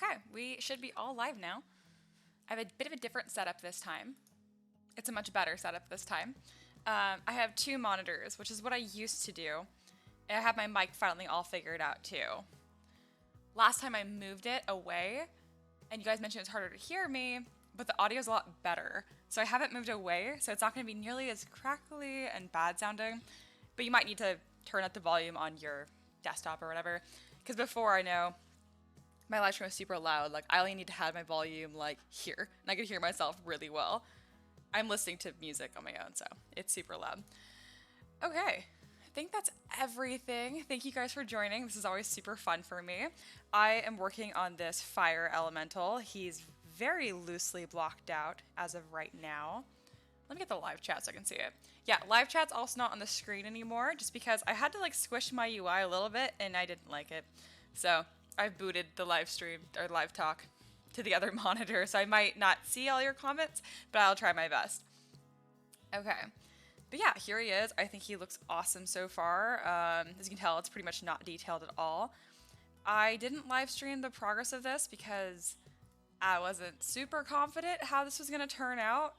Okay, we should be all live now. I have a bit of a different setup this time. It's a much better setup this time. I have two monitors, which is what I used to do. And I have my mic finally all figured out too. Last time I moved it away, and you guys mentioned it's harder to hear me, but the audio is a lot better. So I haven't moved away, so it's not going to be nearly as crackly and bad sounding. But you might need to turn up the volume on your desktop or whatever. Because before, I know my live stream was super loud. Like, I only need to have my volume like here, and I could hear myself really well. I'm listening to music on my own, so it's super loud. Okay, I think that's everything. Thank you guys for joining. This is always super fun for me. I am working on this fire elemental. He's very loosely blocked out as of right now. Let me get the live chat so I can see it. Yeah, live chat's also not on the screen anymore, just because I had to like squish my UI a little bit and I didn't like it. So I've booted the live stream or live talk to the other monitor, so I might not see all your comments, but I'll try my best. Okay. But yeah, here he is. I think he looks awesome so far. As you can tell, it's pretty much not detailed at all. I didn't live stream the progress of this because I wasn't super confident how this was going to turn out.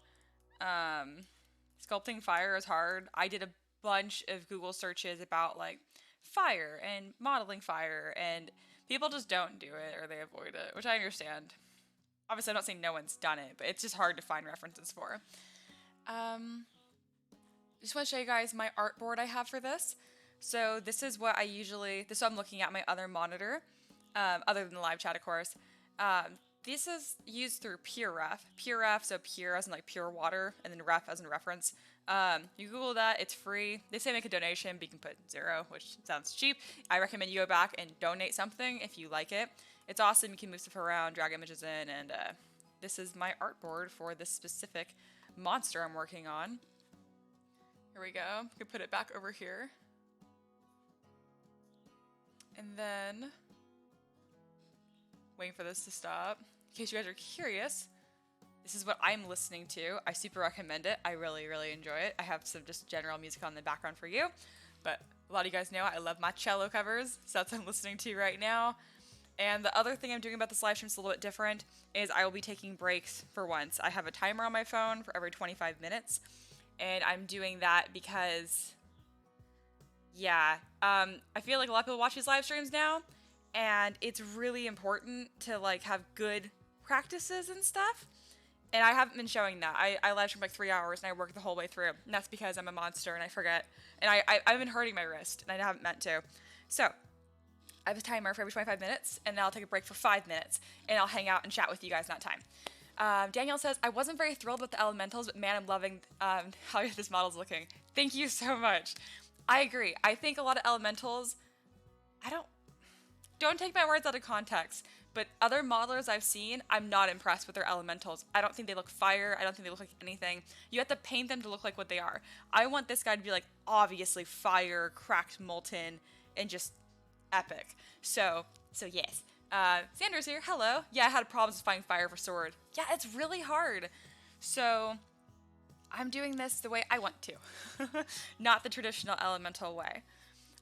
Sculpting fire is hard. I did a bunch of Google searches about like fire and modeling fire, and people just don't do it or they avoid it, which I understand. Obviously, I'm not saying no one's done it, but it's just hard to find references for. Just want to show you guys my artboard I have for this. So this is what this is what I'm looking at my other monitor, other than the live chat, of course. This is used through PureRef. PureRef, so pure as in like pure water, and then ref as in reference. You Google that, it's free. They say make a donation, but you can put 0, which sounds cheap. I recommend you go back and donate something if you like it. It's awesome. You can move stuff around, drag images in, and this is my artboard for this specific monster I'm working on. Here we go. I can put it back over here. And then, waiting for this to stop. In case you guys are curious, this is what I'm listening to. I super recommend it. I really, really enjoy it. I have some just general music on the background for you, but a lot of you guys know I love my cello covers, so that's what I'm listening to right now. And the other thing I'm doing about this live stream is a little bit different, is I will be taking breaks for once. I have a timer on my phone for every 25 minutes, and I'm doing that because, yeah, I feel like a lot of people watch these live streams now, and it's really important to like have good practices and stuff. And I haven't been showing that. I live stream like 3 hours and I work the whole way through. And that's because I'm a monster and I forget. And I've been hurting my wrist and I haven't meant to. So I have a timer for every 25 minutes, and then I'll take a break for 5 minutes, and I'll hang out and chat with you guys in that time. Danielle says, I wasn't very thrilled with the elementals, but man, I'm loving how this model's looking. Thank you so much. I agree. I think a lot of elementals, don't take my words out of context, but other modelers I've seen, I'm not impressed with their elementals. I don't think they look fire. I don't think they look like anything. You have to paint them to look like what they are. I want this guy to be like obviously fire, cracked, molten, and just epic. So yes. Xander's here. Hello. Yeah, I had problems finding fire for sword. Yeah, it's really hard. So I'm doing this the way I want to, not the traditional elemental way.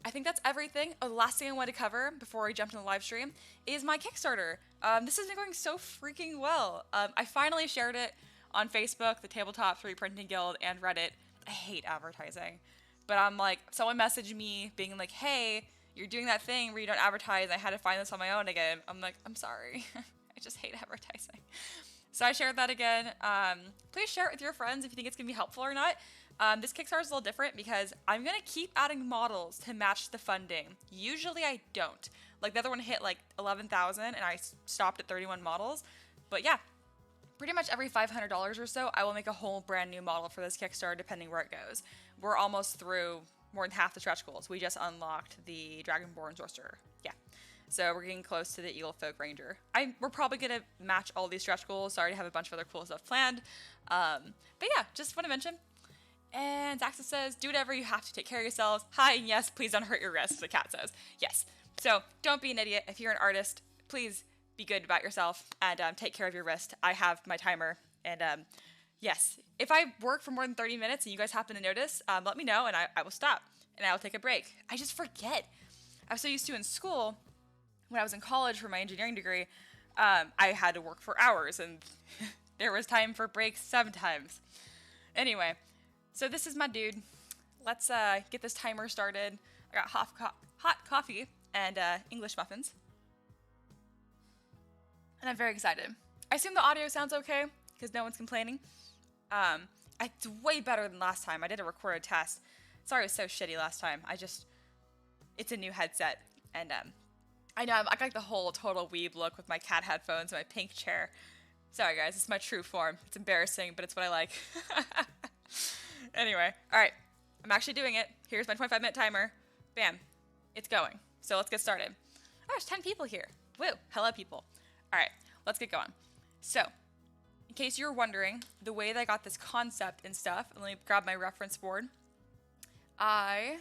I think that's everything. Oh, the last thing I wanted to cover before we jump into the live stream is my Kickstarter. This has been going so freaking well. I finally shared it on Facebook, the Tabletop 3 Printing Guild, and Reddit. I hate advertising, but I'm like, someone messaged me being like, hey, you're doing that thing where you don't advertise. I had to find this on my own again. I'm like, I'm sorry. I just hate advertising. So I shared that again. Please share it with your friends if you think it's going to be helpful or not. This Kickstarter is a little different because I'm going to keep adding models to match the funding. Usually I don't. Like the other one hit like 11,000 and I stopped at 31 models. But yeah, pretty much every $500 or so, I will make a whole brand new model for this Kickstarter depending where it goes. We're almost through more than half the stretch goals. We just unlocked the Dragonborn Sorcerer. Yeah. So we're getting close to the Eagle Folk Ranger. We're probably going to match all these stretch goals. So I already have a bunch of other cool stuff planned. But yeah, just want to mention. And Zaxa says, do whatever you have to take care of yourselves. Hi, and yes, please don't hurt your wrists, the cat says. Yes. So don't be an idiot. If you're an artist, please be good about yourself and take care of your wrist. I have my timer. And yes, if I work for more than 30 minutes and you guys happen to notice, let me know and I will stop and I will take a break. I just forget. I was so used to in school, when I was in college for my engineering degree, I had to work for hours, and there was time for breaks sometimes. Anyway, so this is my dude. Let's get this timer started. I got hot coffee and English muffins. And I'm very excited. I assume the audio sounds okay, because no one's complaining. It's way better than last time. I did a recorded test. Sorry it was so shitty last time. It's a new headset. And I know I got like the whole total weeb look with my cat headphones and my pink chair. Sorry guys, it's my true form. It's embarrassing, but it's what I like. Anyway, alright. I'm actually doing it. Here's my 25-minute timer. Bam. It's going. So let's get started. Oh, there's 10 people here. Woo. Hello, people. Alright, let's get going. So, in case you're wondering, the way that I got this concept and stuff, let me grab my reference board. I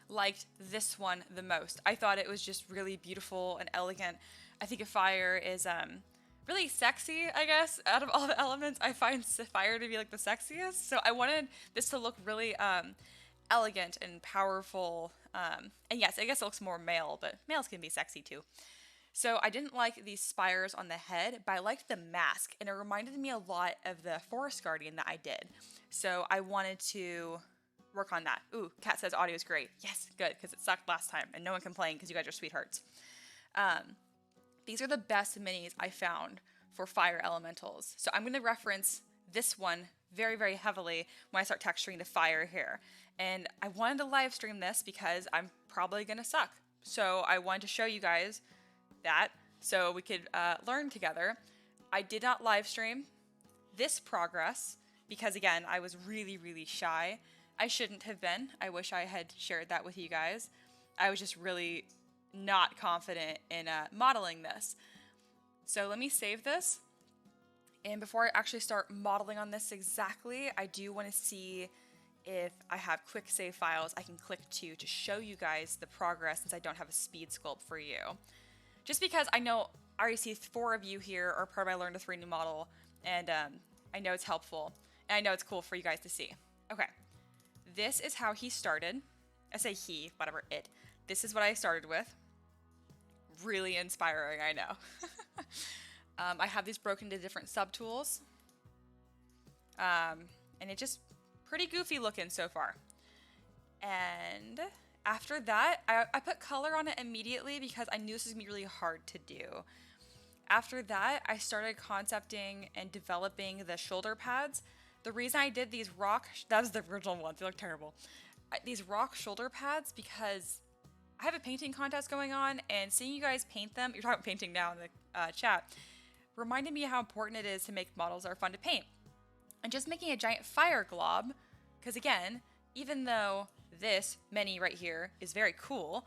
liked this one the most. I thought it was just really beautiful and elegant. I think a fire is really sexy, I guess. Out of all the elements, I find fire to be like the sexiest. So I wanted this to look really elegant and powerful. And yes, I guess it looks more male, but males can be sexy too. So I didn't like these spires on the head, but I liked the mask, and it reminded me a lot of the Forest Guardian that I did. So I wanted to work on that. Ooh, Kat says audio is great. Yes, good, because it sucked last time, and no one complained because you guys are sweethearts. These are the best minis I found for fire elementals. So I'm going to reference this one very, very heavily when I start texturing the fire here. And I wanted to live stream this because I'm probably going to suck. So I wanted to show you guys that so we could learn together. I did not live stream this progress because, again, I was really, really shy. I shouldn't have been. I wish I had shared that with you guys. I was just really not confident in modeling this. So let me save this. And before I actually start modeling on this exactly, I do want to see if I have quick save files I can click to show you guys the progress since I don't have a speed sculpt for you. Just because I know I already see 4 of you here are part of my Learn to 3 new model, and I know it's helpful, and I know it's cool for you guys to see. Okay, this is how he started. I say he, whatever, it. This is what I started with. Really inspiring, I know. I have these broken into different subtools. And it just pretty goofy looking so far. And after that, I put color on it immediately because I knew this was going to be really hard to do. After that, I started concepting and developing the shoulder pads. The reason I did these that was the original ones, they look terrible. These rock shoulder pads because I have a painting contest going on, and seeing you guys paint them, you're talking painting now in the chat, reminded me how important it is to make models that are fun to paint. And just making a giant fire glob, because again, even though this mini right here is very cool,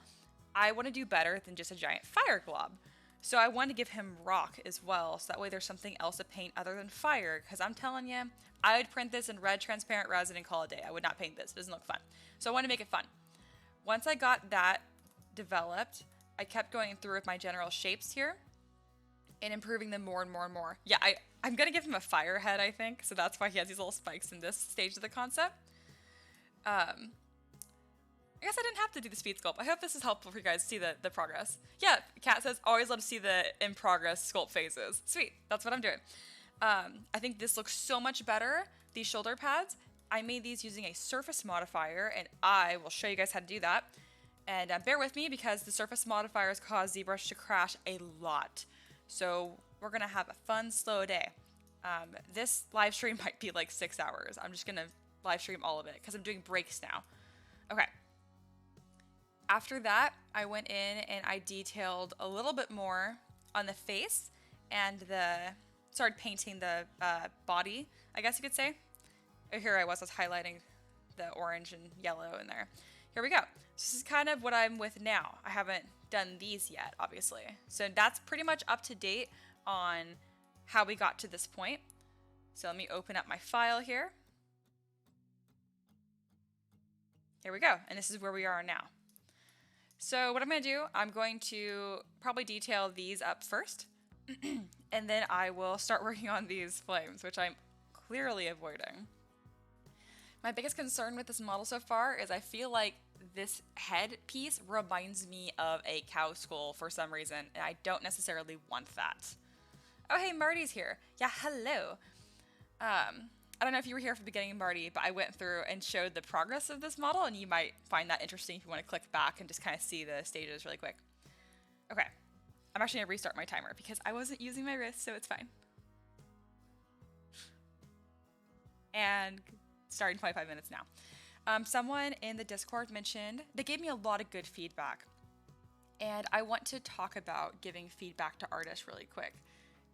I want to do better than just a giant fire glob. So I wanted to give him rock as well, so that way there's something else to paint other than fire, because I'm telling you, I would print this in red transparent resin and call it a day. I would not paint this. It doesn't look fun. So I wanted to make it fun. Once I got that developed, I kept going through with my general shapes here and improving them more and more and more. Yeah, I'm going to give him a fire head, I think, so that's why he has these little spikes in this stage of the concept. I guess I didn't have to do the speed sculpt. I hope this is helpful for you guys to see the progress. Yeah, Kat says, always love to see the in progress sculpt phases. Sweet, that's what I'm doing. I think this looks so much better, these shoulder pads. I made these using a surface modifier, and I will show you guys how to do that. And bear with me because the surface modifiers cause ZBrush to crash a lot. So we're gonna have a fun, slow day. This live stream might be like 6 hours. I'm just gonna live stream all of it because I'm doing breaks now. Okay. After that, I went in and I detailed a little bit more on the face and started painting the body, I guess you could say. Oh, here I was highlighting the orange and yellow in there. Here we go. So this is kind of what I'm with now. I haven't done these yet, obviously. So that's pretty much up to date on how we got to this point. So let me open up my file here. Here we go. And this is where we are now. So what I'm going to do, I'm going to probably detail these up first. And then I will start working on these flames, which I'm clearly avoiding. My biggest concern with this model so far is I feel like this head piece reminds me of a cow skull for some reason, and I don't necessarily want that. Oh, hey, Marty's here. Yeah, hello. I don't know if you were here for the beginning, Marty, but I went through and showed the progress of this model, and you might find that interesting if you want to click back and just kind of see the stages really quick. Okay, I'm actually going to restart my timer because I wasn't using my wrist, so it's fine. And starting 25 minutes now. Someone in the Discord mentioned, they gave me a lot of good feedback. And I want to talk about giving feedback to artists really quick.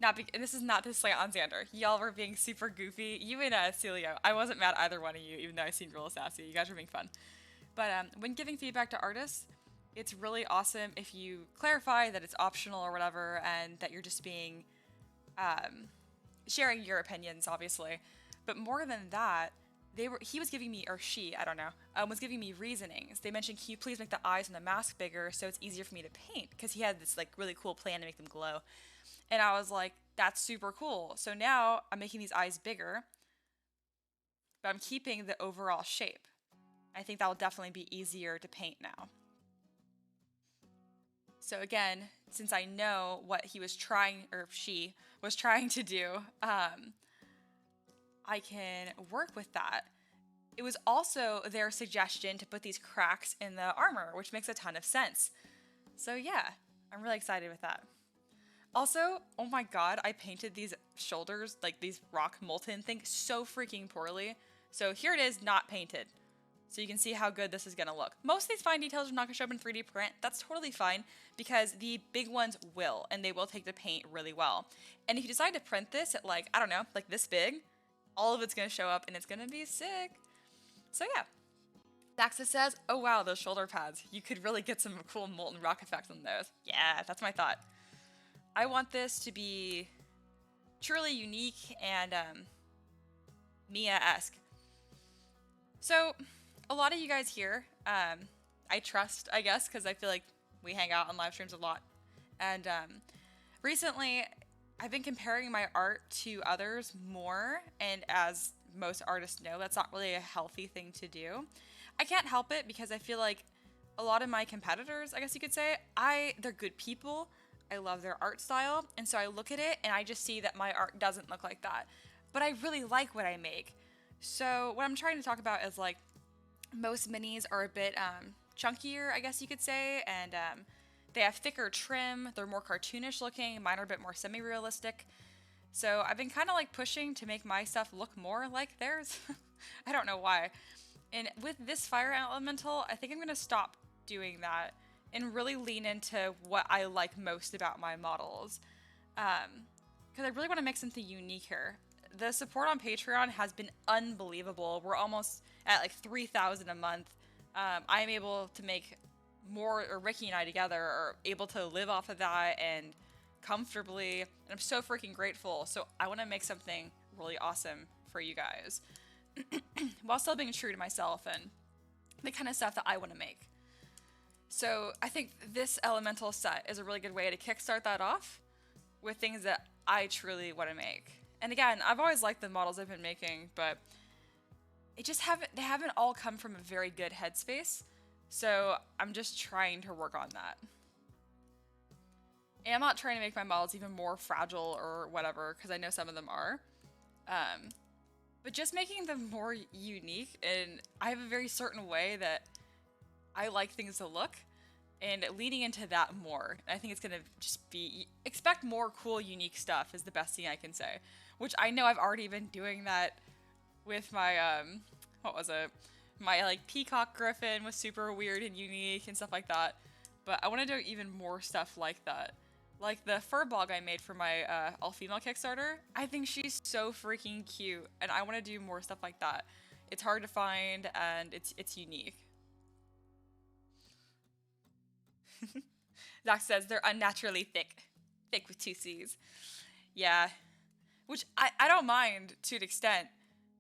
And this is not to slant on Xander. Y'all were being super goofy. You and Celio. I wasn't mad at either one of you, even though I seemed real sassy. You guys were being fun. But when giving feedback to artists, it's really awesome if you clarify that it's optional or whatever, and that you're just being sharing your opinions, obviously. But more than that, he was giving me, or she, I don't know, was giving me reasonings. They mentioned, can you please make the eyes and the mask bigger so it's easier for me to paint? Because he had this like really cool plan to make them glow. And I was like, that's super cool. So now I'm making these eyes bigger, but I'm keeping the overall shape. I think that will definitely be easier to paint now. So again, since I know what he was trying, or she was trying to do, I can work with that. It was also their suggestion to put these cracks in the armor, which makes a ton of sense. So yeah, I'm really excited with that. Also, oh my god, I painted these shoulders, like these rock molten things, so freaking poorly. So here it is, not painted. So you can see how good this is gonna look. Most of these fine details are not gonna show up in 3D print. That's totally fine, because the big ones will, and they will take the paint really well. And if you decide to print this at like, I don't know, like this big, all of it's gonna show up and it's gonna be sick. So yeah. Daxa says, oh wow, those shoulder pads. You could really get some cool molten rock effects on those. Yeah, that's my thought. I want this to be truly unique and Mia-esque. So, a lot of you guys here, I trust, I guess, because I feel like we hang out on live streams a lot. And recently, I've been comparing my art to others more, and as most artists know, that's not really a healthy thing to do. I can't help it because I feel like a lot of my competitors, I guess you could say, they're good people. I love their art style, and so I look at it and I just see that my art doesn't look like that. But I really like what I make. So what I'm trying to talk about is like most minis are a bit chunkier, I guess you could say, and they have thicker trim, they're more cartoonish looking, mine are a bit more semi-realistic. So I've been kind of like pushing to make my stuff look more like theirs. I don't know why. And with this fire elemental, I think I'm going to stop doing that and really lean into what I like most about my models. Because I really want to make something unique here. The support on Patreon has been unbelievable. We're almost at like 3,000 a month. I am able to make more, or Ricky and I together are able to live off of that and comfortably, and I'm so freaking grateful. So I want to make something really awesome for you guys while still being true to myself and the kind of stuff that I want to make. So I think this elemental set is a really good way to kickstart that off with things that I truly want to make. And again, I've always liked the models I've been making, but they haven't all come from a very good headspace. So I'm just trying to work on that. And I'm not trying to make my models even more fragile or whatever, because I know some of them are. But just making them more unique, and I have a very certain way that I like things to look, and leaning into that more. I think it's gonna just be, expect more cool, unique stuff is the best thing I can say. Which I know I've already been doing that with my, what was it? My like peacock griffin was super weird and unique and stuff like that. But I want to do even more stuff like that. Like the fur bog I made for my all-female Kickstarter. I think she's so freaking cute, and I want to do more stuff like that. It's hard to find, and it's unique. Zach says they're unnaturally thick. Thick with two C's. Yeah. Which I don't mind to an extent.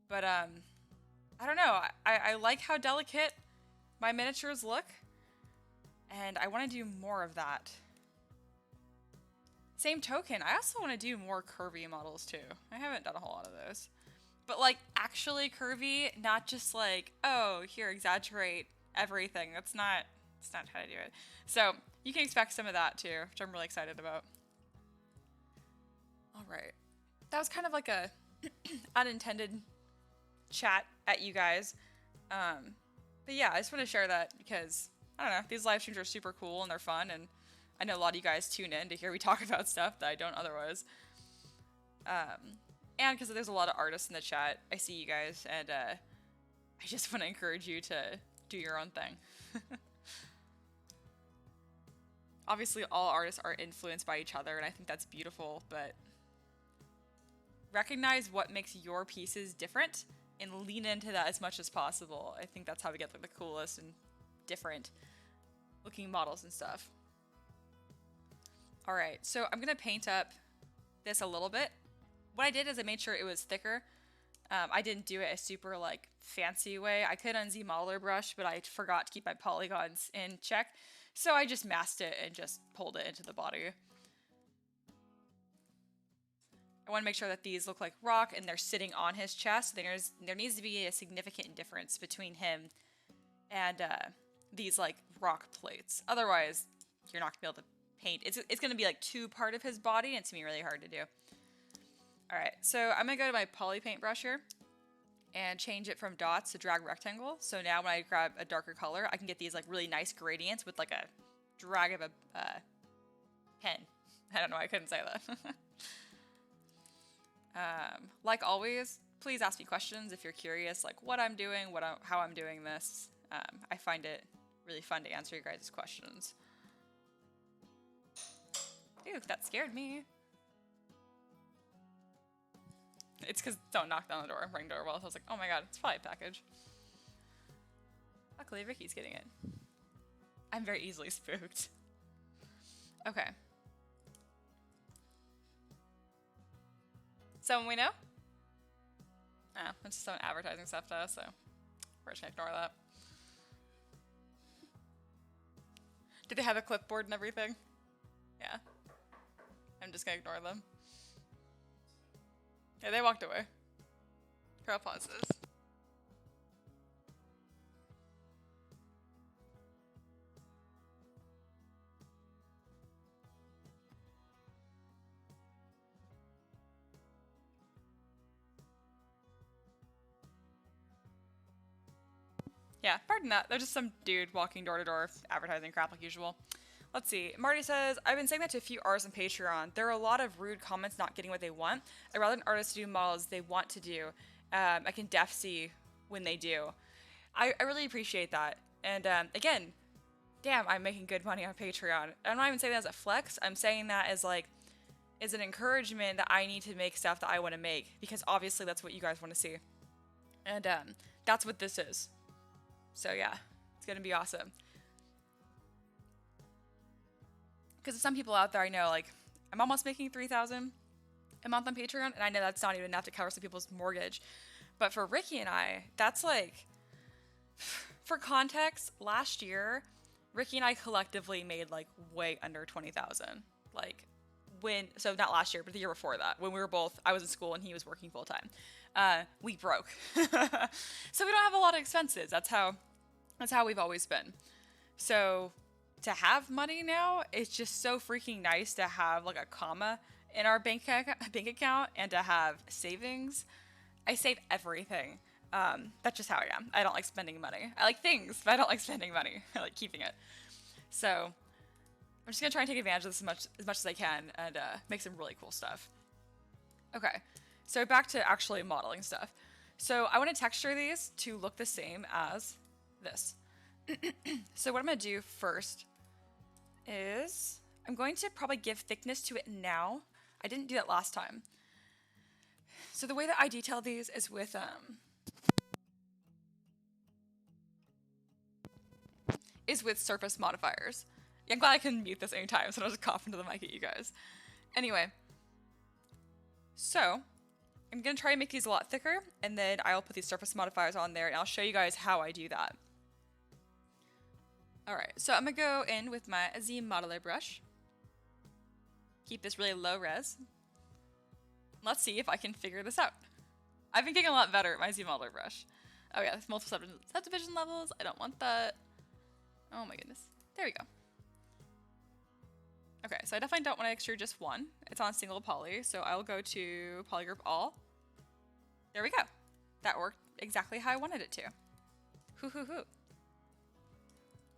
But, I don't know. I like how delicate my miniatures look. And I want to do more of that. Same token, I also want to do more curvy models too. I haven't done a whole lot of those. But like actually curvy, not just like, oh, here, exaggerate everything. That's not how to do it. So you can expect some of that too, which I'm really excited about. All right. That was kind of like a unintended chat at you guys. But yeah, I just want to share that because, I don't know, these live streams are super cool and they're fun, and I know a lot of you guys tune in to hear me talk about stuff that I don't otherwise. And because there's a lot of artists in the chat, I see you guys, and I just want to encourage you to do your own thing. Obviously, all artists are influenced by each other, and I think that's beautiful, but recognize what makes your pieces different and lean into that as much as possible. I think that's how we get like the coolest and different looking models and stuff. All right, so I'm gonna paint up this a little bit. What I did is I made sure it was thicker. I didn't do it a super like fancy way. I could on ZBrush, but I forgot to keep my polygons in check. So I just masked it and just pulled it into the body. I want to make sure that these look like rock and they're sitting on his chest. There needs to be a significant difference between him and these like rock plates. Otherwise, you're not gonna be able to paint. It's gonna be like part of his body, and it's gonna be really hard to do. All right, so I'm gonna go to my poly paint brush here and change it from dots to drag rectangle. So now when I grab a darker color, I can get these like really nice gradients with like a drag of a pen. I don't know why I couldn't say that. Like always, please ask me questions if you're curious, like what I'm doing, how I'm doing this. I find it really fun to answer your guys' questions. Ew, that scared me. It's because don't knock down the door and ring doorbell. So I was like, oh my god, it's probably a package. Luckily, Ricky's getting it. I'm very easily spooked. Okay. Someone we know? Oh, it's just some advertising stuff though, so we're just gonna ignore that. Did they have a clipboard and everything? Yeah. I'm just gonna ignore them. Yeah, they walked away. Girl pauses. Yeah, pardon that. There's just some dude walking door to door advertising crap like usual. Let's see. Marty says, I've been saying that to a few artists on Patreon. There are a lot of rude comments not getting what they want. I'd rather an artist do models they want to do. I can def see when they do. I really appreciate that. And again, damn, I'm making good money on Patreon. I'm not even saying that as a flex. I'm saying that as like, as an encouragement that I need to make stuff that I want to make. Because obviously that's what you guys want to see. And that's what this is. So yeah, it's going to be awesome. Because some people out there I know, like, I'm almost making $3,000 a month on Patreon, and I know that's not even enough to cover some people's mortgage. But for Ricky and I, that's like, for context, last year, Ricky and I collectively made like way under 20,000. Like, so not last year, but the year before that, when we were both, I was in school and he was working full time. We broke. So we don't have a lot of expenses. That's how we've always been. So to have money now, it's just so freaking nice to have like a comma in our bank account and to have savings. I save everything. That's just how I am. I don't like spending money. I like things, but I don't like spending money. I like keeping it. So I'm just gonna try and take advantage of this as much as I can and make some really cool stuff. Okay, so back to actually modeling stuff. So I want to texture these to look the same as this. So what I'm going to do first is I'm going to probably give thickness to it now. I didn't do that last time. So the way that I detail these is with surface modifiers. Yeah, I'm glad I can mute this anytime, so I don't just cough into the mic at you guys. Anyway, so I'm going to try and make these a lot thicker, and then I'll put these surface modifiers on there, and I'll show you guys how I do that. Alright, so I'm going to go in with my ZBrush brush. Keep this really low res. Let's see if I can figure this out. I've been getting a lot better at my ZBrush brush. Oh yeah, there's multiple subdivision levels. I don't want that. Oh my goodness. There we go. Okay, so I definitely don't want to extrude just one. It's on single poly, so I'll go to polygroup all. There we go. That worked exactly how I wanted it to. Hoo hoo hoo.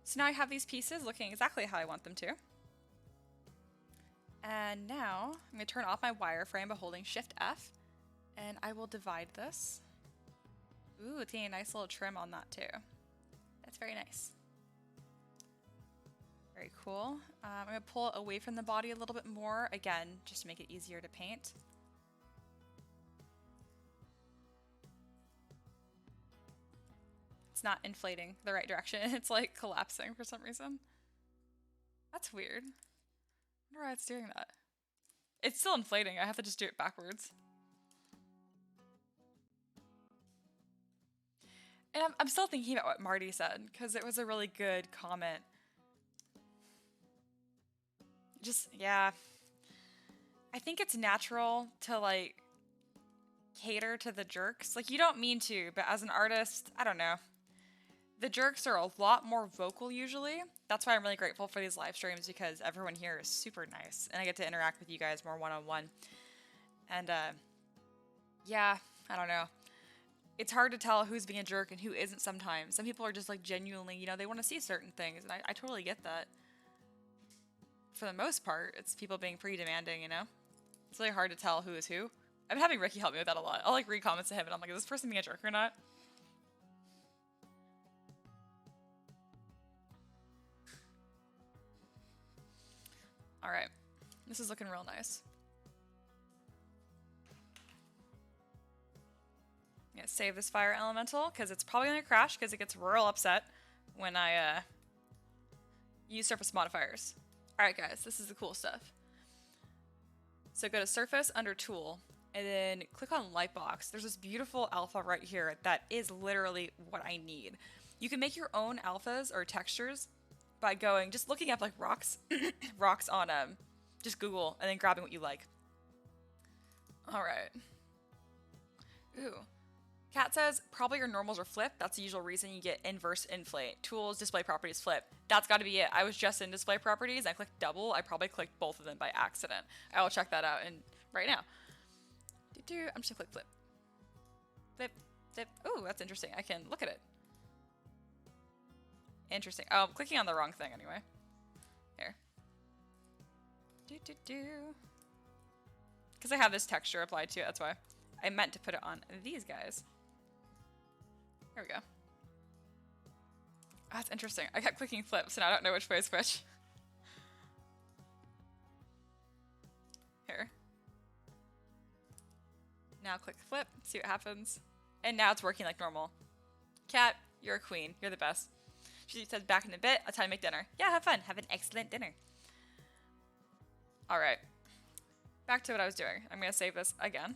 So now I have these pieces looking exactly how I want them to. And now I'm going to turn off my wireframe by holding Shift F, and I will divide this. Ooh, it's getting a nice little trim on that too. That's very nice. Very cool. I'm going to pull it away from the body a little bit more, again, just to make it easier to paint. It's not inflating the right direction. It's like collapsing for some reason. That's weird. I wonder why it's doing that. It's still inflating. I have to just do it backwards. And I'm still thinking about what Marty said, because it was a really good comment. Just, yeah. I think it's natural to, like, cater to the jerks. Like, you don't mean to, but as an artist, I don't know. The jerks are a lot more vocal usually. That's why I'm really grateful for these live streams, because everyone here is super nice, and I get to interact with you guys more one-on-one. And, yeah, I don't know. It's hard to tell who's being a jerk and who isn't sometimes. Some people are just, like, genuinely, you know, they want to see certain things, and I totally get that. For the most part, it's people being pretty demanding, you know? It's really hard to tell who is who. I've been having Ricky help me with that a lot. I'll, like, read comments to him, and I'm like, is this person being a jerk or not? Alright. This is looking real nice. I'm gonna save this fire elemental, because it's probably gonna crash, because it gets real upset when I use surface modifiers. Alright guys, this is the cool stuff. So go to Surface under Tool, and then click on Lightbox. There's this beautiful alpha right here that is literally what I need. You can make your own alphas or textures by going, just looking up like rocks, rocks on just Google, and then grabbing what you like. Alright. Ooh. Kat says, probably your normals are flipped. That's the usual reason you get inverse inflate. Tools, display properties, flip. That's got to be it. I was just in display properties. I clicked double. I probably clicked both of them by accident. I will check that out right now. I'm just going to click flip. Flip, flip. Ooh, that's interesting. I can look at it. Interesting. Oh, I'm clicking on the wrong thing anyway. Here. Because I have this texture applied to it, that's why. I meant to put it on these guys. There we go. Oh, that's interesting. I kept clicking flip, so now I don't know which way is which. Here. Now click flip, see what happens. And now it's working like normal. Kat, you're a queen. You're the best. She says, back in a bit, I'll try to make dinner. Yeah, have fun. Have an excellent dinner. Alright. Back to what I was doing. I'm going to save this again.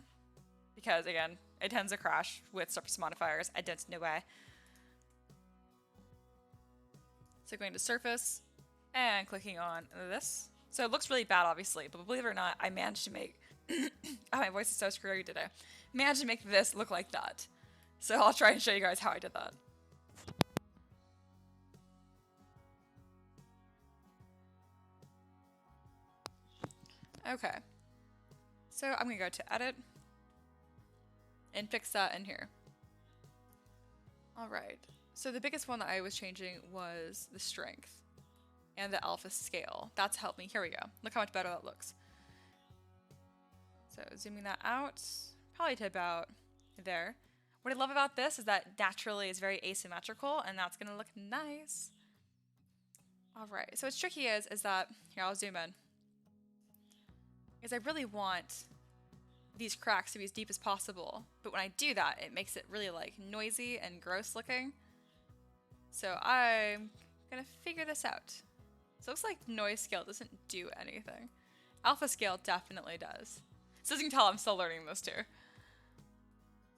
Because, again, it tends to crash with surface modifiers. I don't know why. So going to Surface, and clicking on this. So it looks really bad, obviously, but believe it or not, I managed to make... oh, my voice is so screwy today. Managed to make this look like that. So I'll try and show you guys how I did that. Okay. So I'm going to go to Edit, and fix that in here. Alright, so the biggest one that I was changing was the strength and the alpha scale. That's helped me. Here we go. Look how much better that looks. So zooming that out, probably to about there. What I love about this is that naturally it's very asymmetrical, and that's going to look nice. Alright, so what's tricky is that, here I'll zoom in, is I really want these cracks to be as deep as possible, but when I do that, it makes it really like noisy and gross looking. So I'm gonna figure this out. So it looks like noise scale doesn't do anything. Alpha scale definitely does. So as you can tell, I'm still learning this too.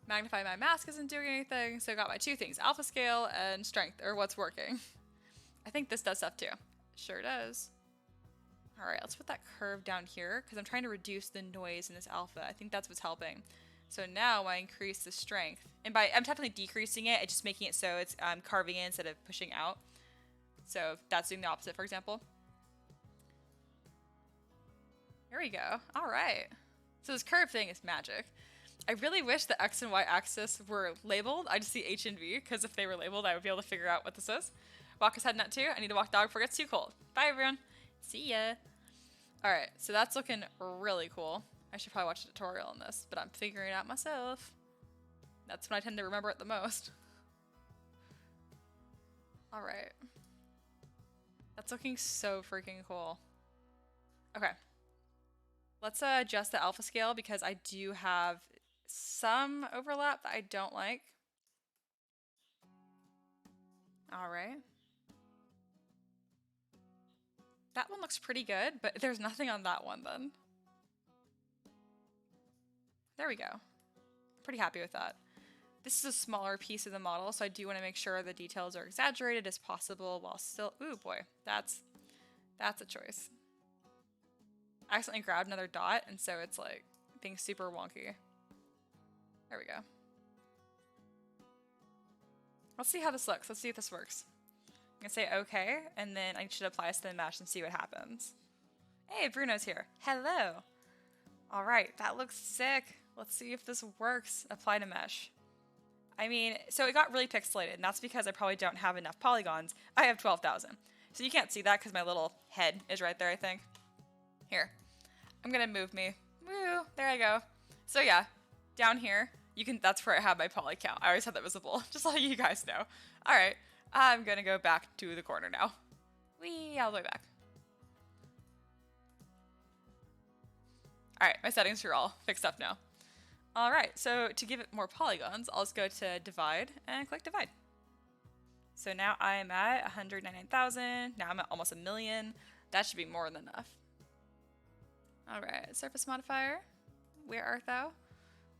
Magnify my mask isn't doing anything, so I got my two things, alpha scale and strength, or what's working. I think this does stuff too. Sure does. Alright, let's put that curve down here, because I'm trying to reduce the noise in this alpha. I think that's what's helping. So now I increase the strength. And I'm definitely decreasing it, it's just making it so it's carving in instead of pushing out. So that's doing the opposite, for example. There we go. All right. So this curve thing is magic. I really wish the X and Y axis were labeled. I just see H and V, because if they were labeled, I would be able to figure out what this is. Walker's heading out too. I need to walk dog before it gets too cold. Bye, everyone. See ya. All right, so that's looking really cool. I should probably watch a tutorial on this, but I'm figuring it out myself. That's when I tend to remember it the most. All right. That's looking so freaking cool. Okay. Let's adjust the alpha scale because I do have some overlap that I don't like. All right. That one looks pretty good, but there's nothing on that one then. There we go. Pretty happy with that. This is a smaller piece of the model, so I do want to make sure the details are exaggerated as possible while still, ooh boy, that's a choice. I accidentally grabbed another dot, and so it's like being super wonky. There we go. Let's see how this looks. Let's see if this works. I'm gonna say okay, and then I should apply this to the mesh and see what happens. Hey, Bruno's here. Hello. All right, that looks sick. Let's see if this works. Apply to mesh. I mean, so it got really pixelated, and that's because I probably don't have enough polygons. I have 12,000. So you can't see that because my little head is right there, I think. Here. I'm gonna move me. Woo, there I go. So yeah, down here, that's where I have my poly count. I always had that visible, just letting you guys know. All right, I'm gonna go back to the corner now. Whee, all the way back. All right, my settings are all fixed up now. All right, so to give it more polygons, I'll just go to divide and click divide. So now I'm at 199,000. Now I'm at almost 1 million. That should be more than enough. All right, surface modifier. Where art thou?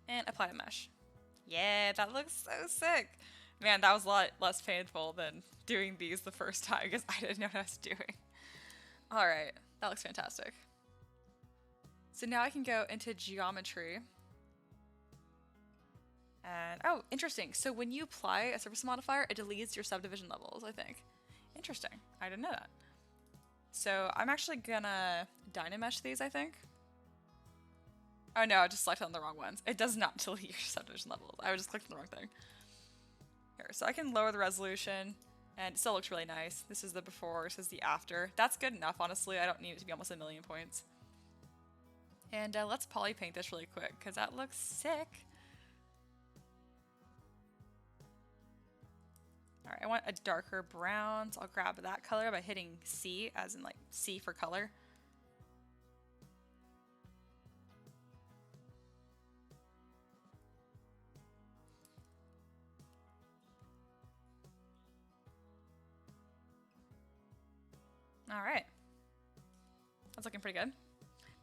And apply to mesh. Yeah, that looks so sick. Man, that was a lot less painful than doing these the first time because I didn't know what I was doing. All right, that looks fantastic. So now I can go into geometry. And, oh, interesting. So when you apply a surface modifier, it deletes your subdivision levels, I think. Interesting. I didn't know that. So I'm actually gonna dynamesh these, I think. Oh no, I just selected on the wrong ones. It does not delete your subdivision levels. I was just clicking the wrong thing. Here, so I can lower the resolution, and it still looks really nice. This is the before, this is the after. That's good enough, honestly. I don't need it to be almost 1 million points. And let's poly paint this really quick, because that looks sick. Alright, I want a darker brown, so I'll grab that color by hitting C, as in like C for color. Alright. That's looking pretty good.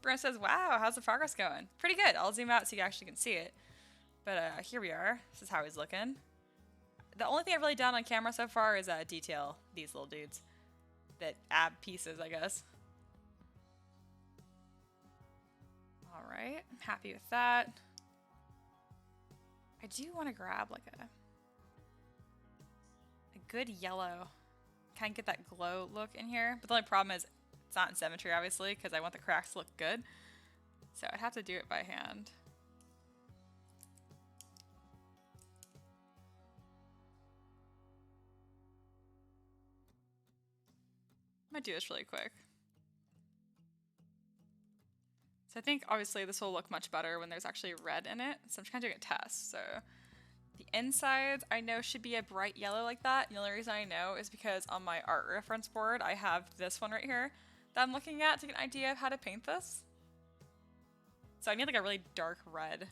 Bruno says, wow, how's the progress going? Pretty good. I'll zoom out so you actually can see it. But here we are. This is how he's looking. The only thing I've really done on camera so far is detail these little dudes. That ab pieces, I guess. Alright, I'm happy with that. I do want to grab like a good yellow. Kind of get that glow look in here. But the only problem is it's not in symmetry, obviously, because I want the cracks to look good. So I'd have to do it by hand. I'm gonna do this really quick. So I think obviously this will look much better when there's actually red in it. So I'm just kind of doing a test. So the insides I know should be a bright yellow like that. And the only reason I know is because on my art reference board I have this one right here that I'm looking at to get an idea of how to paint this. So I need like a really dark red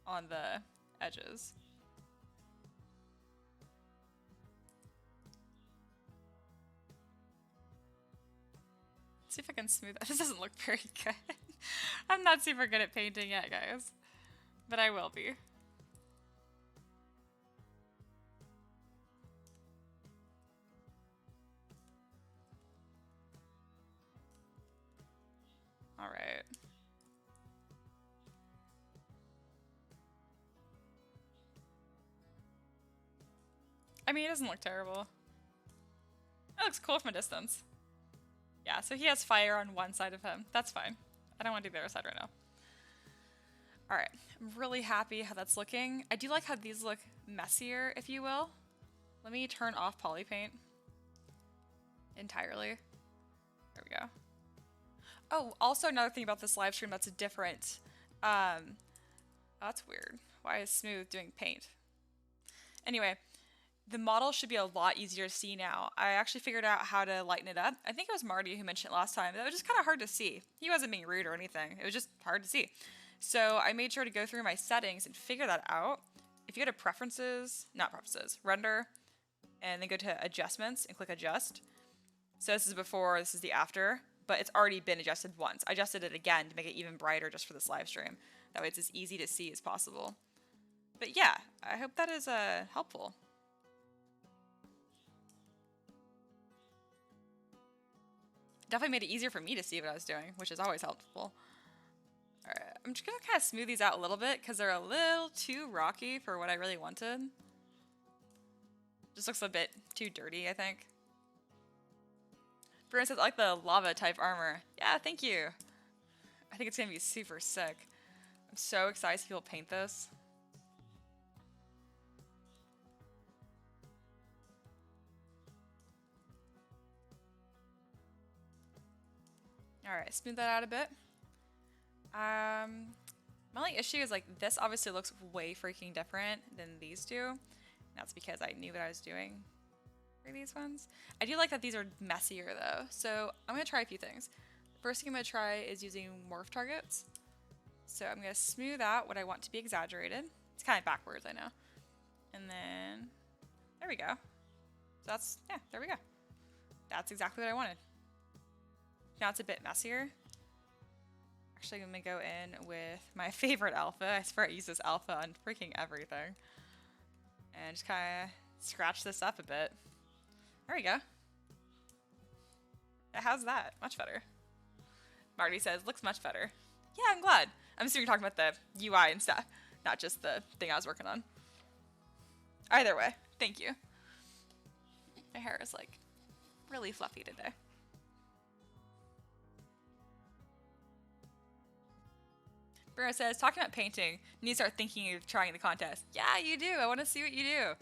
on the edges. See if I can smooth that. This doesn't look very good. I'm not super good at painting yet, guys. But I will be. Alright. I mean, it doesn't look terrible. It looks cool from a distance. Yeah, so he has fire on one side of him. That's fine. I don't want to do the other side right now. All right, I'm really happy how that's looking. I do like how these look messier, if you will. Let me turn off poly paint entirely. There we go. Oh, also another thing about this live stream that's different. That's weird. Why is Smooth doing paint? Anyway, the model should be a lot easier to see now. I actually figured out how to lighten it up. I think it was Marty who mentioned it last time. That was just kind of hard to see. He wasn't being rude or anything. It was just hard to see. So I made sure to go through my settings and figure that out. If you go to preferences, not preferences, render, and then go to adjustments and click adjust. So this is before, this is the after, but it's already been adjusted once. I adjusted it again to make it even brighter just for this live stream. That way it's as easy to see as possible. But yeah, I hope that is helpful. Definitely made it easier for me to see what I was doing, which is always helpful. Alright, I'm just gonna kind of smooth these out a little bit because they're a little too rocky for what I really wanted. Just looks a bit too dirty, I think. For instance, I like the lava type armor. Yeah, thank you. I think it's gonna be super sick. I'm so excited to see people paint this. Alright, smooth that out a bit. My only issue is like this obviously looks way freaking different than these do. That's because I knew what I was doing for these ones. I do like that these are messier though. So I'm gonna try a few things. First thing I'm gonna try is using morph targets. So I'm gonna smooth out what I want to be exaggerated. It's kind of backwards, I know. And then, there we go. So that's, yeah, there we go. That's exactly what I wanted. Now it's a bit messier. Actually, I'm gonna go in with my favorite alpha. I swear I use this alpha on freaking everything. And just kind of scratch this up a bit. There we go. How's that? Much better. Marty says, looks much better. Yeah, I'm glad. I'm assuming you're talking about the UI and stuff, not just the thing I was working on. Either way, thank you. My hair is like really fluffy today. Bruno says, talking about painting, you need to start thinking of trying the contest. Yeah, you do. I want to see what you do.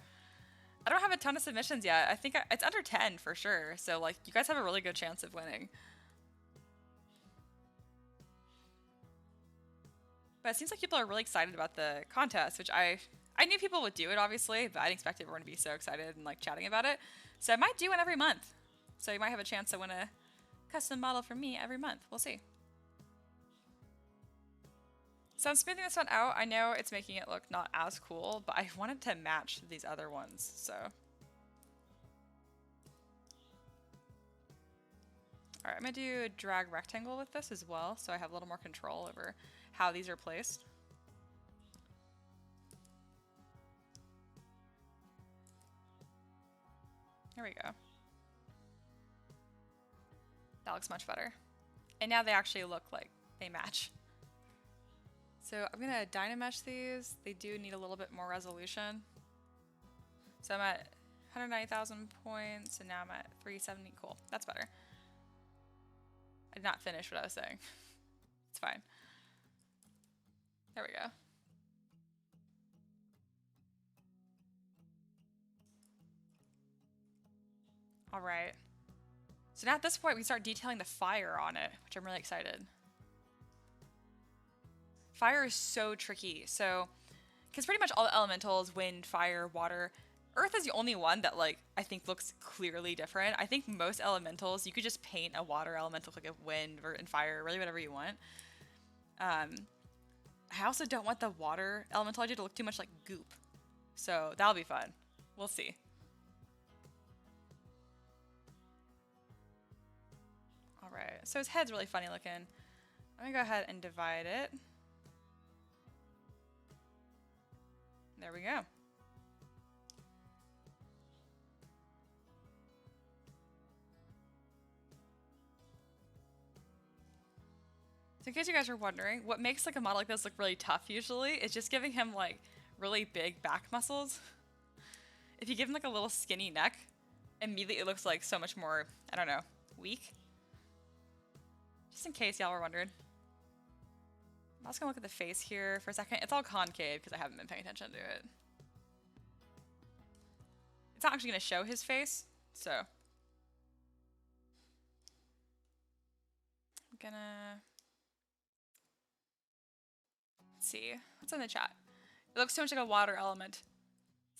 I don't have a ton of submissions yet. I think it's under 10 for sure. So, like, you guys have a really good chance of winning. But it seems like people are really excited about the contest, which I knew people would do it, obviously, but I didn't expect everyone to be so excited and, like, chatting about it. So I might do one every month. So you might have a chance to win a custom model from me every month. We'll see. So I'm smoothing this one out. I know it's making it look not as cool, but I want it to match these other ones, so. All right, I'm gonna do a drag rectangle with this as well, so I have a little more control over how these are placed. There we go. That looks much better. And now they actually look like they match. So I'm gonna dynamesh these. They do need a little bit more resolution. So I'm at 190,000 points, and now I'm at 370. Cool, that's better. I did not finish what I was saying. It's fine. There we go. All right. So now at this point, we start detailing the fire on it, which I'm really excited. Fire is so tricky. So, because pretty much all the elementals, wind, fire, water, earth is the only one that, like, I think looks clearly different. I think most elementals, you could just paint a water elemental, like a wind and fire, really whatever you want. I also don't want the water elementology to look too much like goop. So that'll be fun. We'll see. All right, so his head's really funny looking. I'm gonna go ahead and divide it. There we go. So in case you guys are wondering, what makes like a model like this look really tough usually is just giving him like really big back muscles. If you give him like a little skinny neck, immediately it looks like so much more, I don't know, weak. Just in case y'all were wondering. I'm also gonna look at the face here for a second. It's all concave because I haven't been paying attention to it. It's not actually gonna show his face, so I'm gonna see what's in the chat. It looks so much like a water element.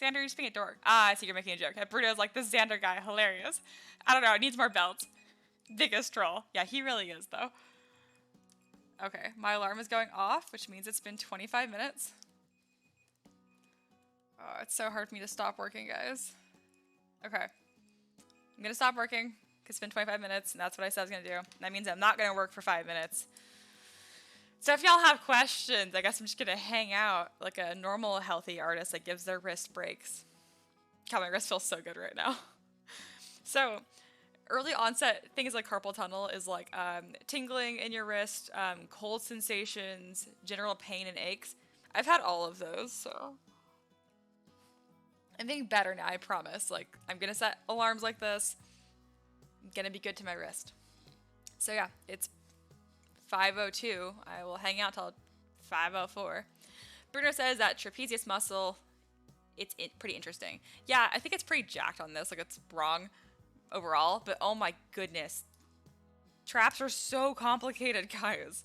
Xander, you're just being a dork. Ah, I see you're making a joke. Bruno's like, this Xander guy, hilarious. I don't know, it needs more belts. Biggest troll. Yeah, he really is, though. Okay, my alarm is going off, which means it's been 25 minutes. Oh, it's so hard for me to stop working, guys. Okay. I'm gonna stop working, because it's been 25 minutes, and that's what I said I was gonna do. That means I'm not gonna work for 5 minutes. So if y'all have questions, I guess I'm just gonna hang out like a normal, healthy artist that gives their wrist breaks. God, my wrist feels so good right now. So, early onset things like carpal tunnel is like tingling in your wrist, cold sensations, general pain and aches. I've had all of those, so I'm getting better now, I promise. Like, I'm gonna set alarms like this. I'm gonna be good to my wrist. So yeah, it's 5:02. I will hang out till 5:04. Bruno says that trapezius muscle, it's pretty interesting. Yeah, I think it's pretty jacked on this. Like, it's wrong overall, but oh my goodness. Traps are so complicated, guys.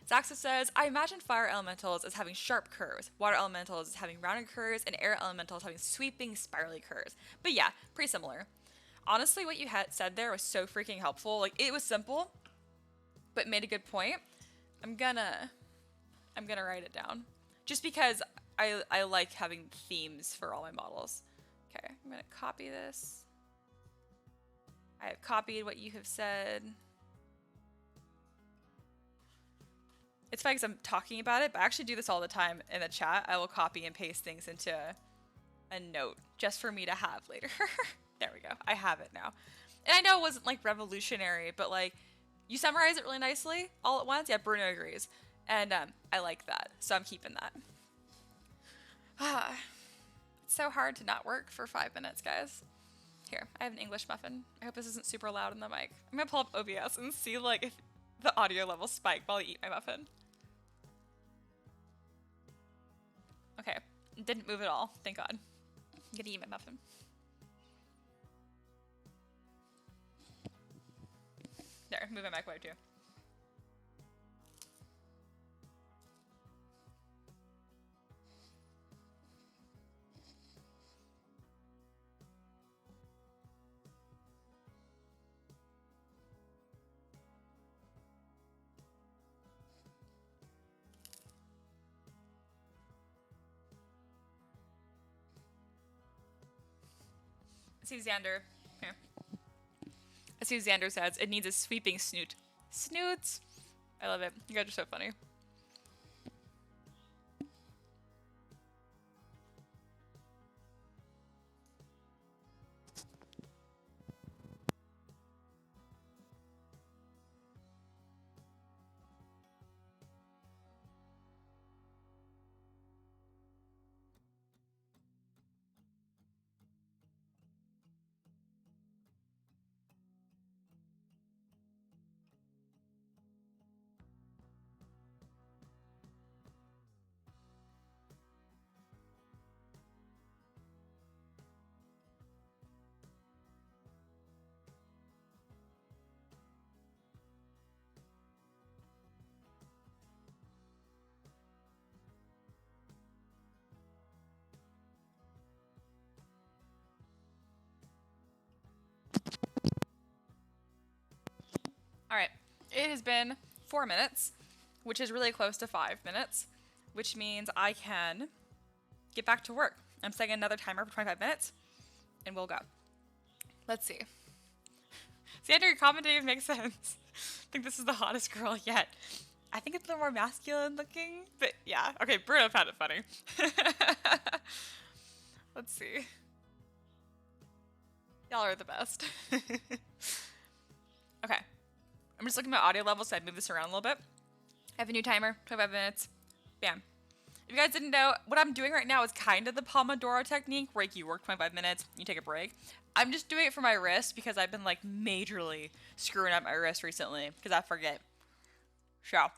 Zaxa says, I imagine fire elementals as having sharp curves, water elementals as having rounded curves, and air elementals having sweeping, spirally curves. But yeah, pretty similar. Honestly, what you had said there was so freaking helpful. Like, it was simple, but made a good point. I'm gonna write it down. Just because I like having themes for all my models. Okay, I'm gonna copy this. I have copied what you have said. It's funny because I'm talking about it, but I actually do this all the time in the chat. I will copy and paste things into a note just for me to have later. There we go. I have it now. And I know it wasn't like revolutionary, but like you summarize it really nicely all at once. Yeah, Bruno agrees. And I like that. So I'm keeping that. It's so hard to not work for 5 minutes, guys. Here, I have an English muffin. I hope this isn't super loud in the mic. I'm gonna pull up OBS and see like if the audio levels spike while I eat my muffin. Okay, it didn't move at all, thank God. I'm gonna eat my muffin. There, move my microwave too. I see Xander. Here. I see Xander says it needs a sweeping snoot. Snoots! I love it. You guys are so funny. All right, it has been 4 minutes, which is really close to 5 minutes, which means I can get back to work. I'm setting another timer for 25 minutes, and we'll go. Let's see. Xander, your commentating makes sense. I think this is the hottest girl yet. I think it's a little more masculine looking, but yeah. Okay, Bruno found it funny. Let's see. Y'all are the best. Okay. I'm just looking at my audio levels, so I move this around a little bit. I have a new timer, 25 minutes. Bam. If you guys didn't know, what I'm doing right now is kind of the Pomodoro technique, where you work 25 minutes, you take a break. I'm just doing it for my wrist because I've been like majorly screwing up my wrist recently because I forget. So,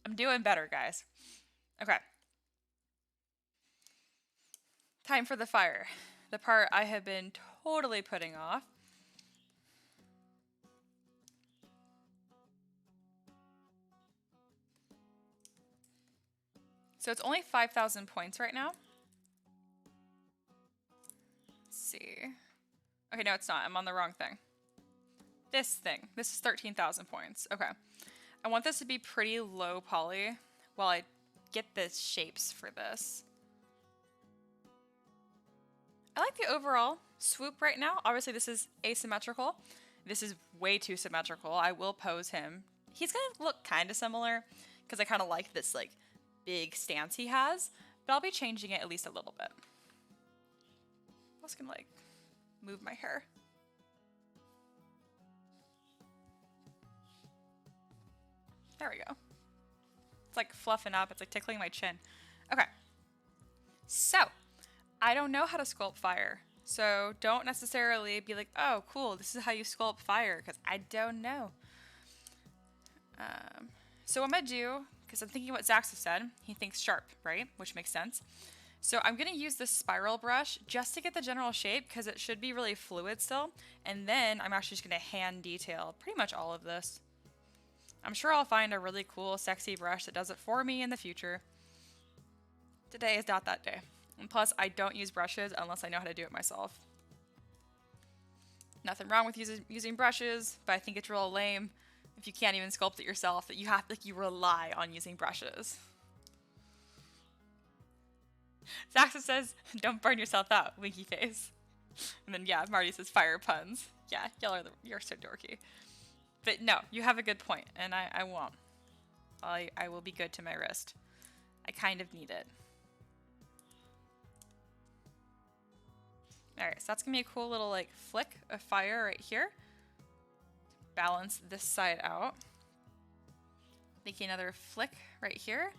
I'm doing better, guys. Okay. Time for the fire. The part I have been totally putting off. So it's only 5,000 points right now. Let's see. Okay, no, it's not. I'm on the wrong thing. This thing. This is 13,000 points. Okay. I want this to be pretty low poly while I get the shapes for this. I like the overall swoop right now. Obviously, this is asymmetrical. This is way too symmetrical. I will pose him. He's going to look kind of similar because I kind of like this like big stance he has, but I'll be changing it at least a little bit. I'm just going to like move my hair. There we go. It's like fluffing up. It's like tickling my chin. Okay. So, I don't know how to sculpt fire. So don't necessarily be like, oh, cool, this is how you sculpt fire, because I don't know. So what I'm going to do, because I'm thinking what Zaxa said, he thinks sharp, right? Which makes sense. So I'm going to use this spiral brush just to get the general shape, because it should be really fluid still. And then I'm actually just going to hand detail pretty much all of this. I'm sure I'll find a really cool, sexy brush that does it for me in the future. Today is not that day. And plus, I don't use brushes unless I know how to do it myself. Nothing wrong with using brushes, but I think it's real lame if you can't even sculpt it yourself, that you have you rely on using brushes. Zaxa says, don't burn yourself out, winky face. And then, yeah, Marty says, fire puns. Yeah, you're so dorky. But no, you have a good point, and I won't. I will be good to my wrist. I kind of need it. Alright, so that's going to be a cool little like flick of fire right here. Balance this side out. Making another flick right here.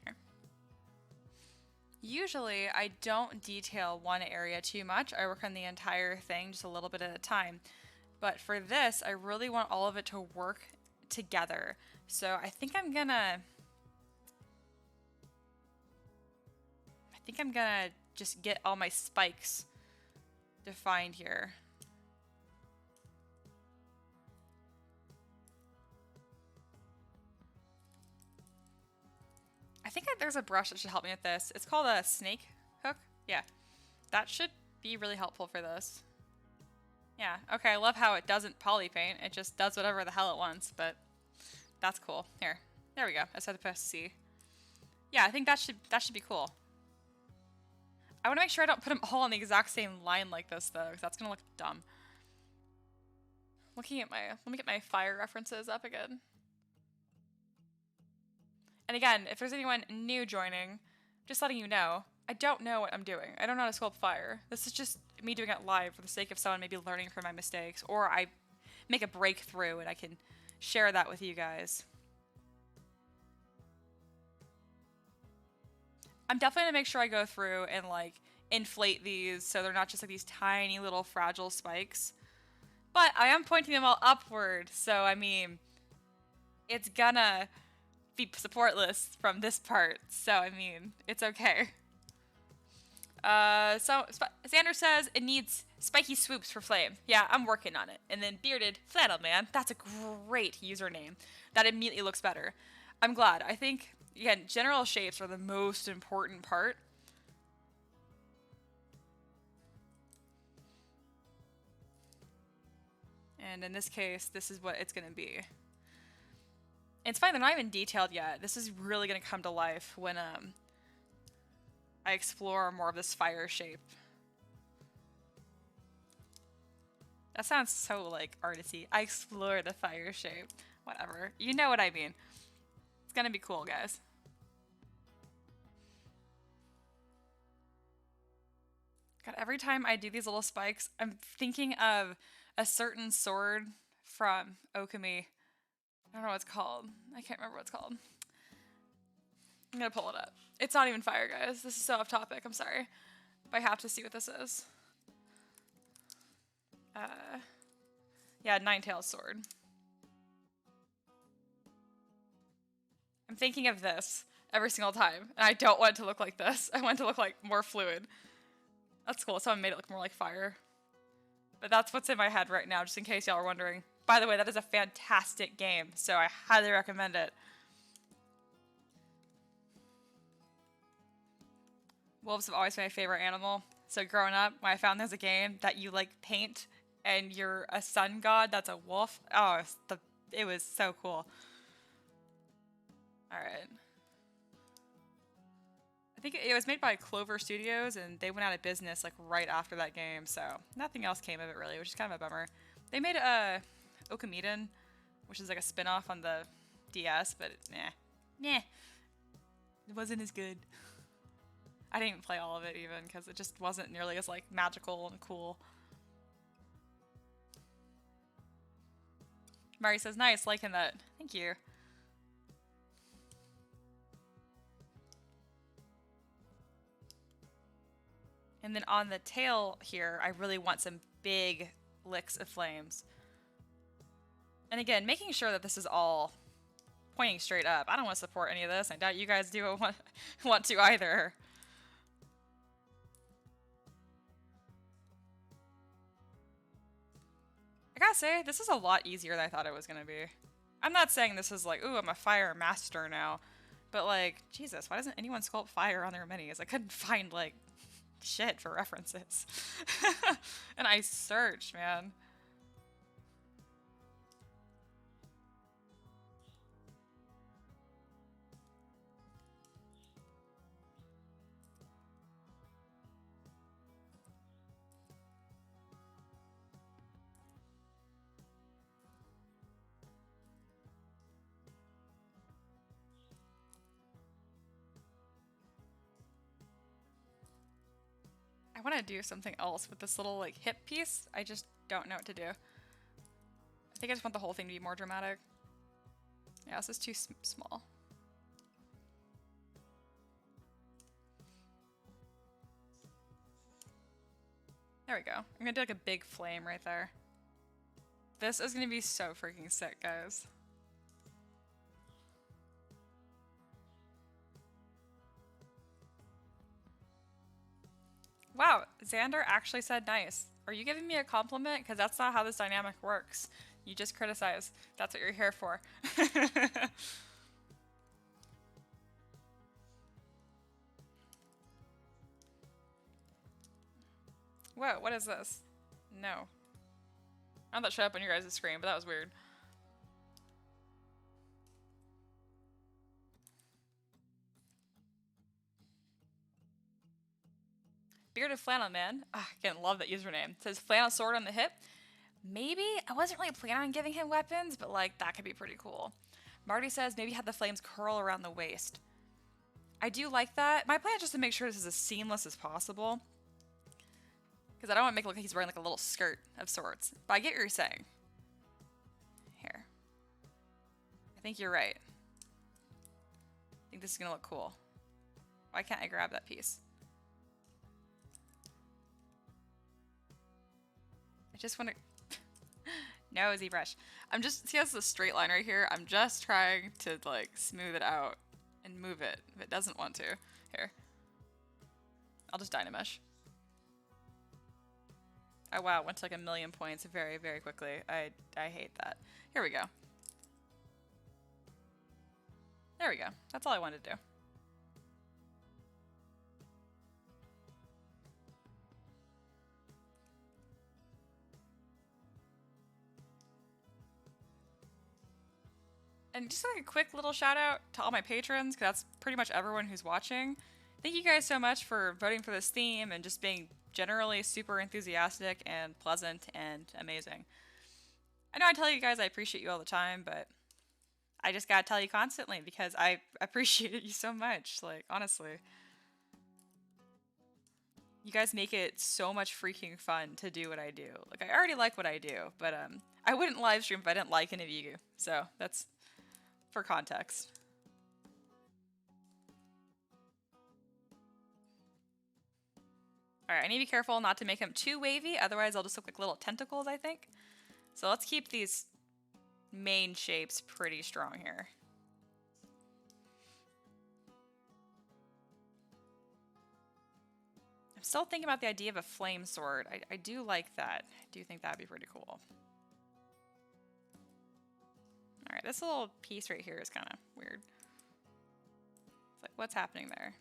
Here. Usually I don't detail one area too much. I work on the entire thing just a little bit at a time. But for this, I really want all of it to work together. So I think I'm gonna just get all my spikes defined here. I think there's a brush that should help me with this. It's called a snake hook. Yeah, that should be really helpful for this. Yeah, okay, I love how it doesn't poly paint. It just does whatever the hell it wants, but that's cool. Here, there we go. I said the press C. Yeah, I think that should be cool. I want to make sure I don't put them all on the exact same line like this though, because that's gonna look dumb. Let me get my fire references up again. And again, if there's anyone new joining, just letting you know, I don't know what I'm doing. I don't know how to sculpt fire. This is just me doing it live for the sake of someone maybe learning from my mistakes, or I make a breakthrough and I can share that with you guys. I'm definitely gonna make sure I go through and like inflate these so they're not just like these tiny little fragile spikes. But I am pointing them all upward, so I mean, it's gonna be supportless from this part, so I mean, it's okay. So Xander says it needs spiky swoops for flame. Yeah, I'm working on it. And then bearded flannel man. That's a great username. That immediately looks better. I'm glad. I think, again, general shapes are the most important part. And in this case, this is what it's going to be. It's fine, they're not even detailed yet. This is really going to come to life when I explore more of this fire shape. That sounds so like artsy. I explore the fire shape. Whatever. You know what I mean. It's gonna be cool, guys. God, every time I do these little spikes, I'm thinking of a certain sword from Okami. I don't know what it's called. I can't remember what it's called. gonna pull it up. It's not even fire, guys. This is so off topic. I'm sorry. But I have to see what this is. Yeah, Ninetales sword. I'm thinking of this every single time, and I don't want it to look like this. I want it to look like more fluid. That's cool. Someone made it look more like fire. But that's what's in my head right now, just in case y'all are wondering. By the way, that is a fantastic game, so I highly recommend it. Wolves have always been my favorite animal. So growing up, when I found there's a game that you like paint and you're a sun god that's a wolf, oh, it was so cool. Alright. I think it was made by Clover Studios, and they went out of business like right after that game, so nothing else came of it really, which is kind of a bummer. They made Okamiden, which is like a spin-off on the DS, but nah. It wasn't as good. I didn't even play all of it even, because it just wasn't nearly as like magical and cool. Mari says, nice, liking that. Thank you. And then on the tail here, I really want some big licks of flames. And again, making sure that this is all pointing straight up. I don't want to support any of this. I doubt you guys do want to either. I gotta say, this is a lot easier than I thought it was gonna be. I'm not saying this is like, ooh, I'm a fire master now. But like, Jesus, why doesn't anyone sculpt fire on their minis? I couldn't find like shit for references. And I searched, man. I want to do something else with this little like hip piece. I just don't know what to do. I think I just want the whole thing to be more dramatic. Yeah, this is too small. There we go. I'm gonna do like a big flame right there. This is gonna be so freaking sick, guys. Wow, Xander actually said nice. Are you giving me a compliment? Because that's not how this dynamic works. You just criticize. That's what you're here for. Whoa, what is this? No. I don't that showed up on your guys' screen, but that was weird. Bearded Flannel Man. Again, love that username. It says flannel sword on the hip. Maybe. I wasn't really planning on giving him weapons, but like that could be pretty cool. Marty says maybe have the flames curl around the waist. I do like that. My plan is just to make sure this is as seamless as possible. Because I don't want to make it look like he's wearing like a little skirt of sorts. But I get what you're saying. Here. I think you're right. I think this is going to look cool. Why can't I grab that piece? I just want to... No, ZBrush. I'm just... See how this is a straight line right here? I'm just trying to like smooth it out and move it if it doesn't want to. Here. I'll just Dynamesh. Oh wow, went to like 1,000,000 points very, very quickly. I hate that. Here we go. There we go. That's all I wanted to do. And just like a quick little shout out to all my patrons, because that's pretty much everyone who's watching. Thank you guys so much for voting for this theme and just being generally super enthusiastic and pleasant and amazing. I know I tell you guys I appreciate you all the time, but I just gotta tell you constantly because I appreciate you so much. Like, honestly. You guys make it so much freaking fun to do what I do. Like, I already like what I do, but I wouldn't live stream if I didn't like any of you. So, that's for context. Alright, I need to be careful not to make them too wavy, otherwise they'll just look like little tentacles, I think. So let's keep these main shapes pretty strong here. I'm still thinking about the idea of a flame sword. I do like that. I do think that'd be pretty cool. Alright, this little piece right here is kind of weird. It's like, what's happening there?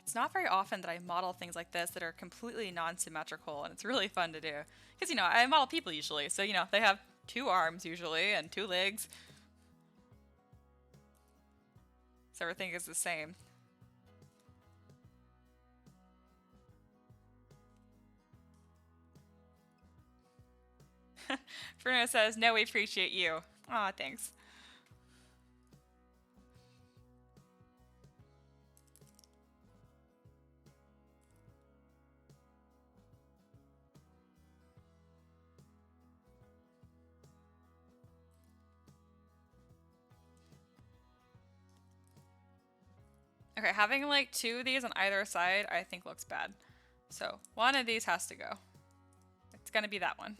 It's not very often that I model things like this that are completely non-symmetrical, and it's really fun to do. Because, you know, I model people usually, so, you know, they have 2 arms usually and 2 legs. So everything is the same. Bruno says, no, we appreciate you. Aw, thanks. Okay, having like 2 of these on either side I think looks bad. So one of these has to go. It's gonna be that one.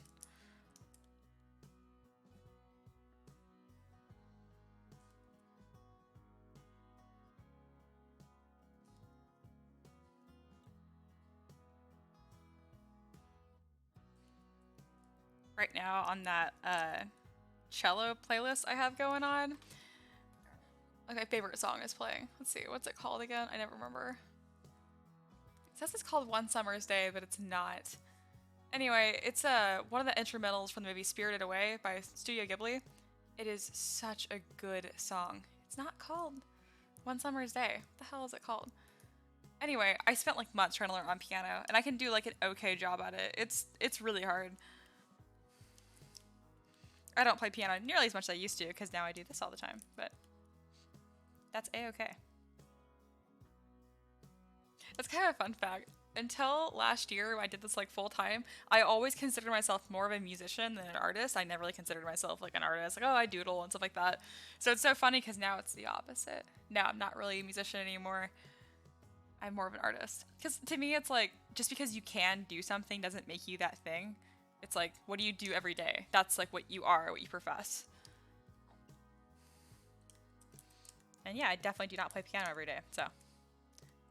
Right now on that cello playlist I have going on, like my favorite song is playing. Let's see, what's it called again? I never remember. It says it's called One Summer's Day, but it's not. Anyway, it's one of the instrumentals from the movie Spirited Away by Studio Ghibli. It is such a good song. It's not called One Summer's Day. What the hell is it called? Anyway, I spent like months trying to learn on piano, and I can do like an okay job at it. It's really hard. I don't play piano nearly as much as I used to, because now I do this all the time, but that's a-okay. That's kind of a fun fact. Until last year, when I did this like full time, I always considered myself more of a musician than an artist. I never really considered myself like an artist, like, oh, I doodle and stuff like that. So it's so funny because now it's the opposite. Now I'm not really a musician anymore. I'm more of an artist. Because to me, it's like, just because you can do something doesn't make you that thing. It's like, what do you do every day? That's like what you are, what you profess. And yeah, I definitely do not play piano every day, so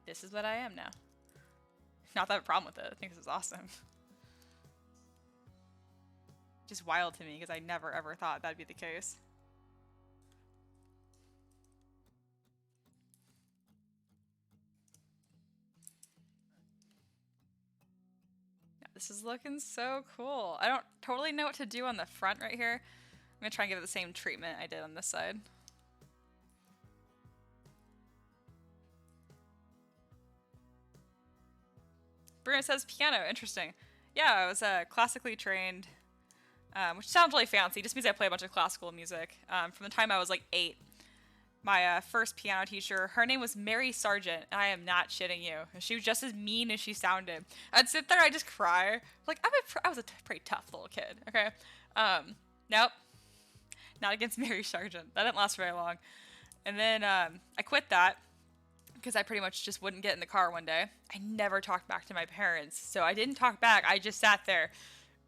this is what I am now. Not that I have a problem with it. I think this is awesome. Just wild to me because I never ever thought that'd be the case. This is looking so cool. I don't totally know what to do on the front right here. I'm gonna try and give it the same treatment I did on this side. Bruno says piano, interesting. Yeah, I was classically trained, which sounds really fancy, just means I play a bunch of classical music. From the time I was like 8. My first piano teacher, her name was Mary Sargent, and I am not shitting you. She was just as mean as she sounded. I'd sit there, I'd just cry. Like, I was a pretty tough little kid, okay? Nope. Not against Mary Sargent. That didn't last very long. And then I quit that because I pretty much just wouldn't get in the car one day. I never talked back to my parents, so I didn't talk back. I just sat there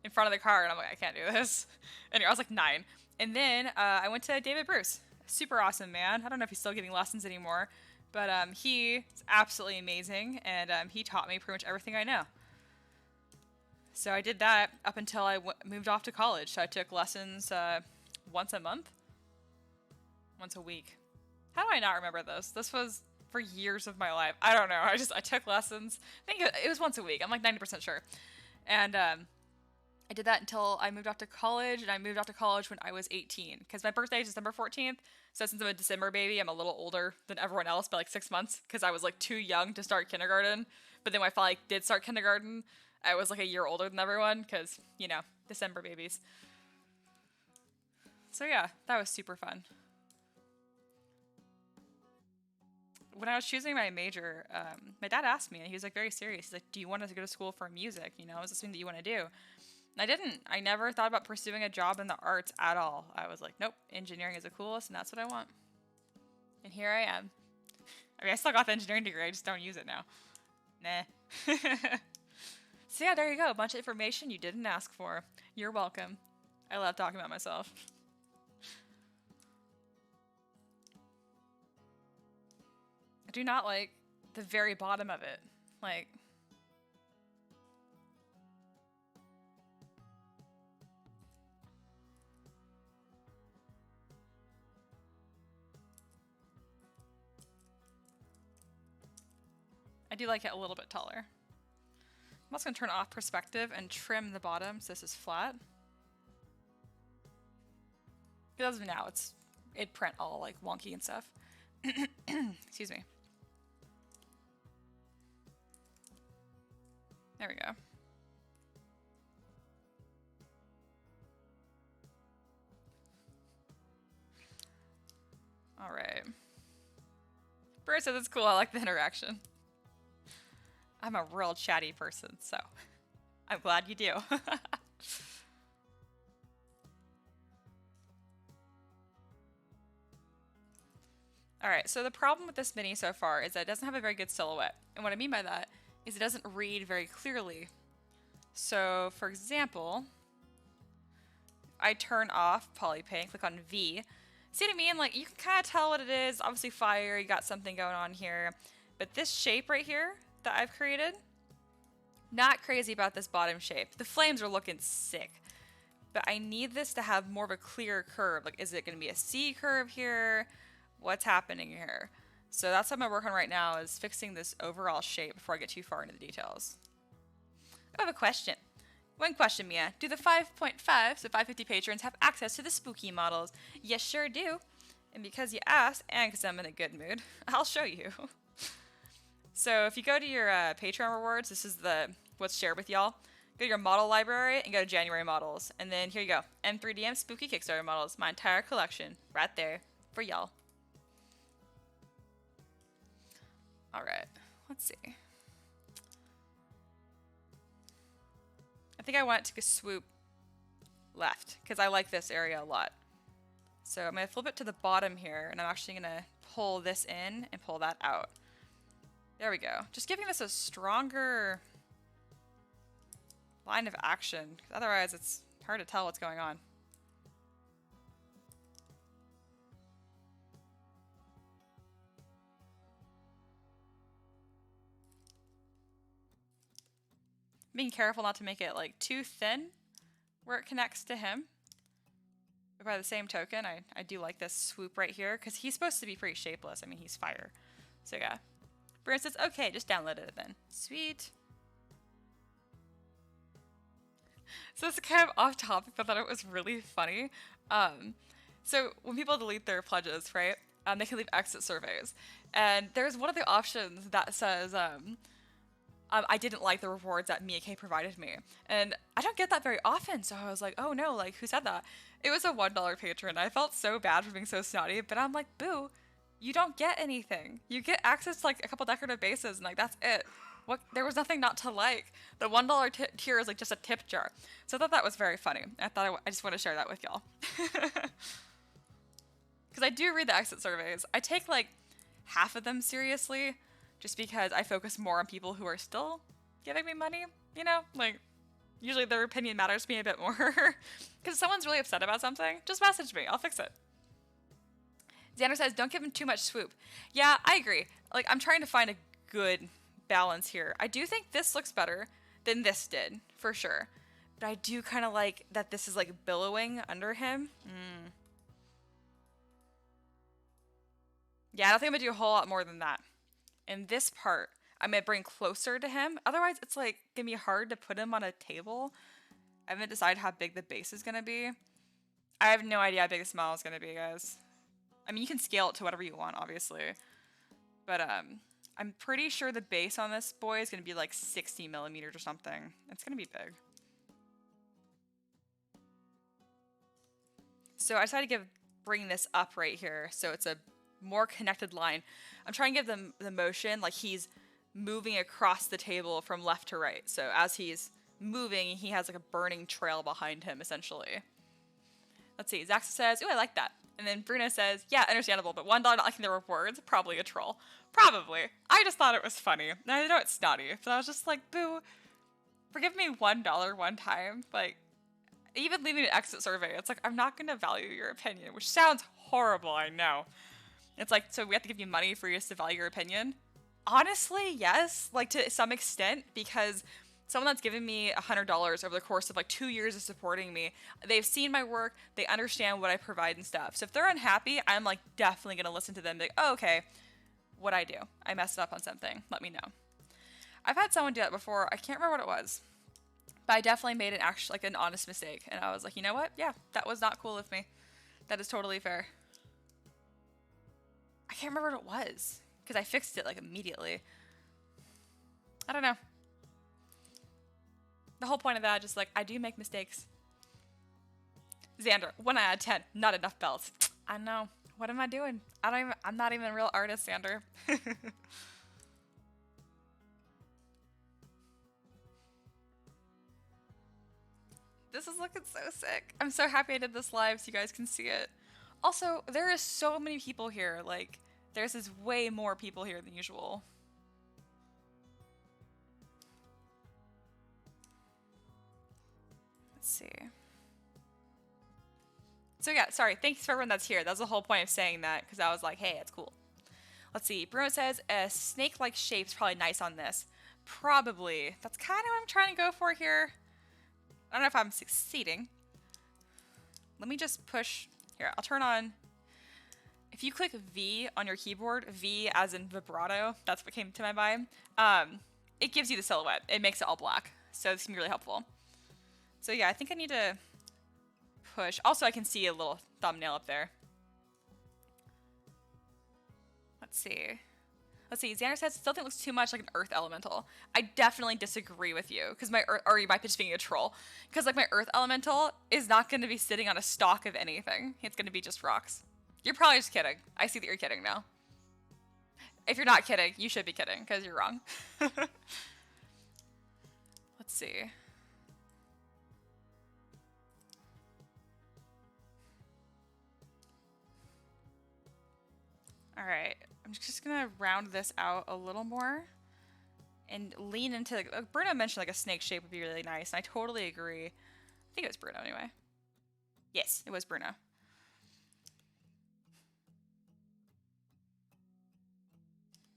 in front of the car, and I'm like, I can't do this. Anyway, I was like 9. And then I went to David Bruce. Super awesome man. I don't know if he's still giving lessons anymore, but he's absolutely amazing, and he taught me pretty much everything I know. So I did that up until I moved off to college. So I took lessons once a month, once a week. How do I not remember this? This was for years of my life. I don't know. I took lessons. I think it was once a week. I'm like 90% sure. And I did that until I moved off to college, and I moved off to college when I was 18, because my birthday is December 14th, so since I'm a December baby, I'm a little older than everyone else by like 6 months, because I was like too young to start kindergarten, but then when I finally did start kindergarten, I was like a year older than everyone, because, you know, December babies. So yeah, that was super fun. When I was choosing my major, my dad asked me, and he was like very serious, he's like, do you want to go to school for music, you know, is this something that you want to do? I didn't. I never thought about pursuing a job in the arts at all. I was like, nope, engineering is the coolest, and that's what I want. And here I am. I mean, I still got the engineering degree, I just don't use it now. Nah. So yeah, there you go. A bunch of information you didn't ask for. You're welcome. I love talking about myself. I do not like the very bottom of it. Like, I do like it a little bit taller. I'm also going to turn off perspective and trim the bottom so this is flat. Because as of now, it'd print all like wonky and stuff. Excuse me. There we go. All right. Bird said that's cool. I like the interaction. I'm a real chatty person, so I'm glad you do. All right, so the problem with this mini so far is that it doesn't have a very good silhouette. And what I mean by that is it doesn't read very clearly. So for example, I turn off polypaint, click on V. See what I mean? Like, you can kind of tell what it is. Obviously fire, you got something going on here. But this shape right here that I've created, not crazy about this bottom shape. The flames are looking sick. But I need this to have more of a clear curve. Like, is it going to be a C curve here? What's happening here? So that's what I'm going to work on right now, is fixing this overall shape before I get too far into the details. I have a question. One question, Mia. Do the 5.5, so 550 patrons, have access to the spooky models? Yes, sure do. And because you asked, and because I'm in a good mood, I'll show you. So if you go to your Patreon rewards, this is what's shared with y'all. Go to your model library and go to January models. And then here you go. M3DM spooky Kickstarter models. My entire collection right there for y'all. All right, let's see. I think I want it to swoop left because I like this area a lot. So I'm going to flip it to the bottom here, and I'm actually going to pull this in and pull that out. There we go. Just giving this a stronger line of action. Otherwise, it's hard to tell what's going on. Being careful not to make it like too thin where it connects to him. But by the same token, I do like this swoop right here because he's supposed to be pretty shapeless. I mean, he's fire. So yeah. For instance, okay, just download it then. Sweet. So this is kind of off topic, but I thought it was really funny. So when people delete their pledges, right, they can leave exit surveys. And there's one of the options that says, I didn't like the rewards that Mia K provided me. And I don't get that very often, so I was like, oh no, like, who said that? It was a $1 patron. I felt so bad for being so snotty, but I'm like, boo, you don't get anything. You get access to like a couple decorative bases, and like, that's it. What? There was nothing not to like. The $1 tier is like just a tip jar. So I thought that was very funny. I thought I just want to share that with y'all. Because I do read the exit surveys. I take like half of them seriously, just because I focus more on people who are still giving me money, you know? Like, usually their opinion matters to me a bit more. Because if someone's really upset about something, just message me. I'll fix it. Xander says, don't give him too much swoop. Yeah, I agree. Like, I'm trying to find a good balance here. I do think this looks better than this did, for sure. But I do kind of like that this is, like, billowing under him. Yeah, I don't think I'm going to do a whole lot more than that. In this part, I'm going to bring closer to him. Otherwise, it's like going to be hard to put him on a table. I haven't decided how big the base is going to be. I have no idea how big the smile is going to be, guys. I mean, you can scale it to whatever you want, obviously. But I'm pretty sure the base on this boy is going to be like 60 millimeters or something. It's going to be big. So I decided to bring this up right here so it's a more connected line. I'm trying to give them the motion like he's moving across the table from left to right. So as he's moving, he has like a burning trail behind him, essentially. Let's see. Zaxa says, ooh, I like that. And then Bruno says, yeah, understandable, but $1 not liking the rewards, probably a troll. Probably. I just thought it was funny. And I know it's snotty, but I was just like, boo, forgive me $1 one time. Like, even leaving an exit survey, it's like, I'm not going to value your opinion, which sounds horrible, I know. It's like, so we have to give you money for us to value your opinion? Honestly, yes, like to some extent, because someone that's given me $100 over the course of like 2 years of supporting me, they've seen my work, they understand what I provide and stuff. So if they're unhappy, I'm like definitely gonna listen to them. Like, oh, okay, what'd I do? I messed up on something. Let me know. I've had someone do that before. I can't remember what it was, but I definitely made an honest mistake, and I was like, you know what? Yeah, that was not cool of me. That is totally fair. I can't remember what it was because I fixed it like immediately. I don't know. The whole point of that, just like, I do make mistakes. Xander, 1 out of 10, not enough belts. I know. What am I doing? I'm not even a real artist, Xander. This is looking so sick. I'm so happy I did this live so you guys can see it. Also, there is so many people here. Like, there's way more people here than usual. Let's see. So yeah, sorry. Thanks for everyone that's here. That was the whole point of saying that, because I was like, hey, it's cool. Let's see. Bruno says a snake-like shape's probably nice on this. Probably. That's kind of what I'm trying to go for here. I don't know if I'm succeeding. Let me just push. Here, I'll turn on. If you click V on your keyboard, V as in vibrato, that's what came to my mind. It gives you the silhouette. It makes it all black. So this can be really helpful. So yeah, I think I need to push. Also, I can see a little thumbnail up there. Let's see. Xander says, still think it looks too much like an earth elemental. I definitely disagree with you, because or you might be just being a troll. Because like my earth elemental is not going to be sitting on a stalk of anything. It's going to be just rocks. You're probably just kidding. I see that you're kidding now. If you're not kidding, you should be kidding, because you're wrong. Let's see. All right. I'm just going to round this out a little more and lean into, like, Bruno mentioned like a snake shape would be really nice, and I totally agree. I think it was Bruno anyway. Yes, it was Bruno.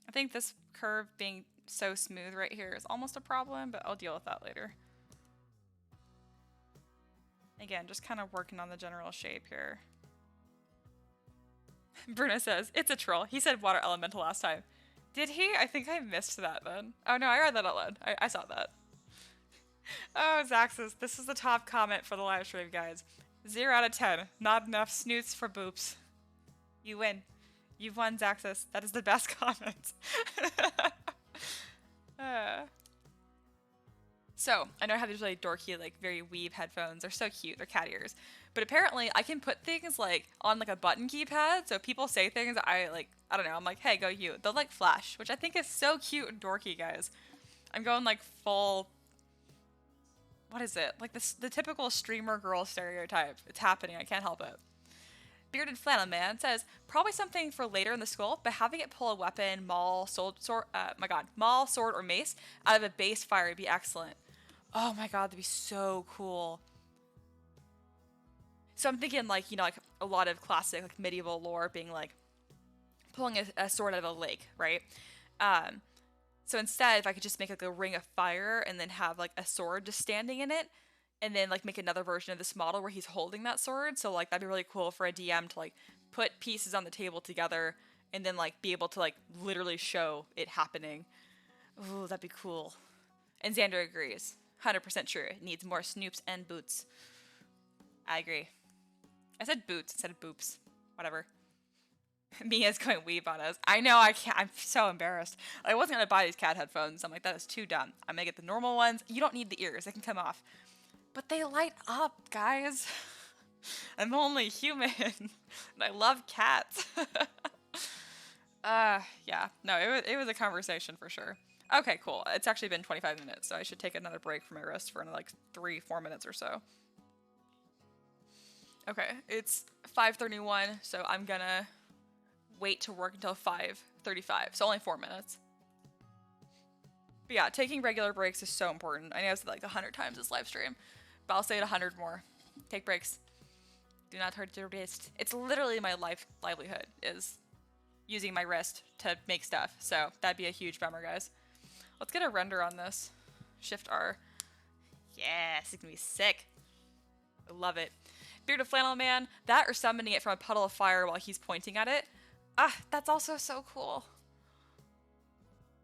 I think this curve being so smooth right here is almost a problem, but I'll deal with that later. Again, just kind of working on the general shape here. Bruno says, it's a troll. He said water elemental last time. Did he? I think I missed that then. Oh no, I read that out loud. I saw that. Oh, Zaxxas, this is the top comment for the live stream, guys. 0 out of 10. Not enough snoots for boops. You win. You've won, Zaxxas. That is the best comment. So, I know I have these really dorky, like, very weave headphones. They're so cute. They're cat ears. But apparently, I can put things, like, on, like, a button keypad. So if people say things, I don't know. I'm like, hey, go you. They'll, like, flash, which I think is so cute and dorky, guys. I'm going, like, full... What is it? Like, the typical streamer girl stereotype. It's happening. I can't help it. Bearded Flannel Man says, probably something for later in the sculpt, but having it pull a weapon, maul, sword, maul, sword, or mace out of a base fire would be excellent. Oh my god, that'd be so cool. So I'm thinking, like, you know, like a lot of classic, like, medieval lore being like pulling a sword out of a lake, right? So instead, if I could just make like a ring of fire and then have like a sword just standing in it, and then like make another version of this model where he's holding that sword. So like that'd be really cool for a DM to like put pieces on the table together and then like be able to like literally show it happening. Ooh, that'd be cool. And Xander agrees. 100% true. It needs more snoops and boots. I agree. I said boots instead of boops. Whatever. Mia's going weave on us. I know, I can't. I'm so embarrassed. I wasn't going to buy these cat headphones. I'm like, that is too dumb. I'm going to get the normal ones. You don't need the ears. They can come off. But they light up, guys. I'm only human. And I love cats. Yeah. No, it was a conversation for sure. Okay, cool. It's actually been 25 minutes, so I should take another break from my wrist for another, like 3-4 minutes or so. Okay, it's 5:31, so I'm gonna wait to work until 5:35, so only 4 minutes. But yeah, taking regular breaks is so important. I know I've said like 100 times this live stream, but I'll say it 100 more. Take breaks. Do not hurt your wrist. It's literally my livelihood is using my wrist to make stuff, so that'd be a huge bummer, guys. Let's get a render on this. Shift R. Yes, it's gonna be sick. I love it. Bearded Flannel Man, that or summoning it from a puddle of fire while he's pointing at it. Ah, that's also so cool.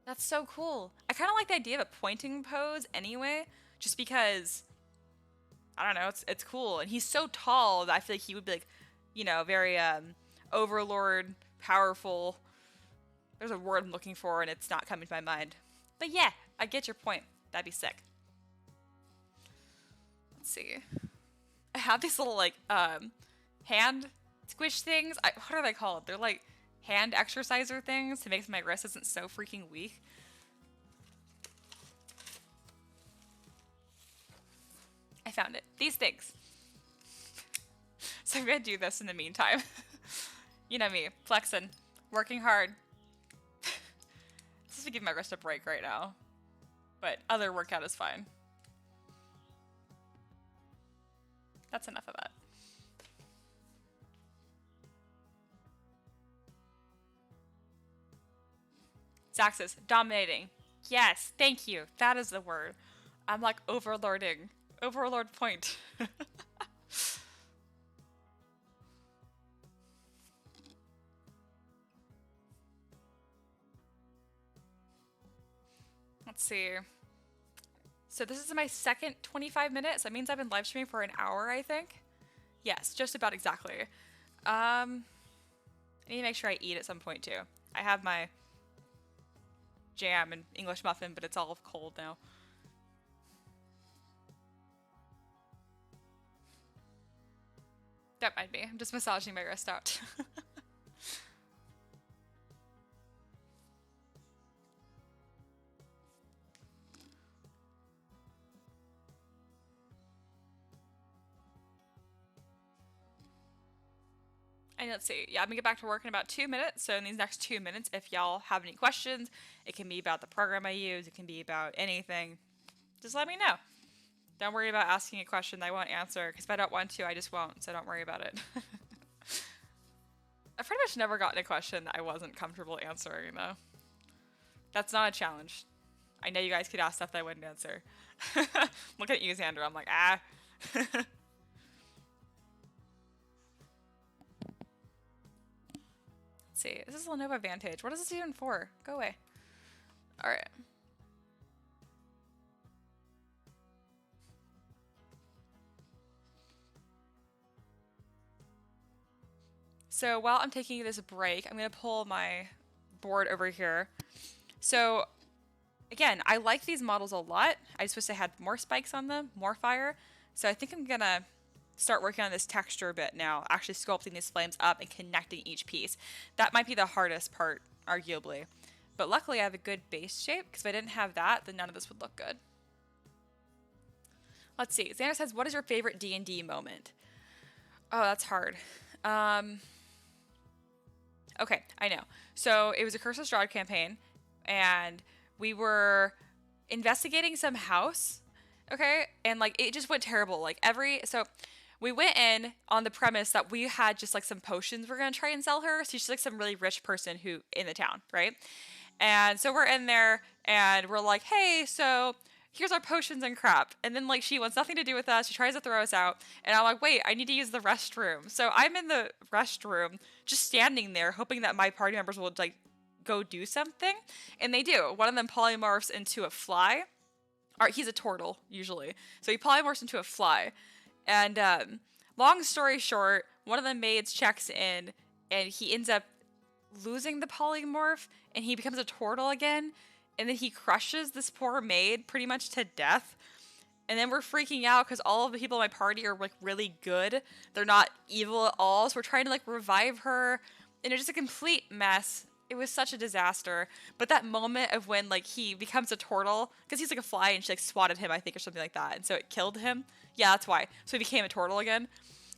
That's so cool. I kind of like the idea of a pointing pose anyway, just because, I don't know, it's cool. And he's so tall that I feel like he would be like, you know, very overlord, powerful. There's a word I'm looking for and it's not coming to my mind. But yeah, I get your point. That'd be sick. Let's see. I have these little like hand squish things. What are they called? They're like hand exerciser things to make sure my wrist isn't so freaking weak. I found it. These things. So I'm gonna do this in the meantime. You know me, flexing, working hard. Just to give my wrist a break right now. But other workout is fine. That's enough of that. Zaxxus, dominating. Yes, thank you. That is the word. I'm like overlording. Overlord point. Let's see. So this is my second 25 minutes. That means I've been live streaming for an hour, I think. Yes, just about exactly. I need to make sure I eat at some point too. I have my jam and English muffin, but it's all cold now. That might be. I'm just massaging my wrist out. And let's see. Yeah, I'm gonna get back to work in about 2 minutes. So in these next 2 minutes, if y'all have any questions, it can be about the program I use, it can be about anything, just let me know. Don't worry about asking a question that I won't answer, because if I don't want to, I just won't, so don't worry about it. I've pretty much never gotten a question that I wasn't comfortable answering, though. That's not a challenge. I know you guys could ask stuff that I wouldn't answer. Look at you, Xander. I'm like, ah. See, this is Lenovo Vantage. What is this even for? Go away. All right. So while I'm taking this break, I'm going to pull my board over here. So again, I like these models a lot. I just wish they had more spikes on them, more fire. So I think I'm going to start working on this texture a bit now, actually sculpting these flames up and connecting each piece. That might be the hardest part, arguably. But luckily I have a good base shape, because if I didn't have that, then none of this would look good. Let's see. Xander says, what is your favorite D&D moment? Oh, that's hard. Okay, I know. So it was a Curse of Strahd campaign, and we were investigating some house, okay? And like it just went terrible. Like so we went in on the premise that we had just like some potions we're gonna try and sell her. So she's like some really rich person who in the town, right? And so we're in there and we're like, hey, so here's our potions and crap. And then like she wants nothing to do with us. She tries to throw us out. And I'm like, wait, I need to use the restroom. So I'm in the restroom just standing there hoping that my party members will like go do something. And they do. One of them polymorphs into a fly. Or he's a turtle usually. So he polymorphs into a fly. And long story short, one of the maids checks in and he ends up losing the polymorph and he becomes a turtle again. And then he crushes this poor maid pretty much to death. And then we're freaking out because all of the people in my party are like really good. They're not evil at all. So we're trying to like revive her. And it's just a complete mess. It was such a disaster. But that moment of when like he becomes a turtle, because he's like a fly and she like swatted him, I think, or something like that. And so it killed him. Yeah, that's why. So he became a turtle again.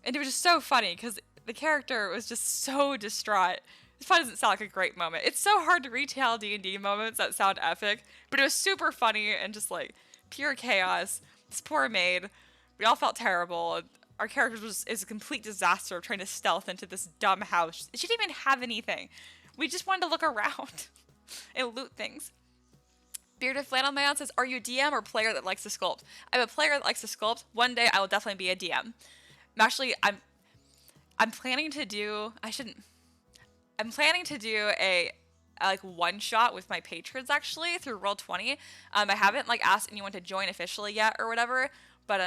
And it was just so funny because the character was just so distraught. This probably doesn't sound like a great moment. It's so hard to retell D&D moments that sound epic, but it was super funny and just like pure chaos. This poor maid, we all felt terrible. Our character is a complete disaster of trying to stealth into this dumb house. She didn't even have anything. We just wanted to look around and loot things. Bearded Flannel Man says, are you a DM or player that likes to sculpt? I'm a player that likes to sculpt. One day I will definitely be a DM. I'm planning to do, I'm planning to do a like one shot with my patrons actually through Roll20. I haven't like asked anyone to join officially yet or whatever, but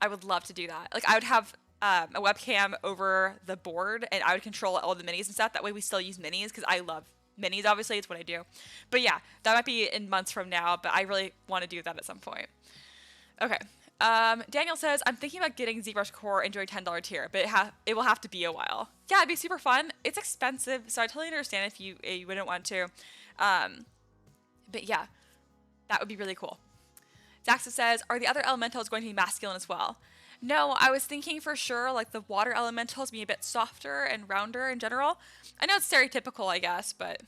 I would love to do that. Like I would have a webcam over the board and I would control all the minis and stuff. That way we still use minis because I love minis, obviously. It's what I do. But yeah, that might be in months from now, but I really want to do that at some point. Okay. Daniel says, I'm thinking about getting ZBrush Core and doing $10 tier, but it will have to be a while. Yeah, it'd be super fun. It's expensive, so I totally understand if you wouldn't want to. But yeah, that would be really cool. Zaxa says, are the other elementals going to be masculine as well? No, I was thinking for sure like the water elementals being a bit softer and rounder in general. I know it's stereotypical, I guess, but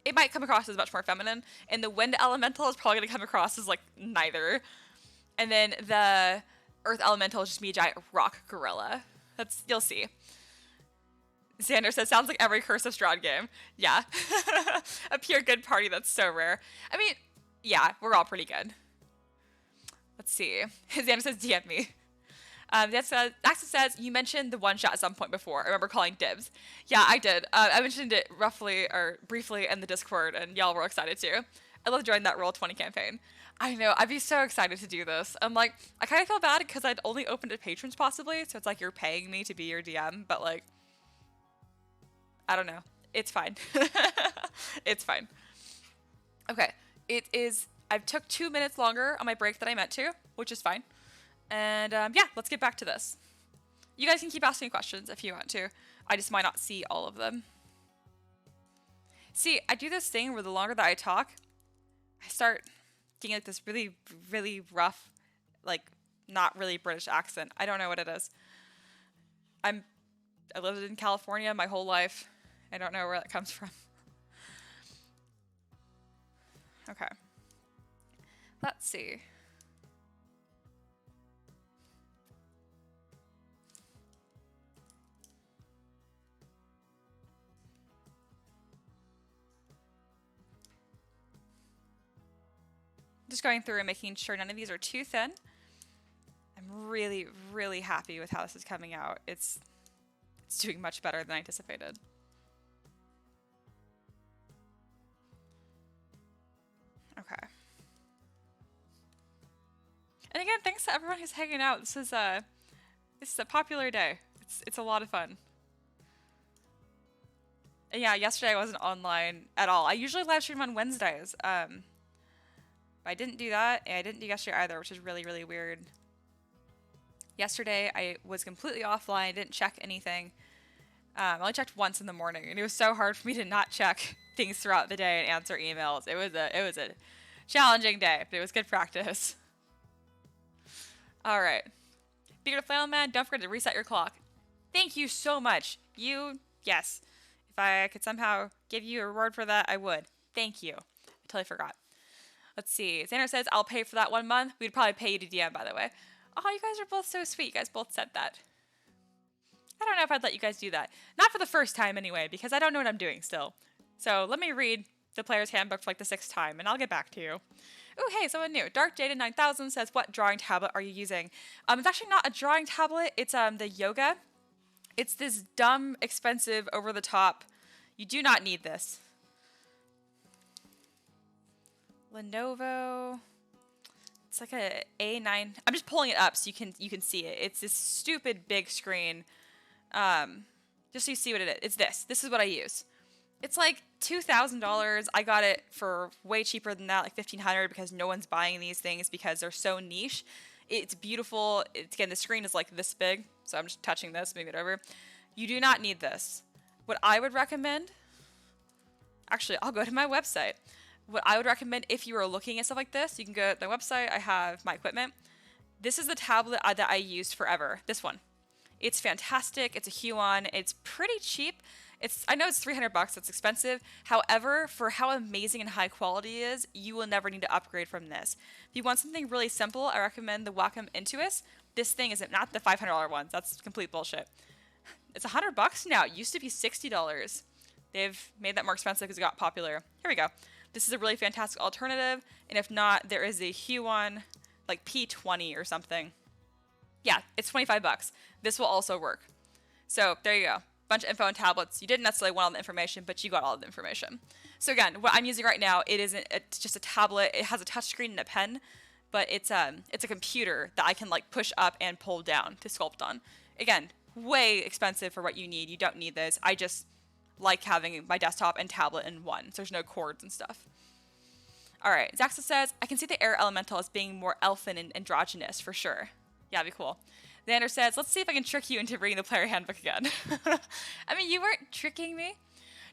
it might come across as much more feminine. And the wind elemental is probably going to come across as like neither. And then the earth elemental is just be a giant rock gorilla. You'll see. Xander says, sounds like every Curse of Strahd game. Yeah. A pure good party, that's so rare. I mean, yeah, we're all pretty good. Let's see. Xander says, DM me. Axel says, you mentioned the one shot at some point before. I remember calling dibs. Yeah, I did. I mentioned it roughly or briefly in the Discord, and y'all were excited too. I love joining that Roll20 campaign. I know, I'd be so excited to do this. I'm like, I kind of feel bad because I'd only opened to patrons possibly, so it's like you're paying me to be your DM, but like, I don't know. It's fine. It's fine. Okay, I've took 2 minutes longer on my break than I meant to, which is fine. And yeah, let's get back to this. You guys can keep asking questions if you want to. I just might not see all of them. See, I do this thing where the longer that I talk, I start getting like this really, really rough, like not really British accent. I don't know what it is. I lived in California my whole life. I don't know where that comes from. Okay. Let's see. Just going through and making sure none of these are too thin. I'm really, really happy with how this is coming out. It's doing much better than I anticipated. Okay. And again, thanks to everyone who's hanging out. This is a popular day. It's a lot of fun. And yeah, yesterday I wasn't online at all. I usually live stream on Wednesdays. I didn't do that, and I didn't do yesterday either, which is really, really weird. Yesterday, I was completely offline. I didn't check anything. I only checked once in the morning, and it was so hard for me to not check things throughout the day and answer emails. It was a challenging day, but it was good practice. All right. Bearded Flannel Man, don't forget to reset your clock. Thank you so much. Yes. If I could somehow give you a reward for that, I would. Thank you. I totally forgot. Let's see. Xander says, I'll pay for that 1 month. We'd probably pay you to DM, by the way. Oh, you guys are both so sweet. You guys both said that. I don't know if I'd let you guys do that. Not for the first time, anyway, because I don't know what I'm doing still. So let me read the player's handbook for like the 6th time, and I'll get back to you. Ooh, hey, someone new. Dark Jada 9000 says, what drawing tablet are you using? It's actually not a drawing tablet. It's the Yoga. It's this dumb, expensive, over-the-top. You do not need this. Lenovo. It's like a A9. I'm just pulling it up so you can see it. It's this stupid big screen. Just so you see what it is. It's this. This is what I use. It's like $2,000. I got it for way cheaper than that, like $1,500, because no one's buying these things because they're so niche. It's beautiful. Again, the screen is like this big, so I'm just touching this, moving it over. You do not need this. What I would recommend, actually, I'll go to my website. What I would recommend if you are looking at stuff like this, you can go to the website. I have my equipment. This is the tablet that I used forever. This one. It's fantastic. It's a Huon. It's pretty cheap. I know it's 300 bucks. It's expensive. However, for how amazing and high quality it is, you will never need to upgrade from this. If you want something really simple, I recommend the Wacom Intuos. This thing is not the $500 ones. That's complete bullshit. It's 100 bucks now. It used to be $60. They've made that more expensive because it got popular. Here we go. This is a really fantastic alternative. And if not, there is a Huon, like P20 or something. Yeah, it's 25 bucks. This will also work. So there you go. Bunch of info on tablets. You didn't necessarily want all the information, but you got all the information. So again, what I'm using right now, it's just a tablet. It has a touchscreen and a pen, but it's a computer that I can like push up and pull down to sculpt on. Again, way expensive for what you need. You don't need this. I just like having my desktop and tablet in one, so there's no cords and stuff. All right, Zaxa says, I can see the air elemental as being more elfin and androgynous for sure. Yeah, that'd be cool. Xander says, let's see if I can trick you into reading the player handbook again. I mean, you weren't tricking me.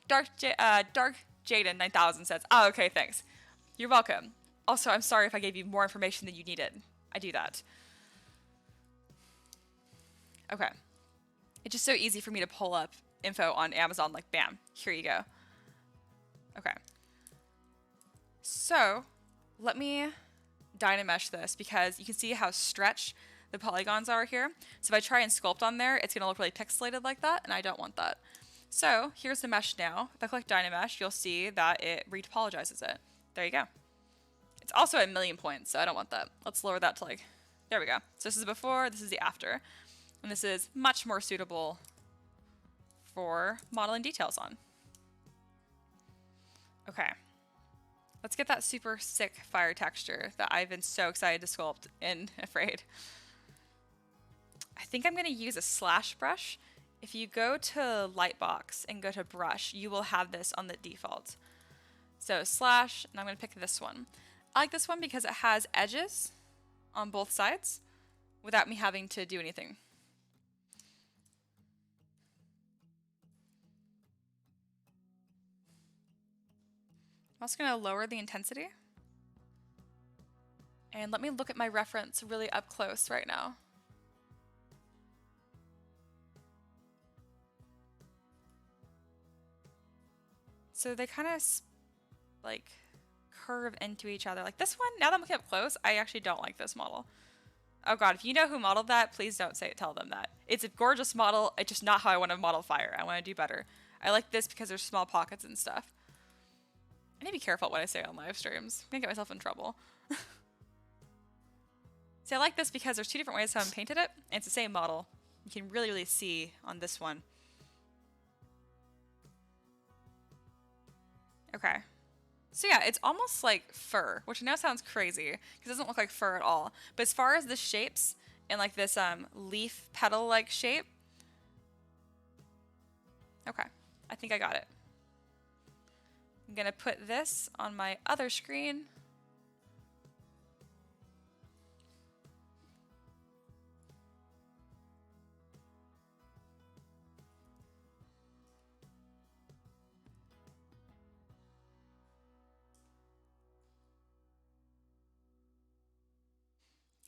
Dark Jaden 9000 says, oh, okay, thanks. You're welcome. Also, I'm sorry if I gave you more information than you needed. I do that. Okay. It's just so easy for me to pull up info on Amazon, like, bam, here you go. Okay. So, let me Dynamesh this because you can see how stretched the polygons are here. So if I try and sculpt on there, it's going to look really pixelated like that, and I don't want that. So here's the mesh now. If I click Dynamesh, you'll see that it retopologizes it. There you go. It's also at 1,000,000 points, so I don't want that. Let's lower that to like, there we go. So this is before, this is the after. And this is much more suitable for modeling details on. Okay. Let's get that super sick fire texture that I've been so excited to sculpt and afraid. I think I'm going to use a slash brush. If you go to Lightbox and go to brush, you will have this on the default. So slash, and I'm going to pick this one. I like this one because it has edges on both sides without me having to do anything. I'm also going to lower the intensity. And let me look at my reference really up close right now. So they kind of like curve into each other. Like this one, now that I'm looking up close, I actually don't like this model. Oh god, if you know who modeled that, please don't tell them that. It's a gorgeous model, it's just not how I want to model fire. I want to do better. I like this because there's small pockets and stuff. I need to be careful what I say on live streams. I'm gonna get myself in trouble. See, I like this because there's two different ways how I painted it, and it's the same model. You can really, really see on this one. Okay. So yeah, it's almost like fur, which I know sounds crazy because it doesn't look like fur at all. But as far as the shapes and like this leaf petal-like shape, okay, I think I got it. I'm gonna put this on my other screen.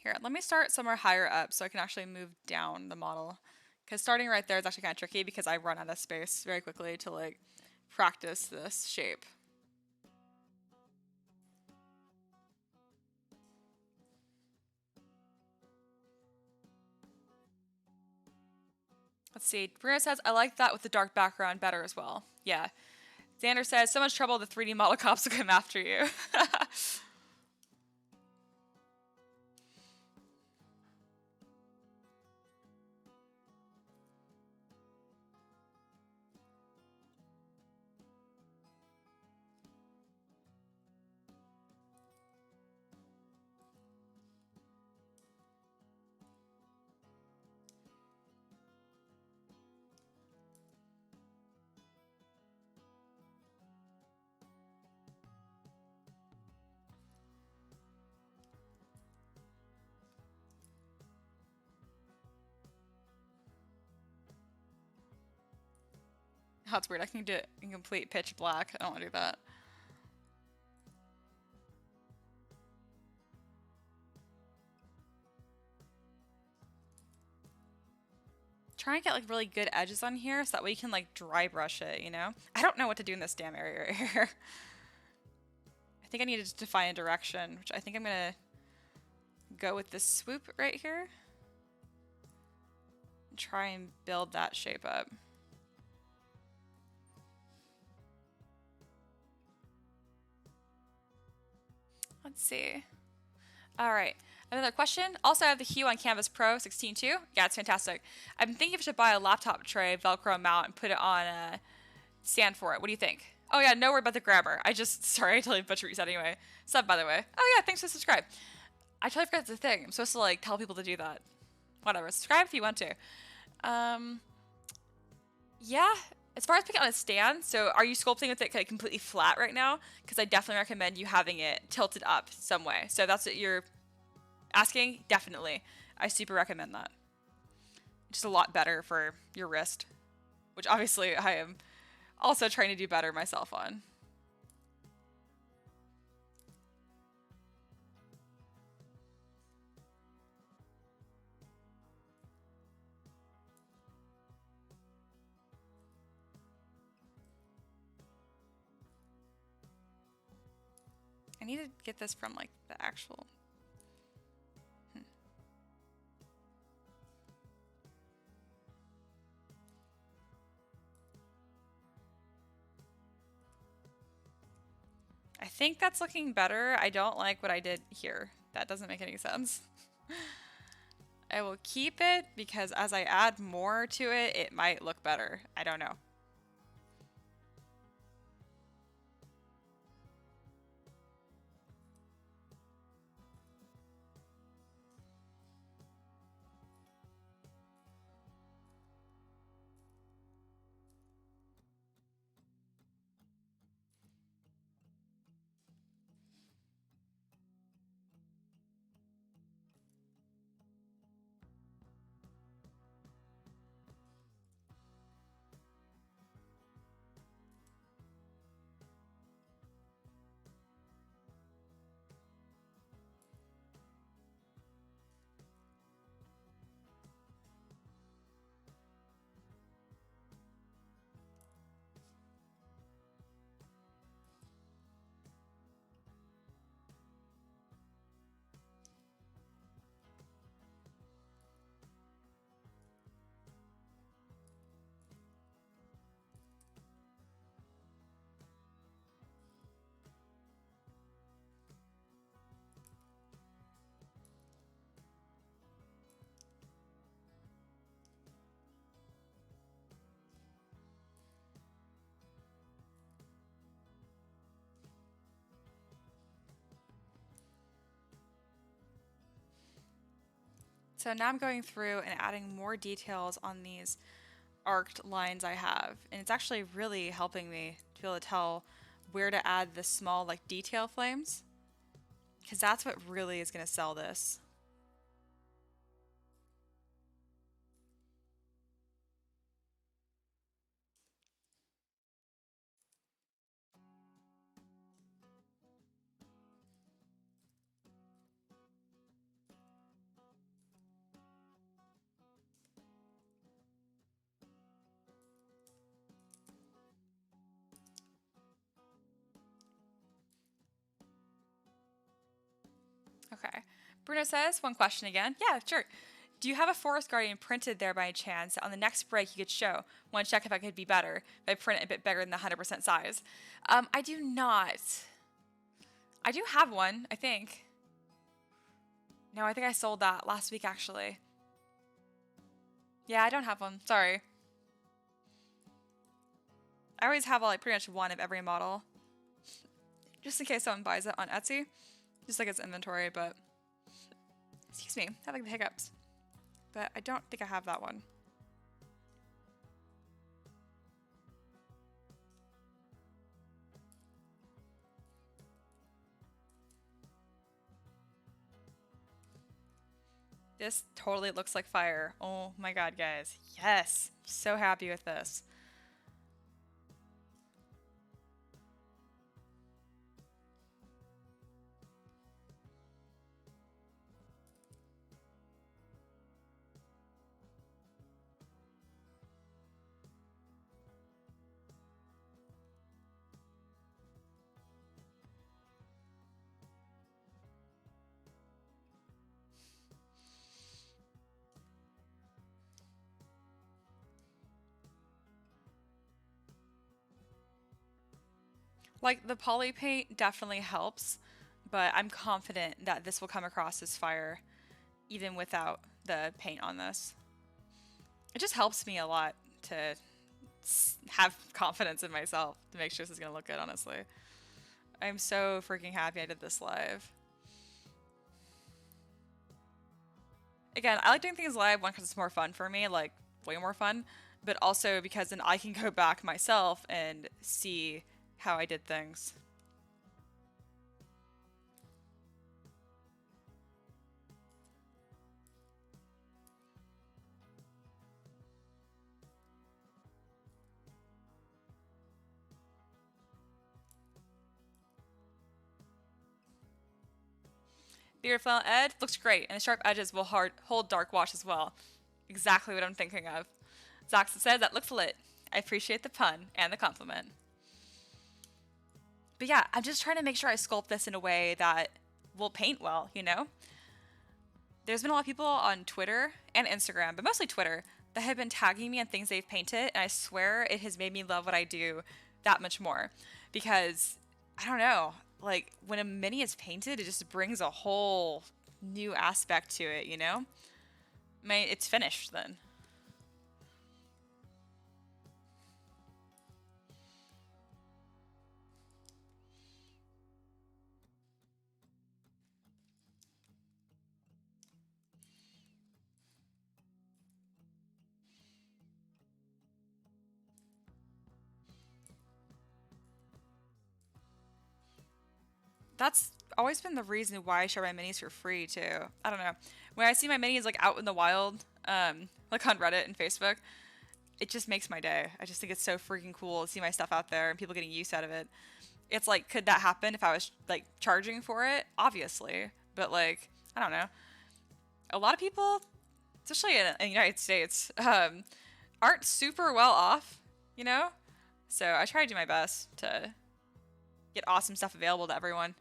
Here, let me start somewhere higher up so I can actually move down the model. Because starting right there is actually kind of tricky because I run out of space very quickly to like practice this shape. Let's see. Bruno says, I like that with the dark background better as well. Yeah. Xander says, so much trouble the 3D model cops will come after you. Oh, it's weird. I can do it in complete pitch black. I don't want to do that. Try and get like really good edges on here so that way you can like dry brush it, you know? I don't know what to do in this damn area right here. I think I need to define a direction, which I think I'm gonna go with this swoop right here. And try and build that shape up. Let's see. All right, another question. Also, I have the Hue on Canvas Pro 16.2. Yeah, it's fantastic. I've been thinking if I should buy a laptop tray, Velcro mount, and put it on a stand for it. What do you think? Oh yeah, no worry about the grabber. Sorry, I totally butchered what you said anyway. Sub, by the way. Oh yeah, thanks for subscribe. I totally forgot it's a thing. I'm supposed to like tell people to do that. Whatever, subscribe if you want to. Yeah, as far as picking on a stand, so are you sculpting with it completely flat right now? Because I definitely recommend you having it tilted up some way. So that's what you're asking? Definitely. I super recommend that. Just a lot better for your wrist, which obviously I am also trying to do better myself on. I need to get this from like the actual... I think that's looking better. I don't like what I did here. That doesn't make any sense. I will keep it because as I add more to it, it might look better. I don't know. So now I'm going through and adding more details on these arced lines I have. And it's actually really helping me to be able to tell where to add the small like detail flames. Because that's what really is going to sell this. Okay. Bruno says, one question again. Yeah, sure. Do you have a Forest Guardian printed there by chance? On the next break you could show. Want to check if I could be better. If I print it a bit bigger than the 100% size. I do not. I do have one, I think. No, I think I sold that last week actually. Yeah, I don't have one. Sorry. I always have like pretty much one of every model. Just in case someone buys it on Etsy. Just like it's inventory, but... Excuse me, having the hiccups. But I don't think I have that one. This totally looks like fire. Oh my god, guys. Yes! So happy with this. Like the poly paint definitely helps, but I'm confident that this will come across as fire even without the paint on this. It just helps me a lot to have confidence in myself to make sure this is going to look good, honestly. I'm so freaking happy I did this live. Again, I like doing things live, one, because it's more fun for me, like way more fun, but also because then I can go back myself and see how I did things. Beard flannel Ed looks great, and the sharp edges will hold dark wash as well. Exactly what I'm thinking of. Zaxa says that looks lit. I appreciate the pun and the compliment. But yeah, I'm just trying to make sure I sculpt this in a way that will paint well, you know? There's been a lot of people on Twitter and Instagram, but mostly Twitter, that have been tagging me on things they've painted, and I swear it has made me love what I do that much more. Because, I don't know, like, when a mini is painted, it just brings a whole new aspect to it, you know? I mean, it's finished then. That's always been the reason why I share my minis for free too. I don't know. When I see my minis like out in the wild, like on Reddit and Facebook, it just makes my day. I just think it's so freaking cool to see my stuff out there and people getting use out of it. It's like, could that happen if I was like charging for it? Obviously, but like, I don't know. A lot of people, especially in the United States, aren't super well off, you know. So I try to do my best to get awesome stuff available to everyone.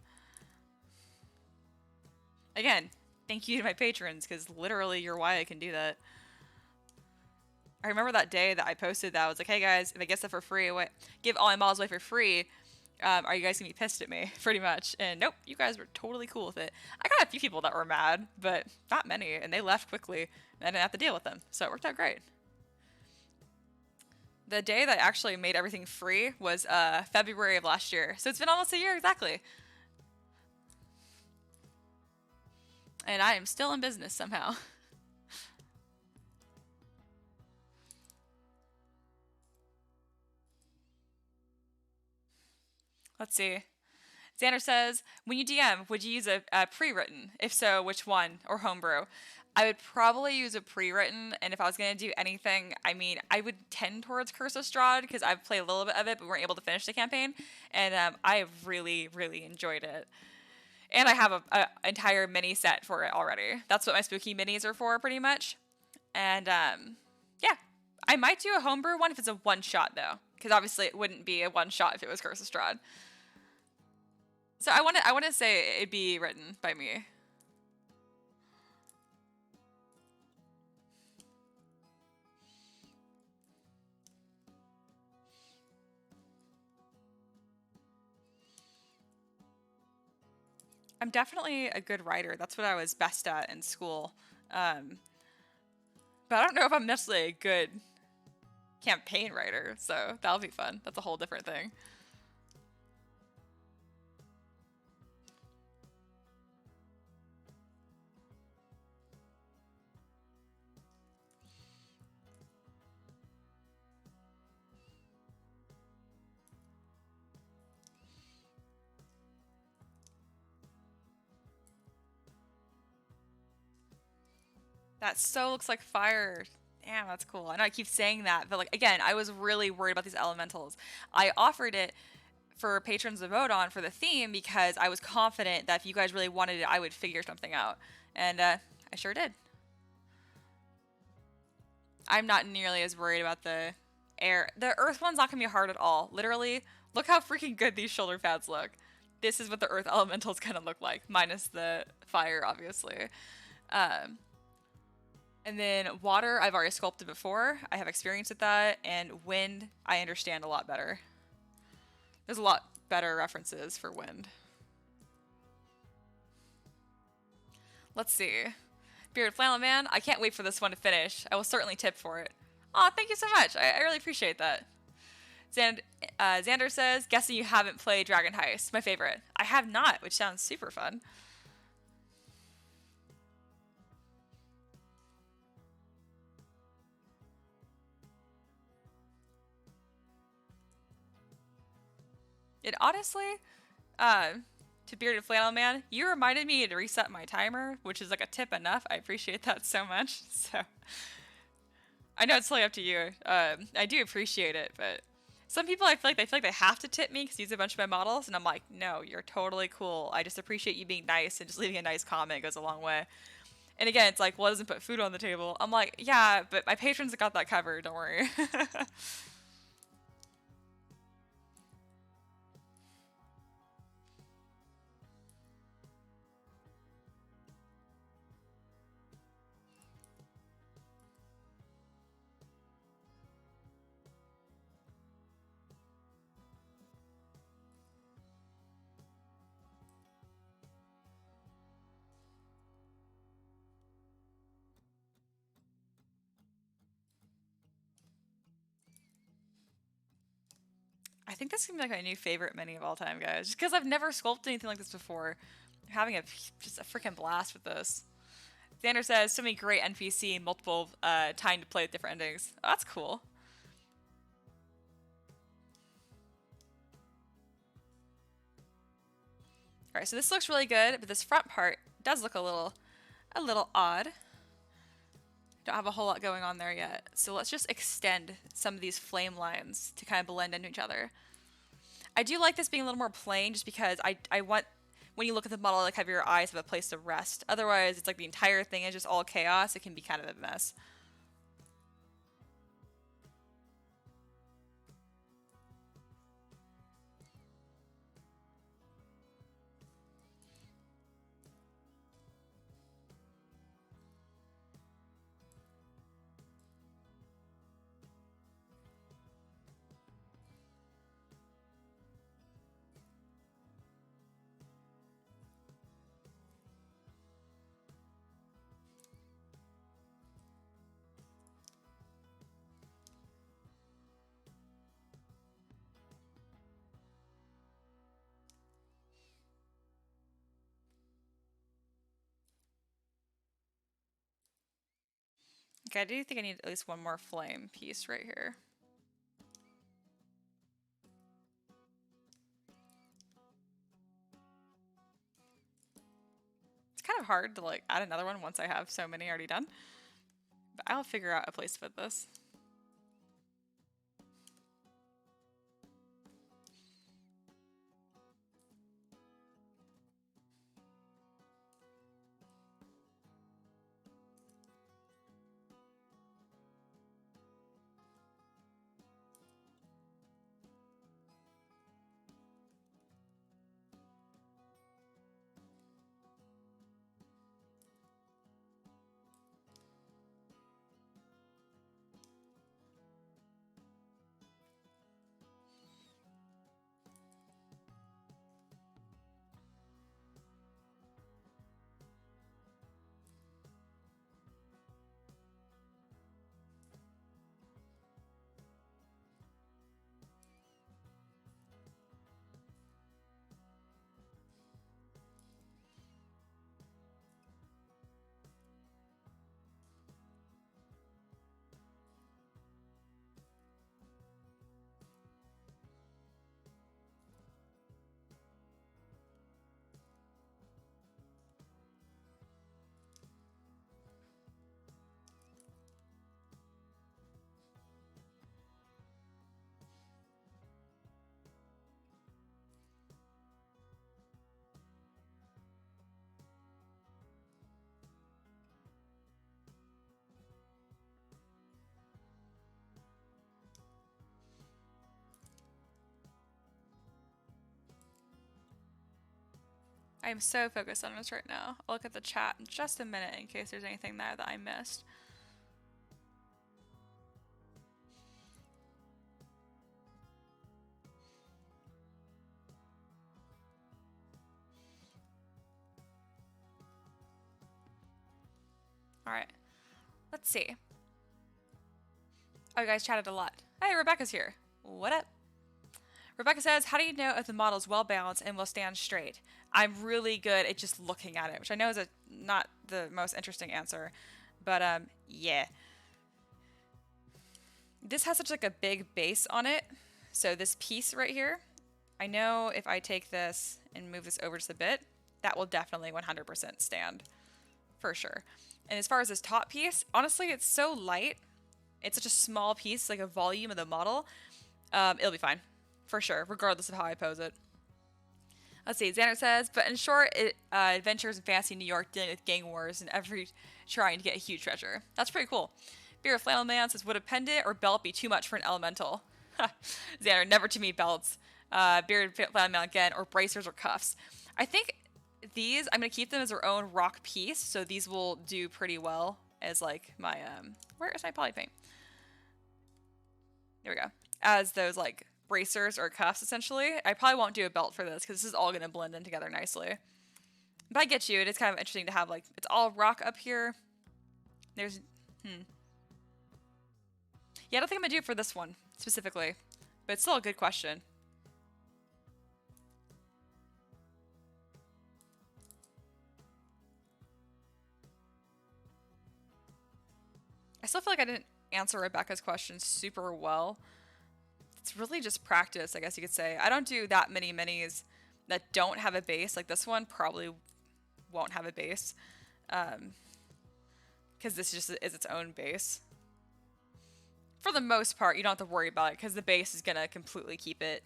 Again, thank you to my patrons, because literally you're why I can do that. I remember that day that I posted that. I was like, hey guys, if I get stuff for free, give all my models away for free, are you guys going to be pissed at me? Pretty much. And nope, you guys were totally cool with it. I got a few people that were mad, but not many, and they left quickly, and I didn't have to deal with them. So it worked out great. The day that I actually made everything free was February of last year. So it's been almost a year exactly. And I am still in business somehow. Let's see. Xander says, when you DM, would you use a pre-written? If so, which one? Or homebrew? I would probably use a pre-written, and if I was going to do anything, I mean, I would tend towards Curse of Strahd, because I've played a little bit of it, but we weren't able to finish the campaign, and I have really, really enjoyed it. And I have an entire mini set for it already. That's what my spooky minis are for, pretty much. And yeah, I might do a homebrew one if it's a one-shot, though, because obviously it wouldn't be a one-shot if it was Curse of Strahd. So I want to say it'd be written by me. I'm definitely a good writer. That's what I was best at in school. But I don't know if I'm necessarily a good campaign writer, so that'll be fun. That's a whole different thing. That so looks like fire. Damn, that's cool. I know I keep saying that, but like again, I was really worried about these elementals. I offered it for patrons to vote on for the theme because I was confident that if you guys really wanted it, I would figure something out. And I sure did. I'm not nearly as worried about the air. The earth one's not going to be hard at all. Literally, look how freaking good these shoulder pads look. This is what the earth elemental's going to look like, minus the fire, obviously. And then water, I've already sculpted before. I have experience with that. And wind, I understand a lot better. There's a lot better references for wind. Let's see. Bearded Flannel Man, I can't wait for this one to finish. I will certainly tip for it. Aw, thank you so much. I really appreciate that. Xander says, guessing you haven't played Dragon Heist. My favorite. I have not, which sounds super fun. It honestly, to Bearded Flannel Man, you reminded me to reset my timer, which is like a tip enough. I appreciate that so much. So I know it's totally up to you. I do appreciate it, but some people I feel like they have to tip me because use a bunch of my models, and I'm like, no, you're totally cool. I just appreciate you being nice, and just leaving a nice comment goes a long way. And again, it's like, well, it doesn't put food on the table. I'm like, yeah, but my patrons have got that covered. Don't worry. I think this is gonna be like my new favorite mini of all time, guys. Just because I've never sculpted anything like this before. I'm having just a freaking blast with this. Xander says, so many great NPC and multiple time to play with different endings. Oh, that's cool. Alright, so this looks really good, but this front part does look a little odd. Don't have a whole lot going on there yet. So let's just extend some of these flame lines to kind of blend into each other. I do like this being a little more plain just because I want, when you look at the model, like have your eyes have a place to rest. Otherwise, it's like the entire thing is just all chaos. It can be kind of a mess. Okay, I do think I need at least one more flame piece right here. It's kind of hard to like add another one once I have so many already done. But I'll figure out a place to put this. I am so focused on this right now. I'll look at the chat in just a minute in case there's anything there that I missed. All right. Let's see. Oh, you guys chatted a lot. Hey, Rebecca's here. What up? Rebecca says, how do you know if the model is well balanced and will stand straight? I'm really good at just looking at it, which I know is not the most interesting answer. But, yeah. This has such like a big base on it. So this piece right here, I know if I take this and move this over just a bit, that will definitely 100% stand. For sure. And as far as this top piece, honestly, it's so light. It's such a small piece, like a volume of the model. It'll be fine. For sure, regardless of how I pose it. Let's see, Xander says, but in short, it adventures in fancy New York dealing with gang wars and trying to get a huge treasure. That's pretty cool. Beer Flannel Man says, would a pendant or belt be too much for an elemental? Xander, never too many belts. Bearded Flannel Man again, or bracers or cuffs. I think these, I'm going to keep them as their own rock piece, so these will do pretty well as like my, where is my poly paint? There we go. As those like bracers or cuffs, essentially. I probably won't do a belt for this because this is all going to blend in together nicely. But I get you. It is kind of interesting to have like, it's all rock up here. There's, Yeah, I don't think I'm going to do it for this one specifically, but it's still a good question. I still feel like I didn't answer Rebecca's question super well. It's really just practice, I guess you could say. I don't do that many minis that don't have a base. Like this one probably won't have a base. Because this just is its own base. For the most part, you don't have to worry about it because the base is going to completely keep it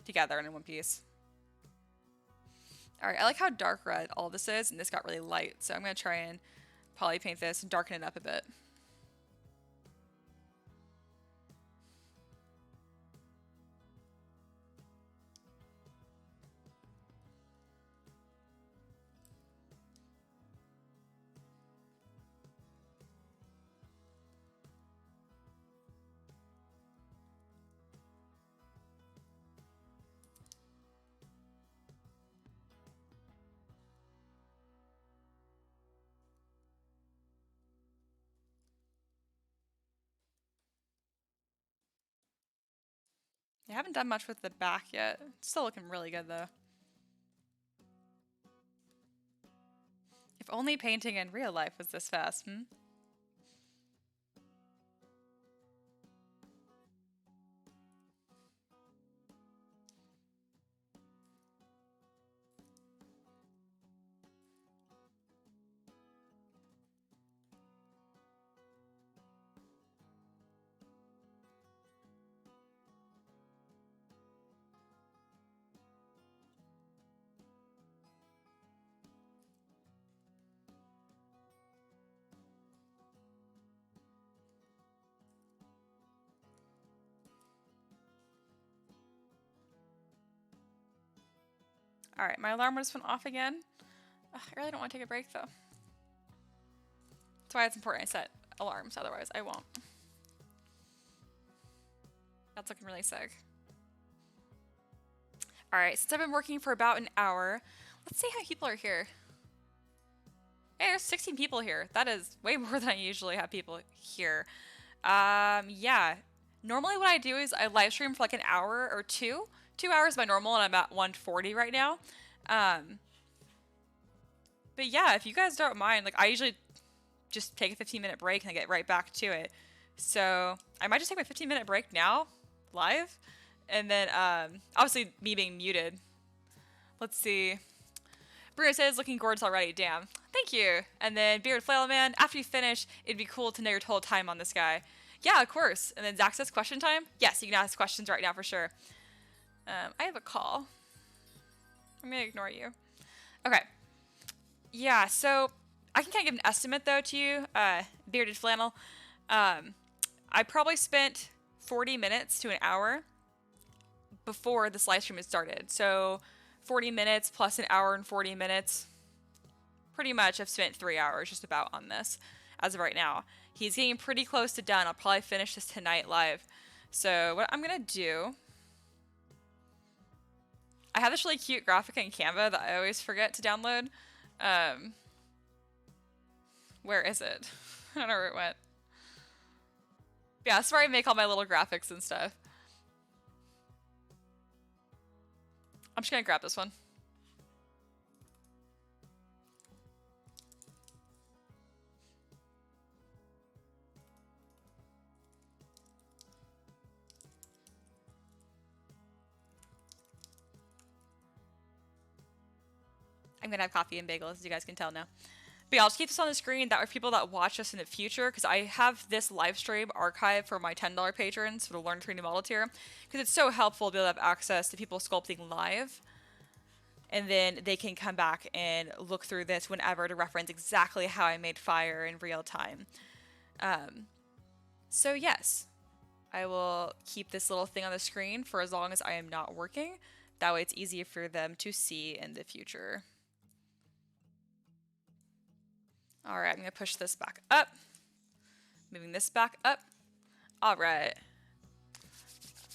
together and in one piece. Alright, I like how dark red all this is, and this got really light. So I'm going to try and poly paint this and darken it up a bit. I haven't done much with the back yet. It's still looking really good though. If only painting in real life was this fast, Alright, my alarm just went off again. Ugh, I really don't want to take a break though. That's why it's important I set alarms, otherwise I won't. That's looking really sick. Alright, since I've been working for about an hour, let's see how many people are here. Hey, there's 16 people here. That is way more than I usually have people here. Yeah. Normally what I do is I live stream for like an hour or two. 2 hours by normal, and I'm at 140 right now. But yeah, if you guys don't mind, like I usually just take a 15-minute break and I get right back to it. So I might just take my 15-minute break now, live, and then obviously me being muted. Let's see. Bruno says, looking gorgeous already. Damn. Thank you. And then Bearded Flail Man, after you finish, it'd be cool to know your total time on this guy. Yeah, of course. And then Zach says, question time? Yes, you can ask questions right now for sure. I have a call. I'm going to ignore you. Okay. Yeah, so I can kind of give an estimate, though, to you, Bearded Flannel. I probably spent 40 minutes to an hour before this live stream had started. So 40 minutes plus an hour and 40 minutes. Pretty much I've spent 3 hours just about on this as of right now. He's getting pretty close to done. I'll probably finish this tonight live. So what I'm going to do... I have this really cute graphic in Canva that I always forget to download. Where is it? I don't know where it went. Yeah, that's where I make all my little graphics and stuff. I'm just gonna grab this one. I'm gonna have coffee and bagels, as you guys can tell now. But yeah, I'll just keep this on the screen. That way people that watch us in the future, because I have this live stream archive for my $10 patrons for the Learn 3D Model tier, because it's so helpful to be able to have access to people sculpting live. And then they can come back and look through this whenever to reference exactly how I made fire in real time. So yes, I will keep this little thing on the screen for as long as I am not working. That way it's easier for them to see in the future. All right, I'm gonna push this back up. Moving this back up. All right.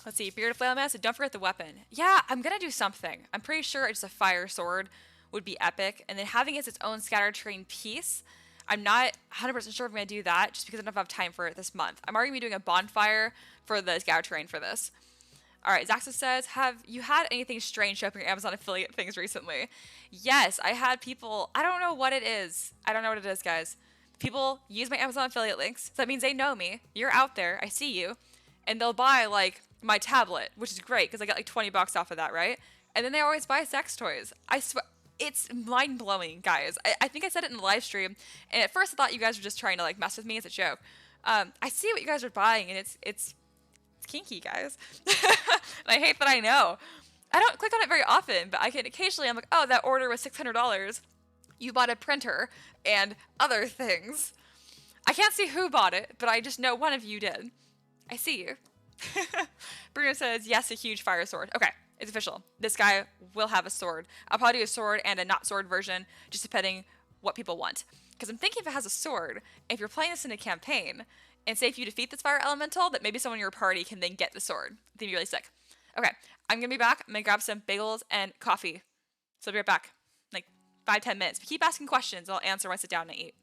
Let's see, Beard Flail Mask, don't forget the weapon. Yeah, I'm gonna do something. I'm pretty sure it's a fire sword would be epic. And then having it as its own scatter terrain piece, I'm not 100% sure if I'm gonna do that just because I don't have time for it this month. I'm already gonna be doing a bonfire for the scatter terrain for this. All right, Zaxa says, have you had anything strange show up in your Amazon affiliate things recently? Yes, I had people, I don't know what it is. I don't know what it is, guys. People use my Amazon affiliate links, so that means they know me. You're out there, I see you. And they'll buy, like, my tablet, which is great, because I got, like, 20 bucks off of that, right? And then they always buy sex toys. I swear, it's mind-blowing, guys. I think I said it in the live stream, and at first I thought you guys were just trying to, like, mess with me as a joke. I see what you guys are buying, and it's kinky, guys. And I hate that I know. I don't click on it very often, but I can occasionally, I'm like, oh, that order was $600. You bought a printer and other things. I can't see who bought it, but I just know one of you did. I see you. Bruno says, yes, a huge fire sword. Okay, it's official. This guy will have a sword. I'll probably do a sword and a not sword version, just depending what people want. Because I'm thinking if it has a sword, if you're playing this in a campaign, and say if you defeat this fire elemental, that maybe someone in your party can then get the sword. It'd be really sick. Okay, I'm gonna be back. I'm gonna grab some bagels and coffee. So I'll be right back. Like 5-10 minutes. But keep asking questions. I'll answer when I sit down and eat.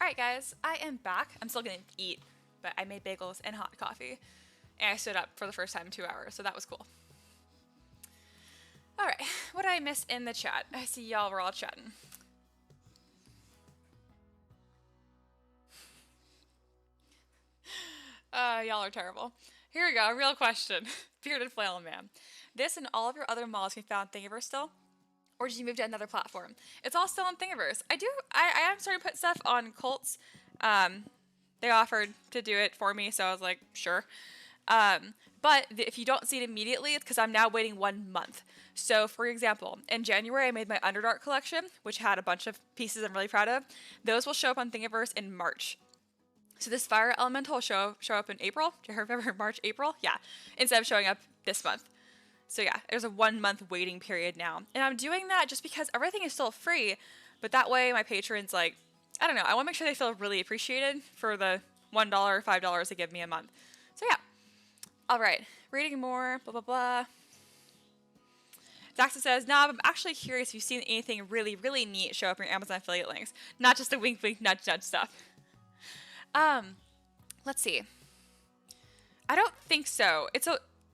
Alright guys, I am back. I'm still gonna eat, but I made bagels and hot coffee. And I stood up for the first time in 2 hours, so that was cool. Alright, what did I miss in the chat? I see y'all were all chatting. Y'all are terrible. Here we go, real question. Bearded Flannel Man. This and all of your other models can be found on Thingiverse still? Or did you move to another platform? It's all still on Thingiverse. I am starting to put stuff on Cults. They offered to do it for me, so I was like, sure. But if you don't see it immediately, it's because I'm now waiting 1 month. So, for example, in January, I made my Underdark collection, which had a bunch of pieces I'm really proud of. Those will show up on Thingiverse in March. So this Fire Elemental will show up in April. Do you remember March, April? Yeah. Instead of showing up this month. So yeah, there's a 1 month waiting period now. And I'm doing that just because everything is still free, but that way my patrons, like, I don't know, I want to make sure they feel really appreciated for the $1, $5 they give me a month. So yeah. All right, reading more, blah, blah, blah. Daxa says, nah, I'm actually curious if you've seen anything really, really neat show up in your Amazon affiliate links. Not just the wink, wink, nudge, nudge stuff. Let's see. I don't think so.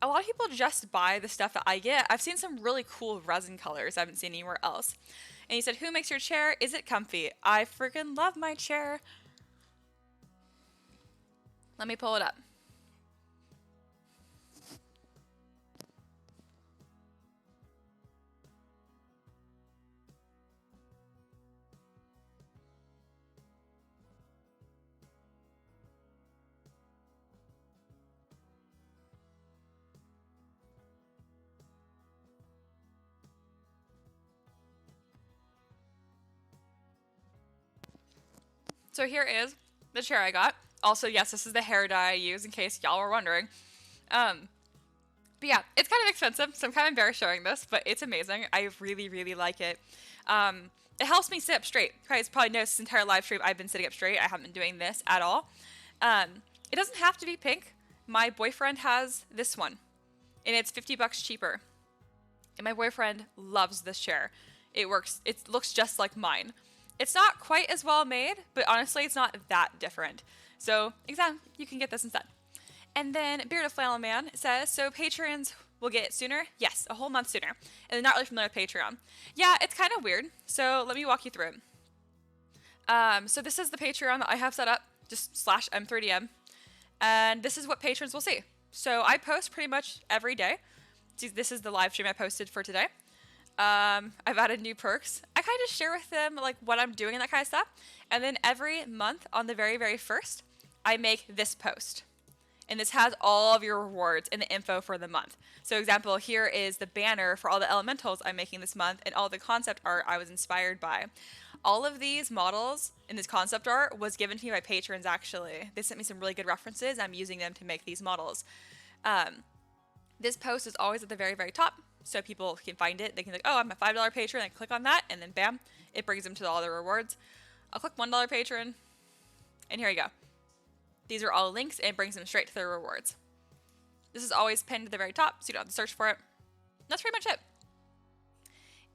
A lot of people just buy the stuff that I get. I've seen some really cool resin colors I haven't seen anywhere else. And he said, who makes your chair? Is it comfy? I freaking love my chair. Let me pull it up. So here is the chair I got. Also, yes, this is the hair dye I use in case y'all were wondering. But yeah, it's kind of expensive, so I'm kind of embarrassed showing this, but it's amazing. I really, really like it. It helps me sit up straight. You guys probably noticed this entire live stream I've been sitting up straight. I haven't been doing this at all. It doesn't have to be pink. My boyfriend has this one, and it's $50 cheaper. And my boyfriend loves this chair. It works. It looks just like mine. It's not quite as well made, but honestly, it's not that different. So, you can get this instead. And then Bearded Flannel Man says, so patrons will get it sooner? Yes, a whole month sooner. And they're not really familiar with Patreon. Yeah, it's kind of weird. So let me walk you through it. So this is the Patreon that I have set up, just /M3DM. And this is what patrons will see. So I post pretty much every day. See, this is the live stream I posted for today. I've added new perks. I kind of share with them like what I'm doing and that kind of stuff. And then every month on the very, very first, I make this post. And this has all of your rewards and the info for the month. So example, here is the banner for all the elementals I'm making this month and all the concept art I was inspired by. All of these models in this concept art was given to me by patrons actually. They sent me some really good references. I'm using them to make these models. This post is always at the very, very top. So people can find it. They can like, oh, I'm a $5 patron. I click on that, and then bam, it brings them to all the rewards. I'll click $1 patron, and here you go. These are all links, and it brings them straight to their rewards. This is always pinned to the very top, so you don't have to search for it. That's pretty much it.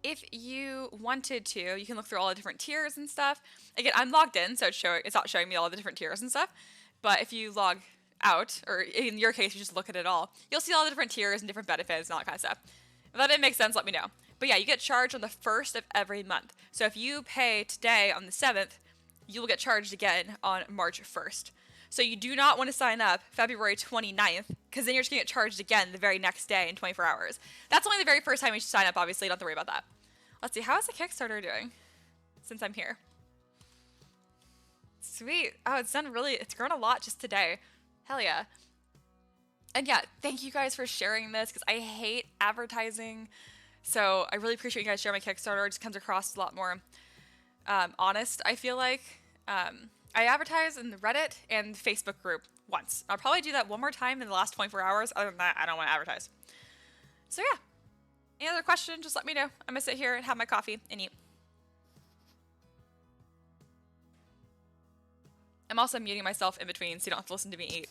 If you wanted to, you can look through all the different tiers and stuff. Again, I'm logged in, so it's not showing me all the different tiers and stuff. But if you log out, or in your case, you just look at it all, you'll see all the different tiers and different benefits and all that kind of stuff. If that didn't make sense, let me know. But yeah, you get charged on the 1st of every month. So if you pay today on the 7th, you will get charged again on March 1st. So you do not want to sign up February 29th, because then you're just going to get charged again the very next day in 24 hours. That's only the very first time you should sign up, obviously. You don't have to worry about that. Let's see, how is the Kickstarter doing since I'm here? Sweet. Oh, it's grown a lot just today. Hell yeah. And yeah, thank you guys for sharing this, because I hate advertising. So I really appreciate you guys sharing my Kickstarter. It just comes across a lot more honest, I feel like. I advertise in the Reddit and Facebook group once. I'll probably do that one more time in the last 24 hours. Other than that, I don't want to advertise. So yeah. Any other questions, just let me know. I'm going to sit here and have my coffee and eat. I'm also muting myself in between so you don't have to listen to me eat.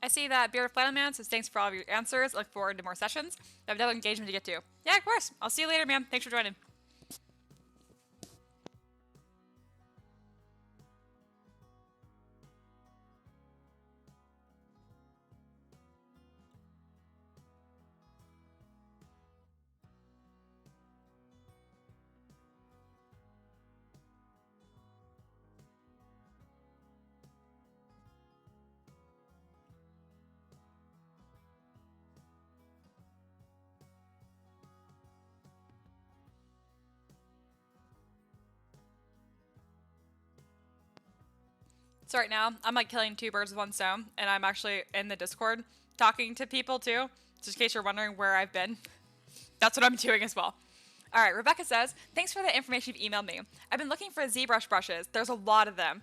I see that Bearded Flannel Man says thanks for all of your answers. I look forward to more sessions. I have another engagement to get to. Yeah, of course. I'll see you later, man. Thanks for joining. So right now, I'm like killing two birds with one stone, and I'm actually in the Discord talking to people too, just in case you're wondering where I've been. That's what I'm doing as well. All right, Rebecca says, thanks for the information you've emailed me. I've been looking for ZBrush brushes. There's a lot of them.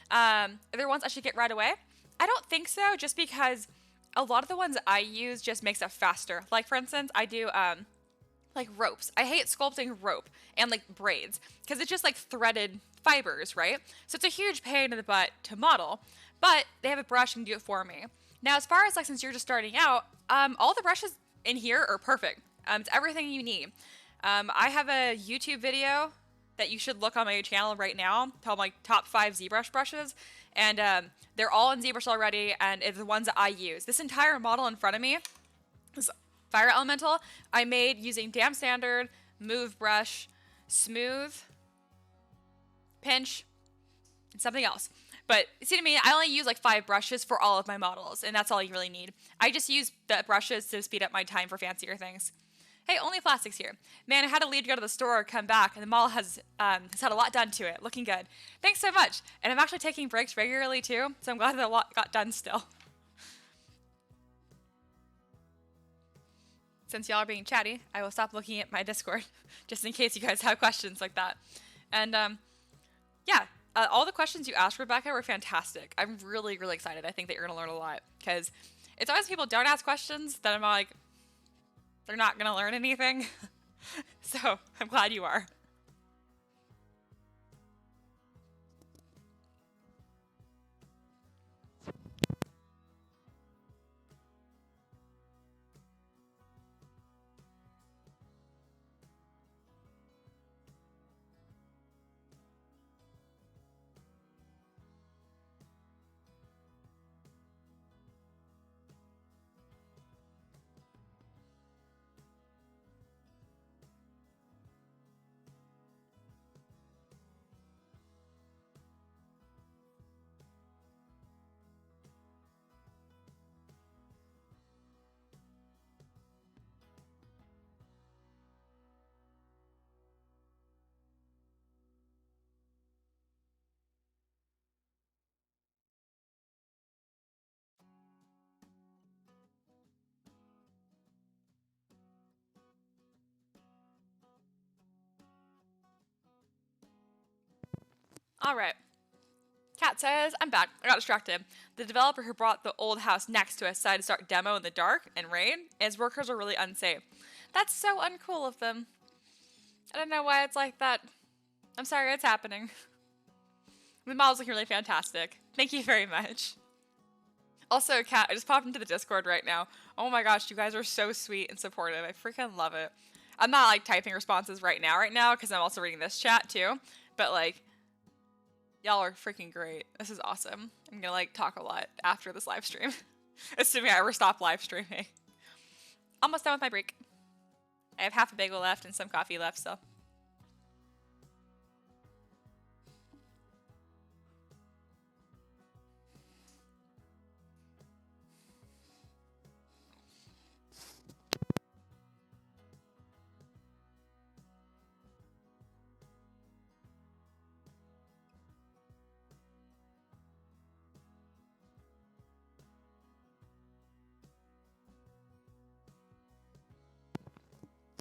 Are there ones I should get right away? I don't think so, just because a lot of the ones I use just makes it faster. Like, for instance, I do like ropes. I hate sculpting rope and like braids because it's just like threaded fibers, right? So it's a huge pain in the butt to model, but they have a brush and do it for me. Now, as far as like, since you're just starting out, all the brushes in here are perfect. It's everything you need. I have a YouTube video that you should look on my channel right now called my top 5 ZBrush brushes, and they're all in ZBrush already, and it's the ones that I use. This entire model in front of me is Fire Elemental I made using Damp Standard, Move Brush, Smooth, Pinch, and something else. But see what I mean? I only use like 5 brushes for all of my models, and that's all you really need. I just use the brushes to speed up my time for fancier things. Hey, Only Plastics here. Man, I had to leave to go to the store, come back, and the mall has had a lot done to it. Looking good. Thanks so much. And I'm actually taking breaks regularly too, so I'm glad that a lot got done still. Since y'all are being chatty, I will stop looking at my Discord, just in case you guys have questions like that. And yeah, all the questions you asked, Rebecca, were fantastic. I'm really, really excited. I think that you're going to learn a lot, because it's always people don't ask questions that I'm like, they're not going to learn anything. So I'm glad you are. All right. Kat says, I'm back. I got distracted. The developer who brought the old house next to us decided to start demo in the dark and rain, and his workers are really unsafe. That's so uncool of them. I don't know why it's like that. I'm sorry it's happening. The model's looking really fantastic. Thank you very much. Also, Kat, I just popped into the Discord right now. Oh my gosh, you guys are so sweet and supportive. I freaking love it. I'm not like typing responses right now, because I'm also reading this chat too. But like, y'all are freaking great. This is awesome. I'm gonna like talk a lot after this live stream. Assuming I ever stop live streaming. Almost done with my break. I have half a bagel left and some coffee left, so.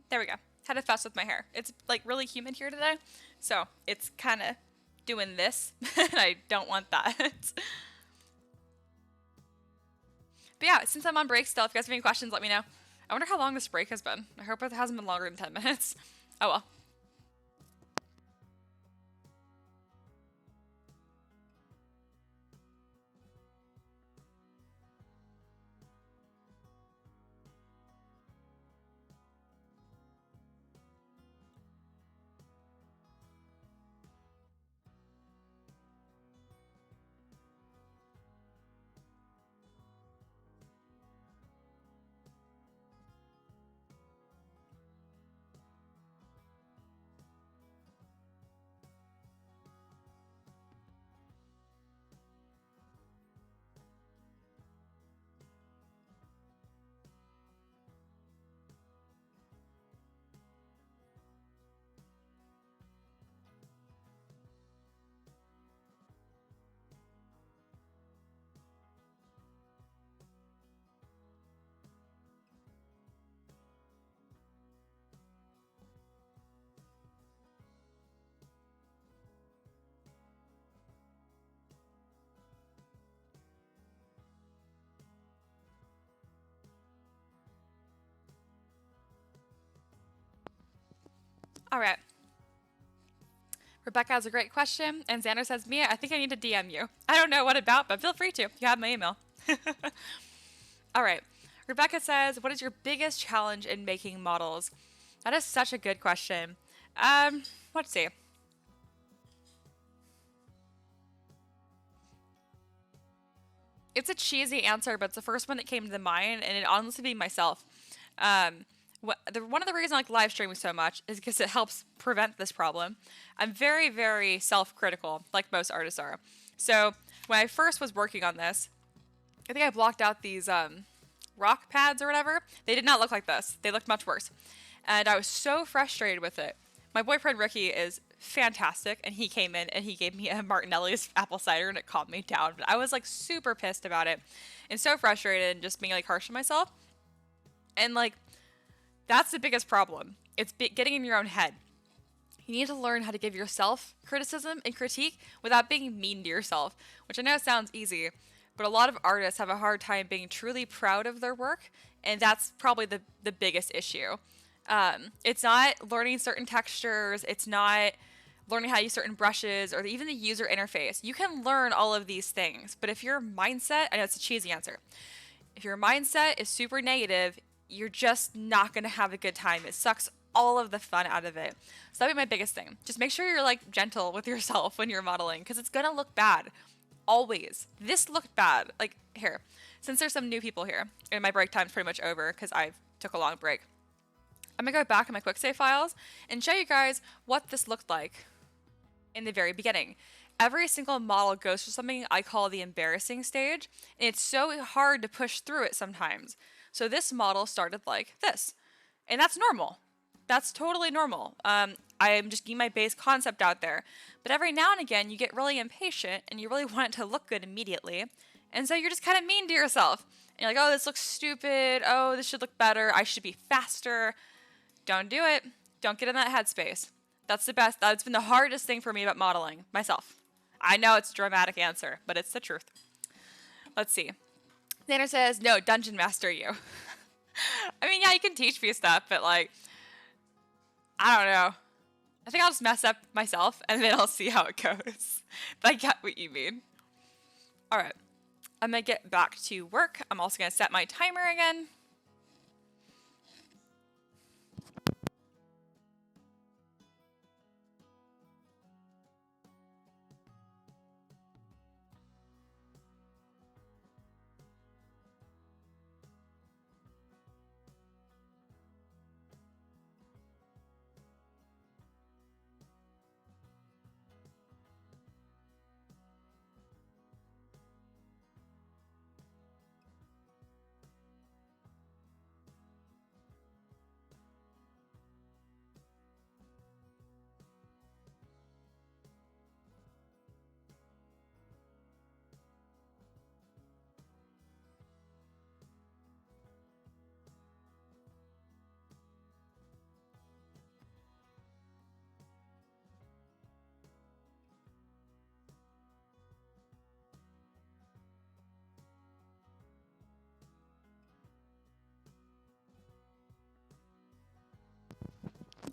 There we go. Had a fuss with my hair. It's like really humid here today, so it's kind of doing this, and I don't want that. But yeah, since I'm on break still, if you guys have any questions, let me know. I wonder how long this break has been. I hope it hasn't been longer than 10 minutes. Oh well. All right. Rebecca has a great question, and Xander says, Mia, I think I need to DM you. I don't know what about, but feel free to. You have my email. All right. Rebecca says, what is your biggest challenge in making models? That is such a good question. Let's see. It's a cheesy answer, but it's the first one that came to the mind, and it honestly being myself. One of the reasons I like live streaming so much is because it helps prevent this problem. I'm very, very self-critical, like most artists are. So when I first was working on this, I think I blocked out these rock pads or whatever. They did not look like this. They looked much worse. And I was so frustrated with it. My boyfriend Ricky is fantastic, and he came in and he gave me a Martinelli's apple cider, and it calmed me down. But I was like super pissed about it and so frustrated and just being like harsh on myself. And like, that's the biggest problem. It's getting in your own head. You need to learn how to give yourself criticism and critique without being mean to yourself, which I know sounds easy, but a lot of artists have a hard time being truly proud of their work, and that's probably the biggest issue. It's not learning certain textures, it's not learning how to use certain brushes, or even the user interface. You can learn all of these things, but if your mindset, I know it's a cheesy answer, if your mindset is super negative, you're just not going to have a good time. It sucks all of the fun out of it. So that'd be my biggest thing. Just make sure you're like gentle with yourself when you're modeling, because it's going to look bad. Always. This looked bad. Like, here, since there's some new people here, and my break time's pretty much over because I took a long break, I'm going to go back in my quick save files and show you guys what this looked like in the very beginning. Every single model goes through something I call the embarrassing stage, and it's so hard to push through it sometimes. So this model started like this, and that's normal. That's totally normal. I'm just getting my base concept out there. But every now and again, you get really impatient, and you really want it to look good immediately. And so you're just kind of mean to yourself. And you're like, oh, this looks stupid. Oh, this should look better. I should be faster. Don't do it. Don't get in that headspace. That's the best. That's been the hardest thing for me about modeling myself. I know it's a dramatic answer, but it's the truth. Let's see. Xander says, no, Dungeon Master you. I mean, yeah, you can teach me stuff, but like, I don't know. I think I'll just mess up myself, and then I'll see how it goes. But I get what you mean. All right. I'm going to get back to work. I'm also going to set my timer again.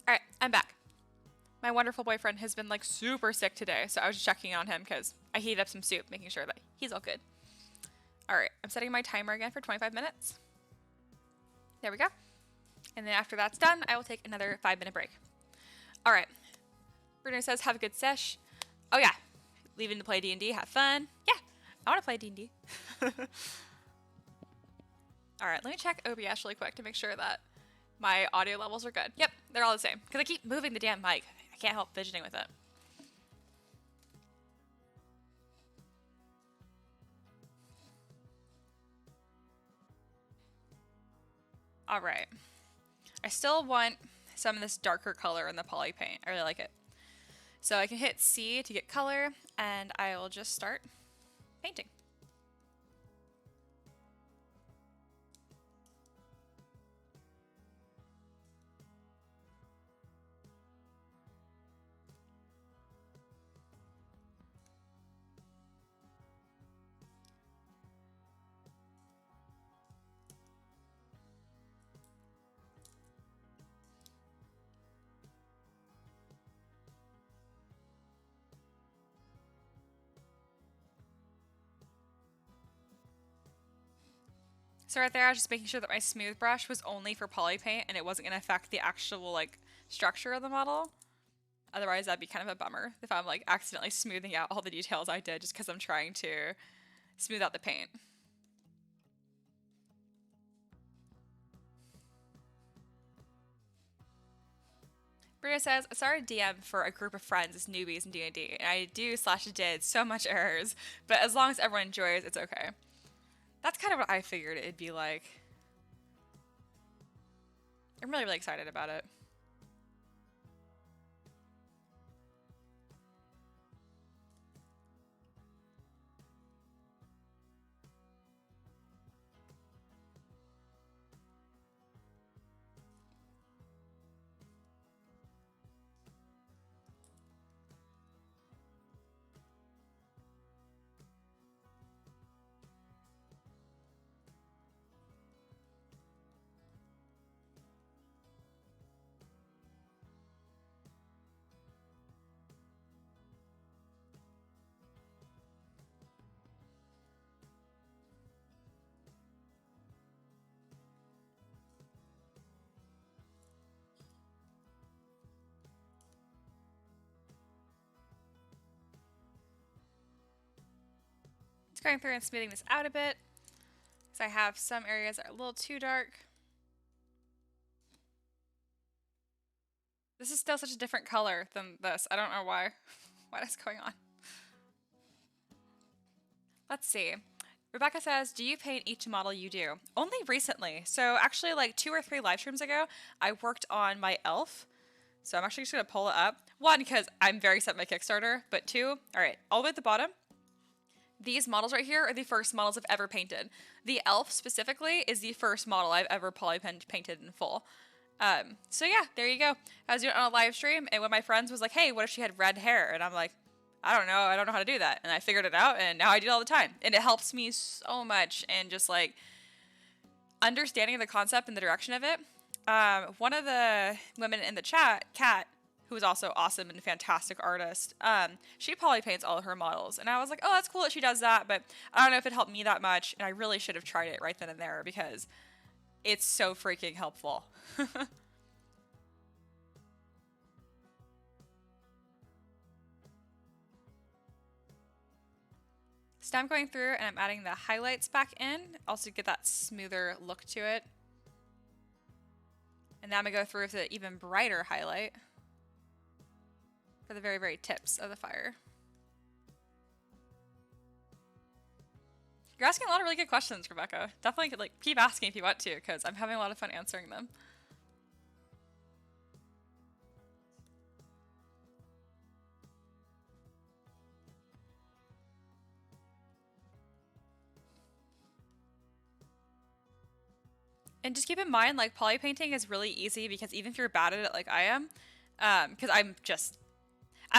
All right, I'm back. My wonderful boyfriend has been like super sick today, so I was just checking on him because I heated up some soup, making sure that he's all good. All right, I'm setting my timer again for 25 minutes. There we go. And then after that's done, I will take another 5-minute break. All right. Bruno says, have a good sesh. Oh yeah, leaving to play D&D, have fun. Yeah, I want to play D&D. All right, let me check OBS really quick to make sure that my audio levels are good. Yep, they're all the same. Because I keep moving the damn mic. I can't help fidgeting with it. All right. I still want some of this darker color in the poly paint. I really like it. So I can hit C to get color, and I will just start painting. So right there, I was just making sure that my smooth brush was only for poly paint and it wasn't going to affect the actual like structure of the model. Otherwise, that'd be kind of a bummer if I'm like accidentally smoothing out all the details I did just because I'm trying to smooth out the paint. Bria says, I started DM for a group of friends as newbies in D&D, and I do / did so much errors, but as long as everyone enjoys, it's okay. That's kind of what I figured it'd be like. I'm really, really excited about it. Just going through and smoothing this out a bit, because I have some areas that are a little too dark. This is still such a different color than this. I don't know why. What is going on? Let's see. Rebecca says, do you paint each model you do? Only recently. So actually like 2 or 3 live streams ago, I worked on my elf. So I'm actually just going to pull it up. 1, because I'm very set my Kickstarter. But 2, all right, all the way at the bottom. These models right here are the first models I've ever painted. The elf specifically is the first model I've ever poly painted in full. So yeah, there you go. I was doing it on a live stream, and one of my friends was like, hey, what if she had red hair? And I'm like, I don't know how to do that. And I figured it out, and now I do it all the time. And it helps me so much, and just like understanding the concept and the direction of it. One of the women in the chat, Kat, who is also awesome and a fantastic artist, she poly paints all of her models. And I was like, oh, that's cool that she does that, but I don't know if it helped me that much, and I really should have tried it right then and there because it's so freaking helpful. So I'm going through and I'm adding the highlights back in, also to get that smoother look to it. And now I'm going to go through with an even brighter highlight for the very, very tips of the fire. You're asking a lot of really good questions, Rebecca. Definitely like keep asking if you want to, because I'm having a lot of fun answering them. And just keep in mind, like, poly painting is really easy because even if you're bad at it like I am, because I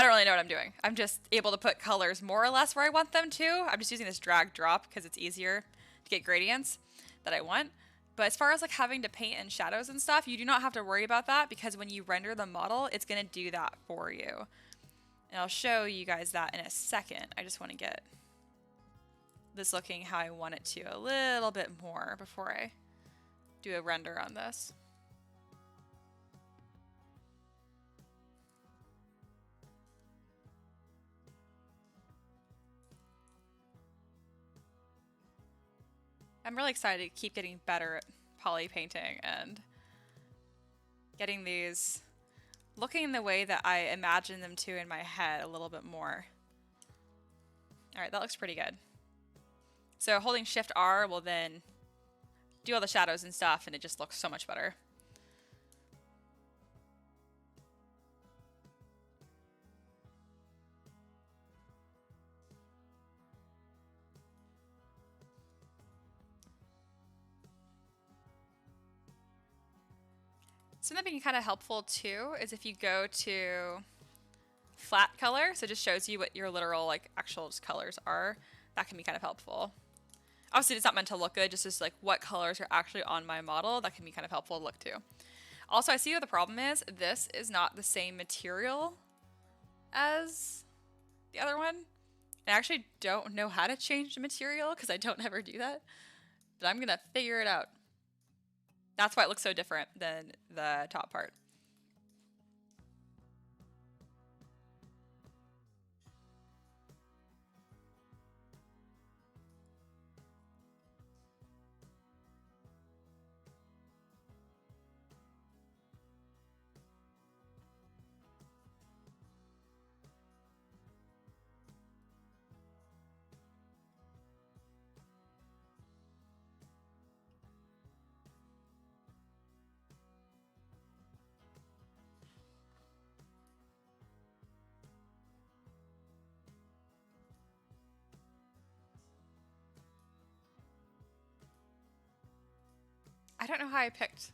don't really know what I'm doing. I'm just able to put colors more or less where I want them to. I'm just using this drag drop because it's easier to get gradients that I want. But as far as like having to paint in shadows and stuff, you do not have to worry about that because when you render the model, it's going to do that for you. And I'll show you guys that in a second. I just want to get this looking how I want it to a little bit more before I do a render on this. I'm really excited to keep getting better at poly painting and getting these looking the way that I imagine them to in my head a little bit more. All right, that looks pretty good. So holding Shift R will then do all the shadows and stuff, and it just looks so much better. Something being kind of helpful too is if you go to flat color, so it just shows you what your literal like actual colors are. That can be kind of helpful. Obviously, it's not meant to look good, just as like what colors are actually on my model. That can be kind of helpful to look to. Also, I see what the problem is. This is not the same material as the other one. I actually don't know how to change the material because I don't ever do that. but I'm gonna figure it out. That's why it looks so different than the top part. I don't know how I picked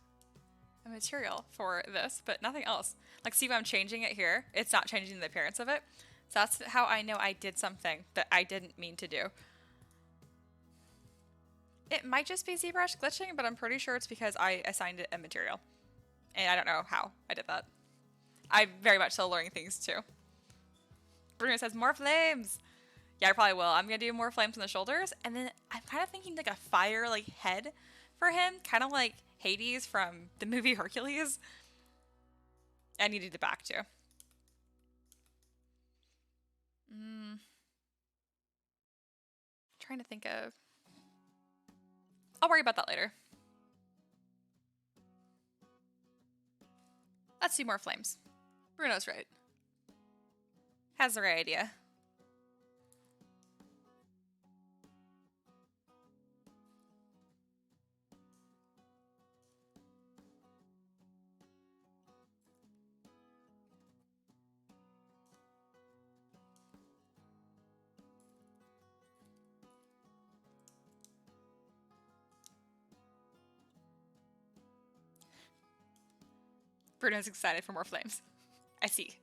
a material for this, but nothing else. Like, see when I'm changing it here? It's not changing the appearance of it. So that's how I know I did something that I didn't mean to do. It might just be ZBrush glitching, but I'm pretty sure it's because I assigned it a material. And I don't know how I did that. I'm very much still learning things too. Bruno says, more flames! Yeah, I probably will. I'm gonna do more flames on the shoulders, and then I'm kind of thinking like a fire like head for him, kind of like Hades from the movie Hercules. I needed the back too. Trying to think of. I'll worry about that later. Let's do more flames. Bruno's right. Has the right idea. Bruno's excited for more flames. I see.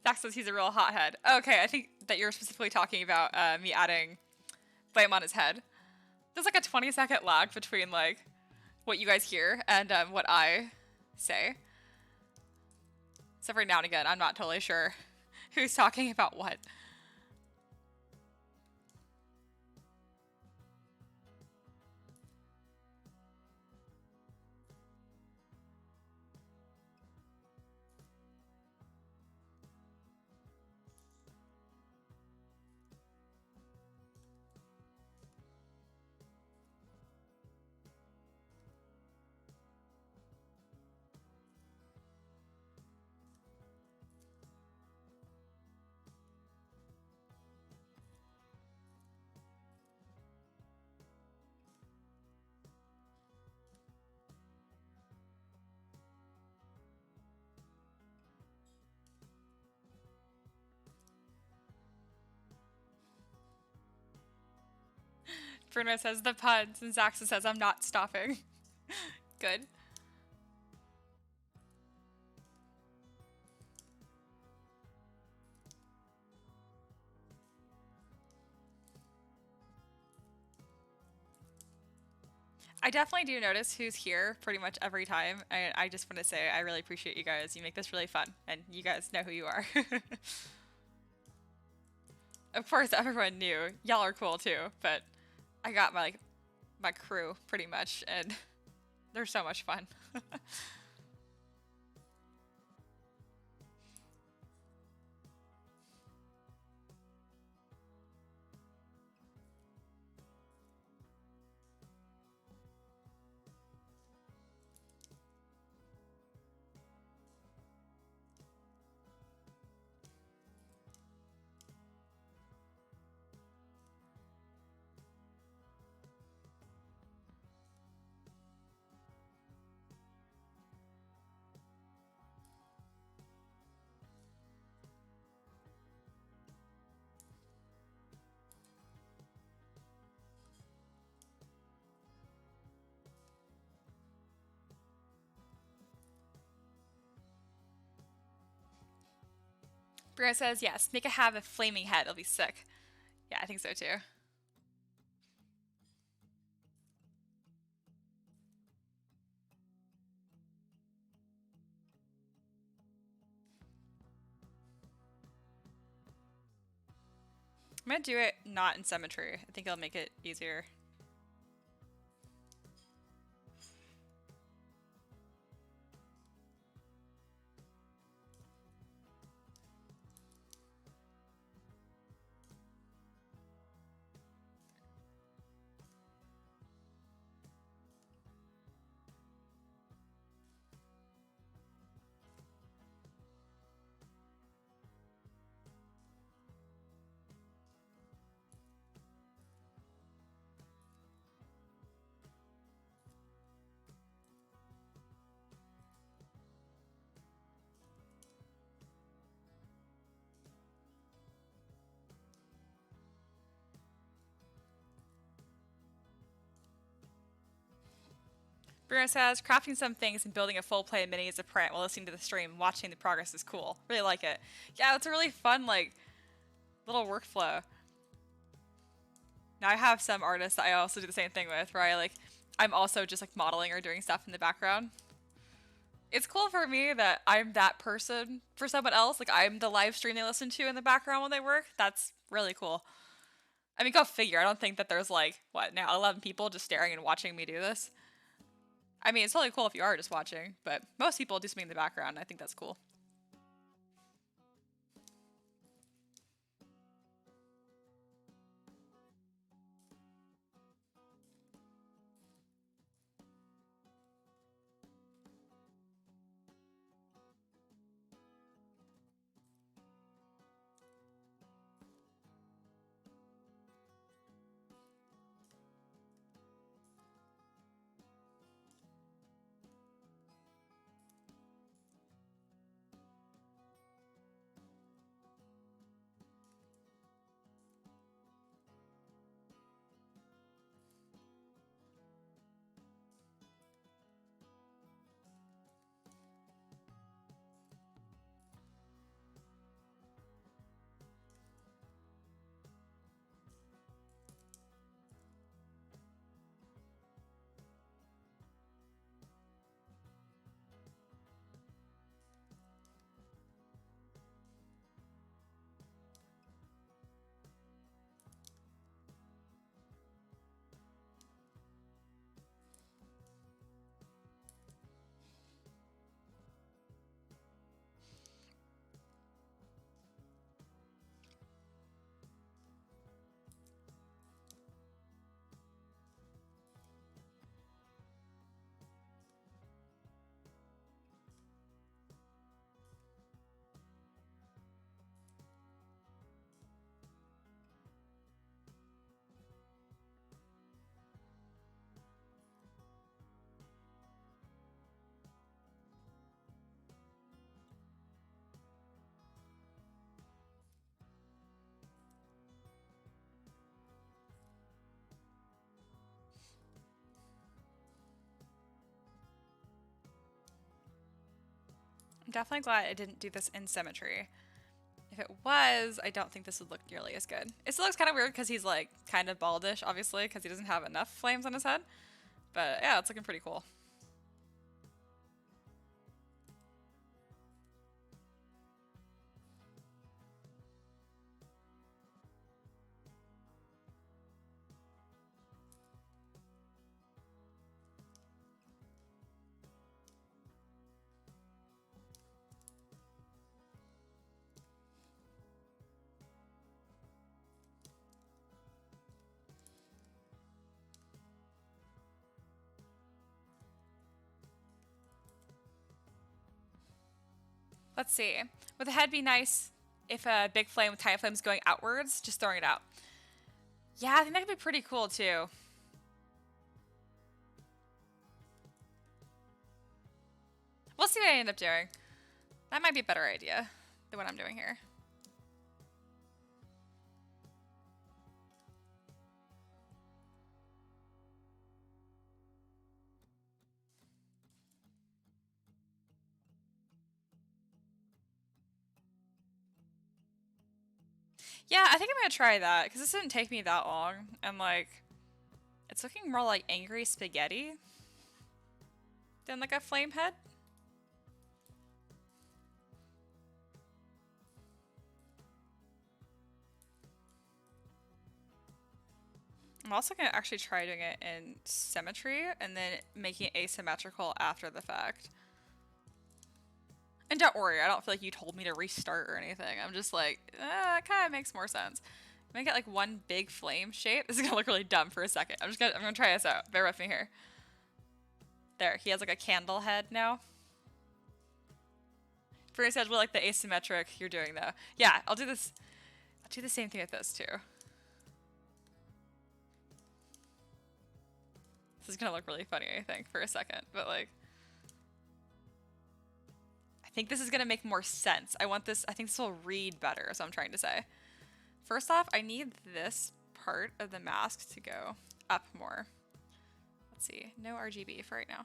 Zach says he's a real hothead. Okay, I think that you're specifically talking about me adding flame on his head. There's like a 20-second lag between like what you guys hear and what I say. So every now and again, I'm not totally sure who's talking about what. Bruno says the puns, and Zaxa says I'm not stopping. Good. I definitely do notice who's here pretty much every time. I just want to say I really appreciate you guys. You make this really fun, and you guys know who you are. Of course, everyone knew. Y'all are cool too, but I got my crew pretty much, and they're so much fun. Bruno says yes. Make it have a flaming head. It'll be sick. Yeah, I think so too. I'm gonna do it not in symmetry. I think it'll make it easier. Bruno says, crafting some things and building a full play mini as a print while listening to the stream, watching the progress is cool. Really like it. Yeah, it's a really fun, like, little workflow. Now I have some artists that I also do the same thing with, where I'm also just like modeling or doing stuff in the background. It's cool for me that I'm that person for someone else. Like, I'm the live stream they listen to in the background while they work. That's really cool. I mean, go figure. I don't think that there's like, what, now 11 people just staring and watching me do this. I mean, it's totally cool if you are just watching, but most people do something in the background. I think that's cool. I'm definitely glad I didn't do this in symmetry. If it was, I don't think this would look nearly as good. It still looks kind of weird because he's like kind of baldish, obviously, because he doesn't have enough flames on his head. But yeah, it's looking pretty cool. Let's see. Would the head be nice if a big flame with tiny flames going outwards? Just throwing it out. Yeah, I think that could be pretty cool too. We'll see what I end up doing. That might be a better idea than what I'm doing here. Yeah, I think I'm gonna try that because this didn't take me that long, and like, it's looking more like angry spaghetti than like a flame head. I'm also going to actually try doing it in symmetry and then making it asymmetrical after the fact. And don't worry, I don't feel like you told me to restart or anything. I'm just like, it kind of makes more sense. Make it like one big flame shape. This is gonna look really dumb for a second. I'm gonna try this out. Bear with me here. There, he has like a candle head now. For instance, we like the asymmetric you're doing though. Yeah, I'll do this. I'll do the same thing with this too. This is gonna look really funny, I think, for a second, but like, I think this is gonna make more sense. I think this will read better, is what I'm trying to say. First off, I need this part of the mask to go up more. Let's see, no RGB for right now.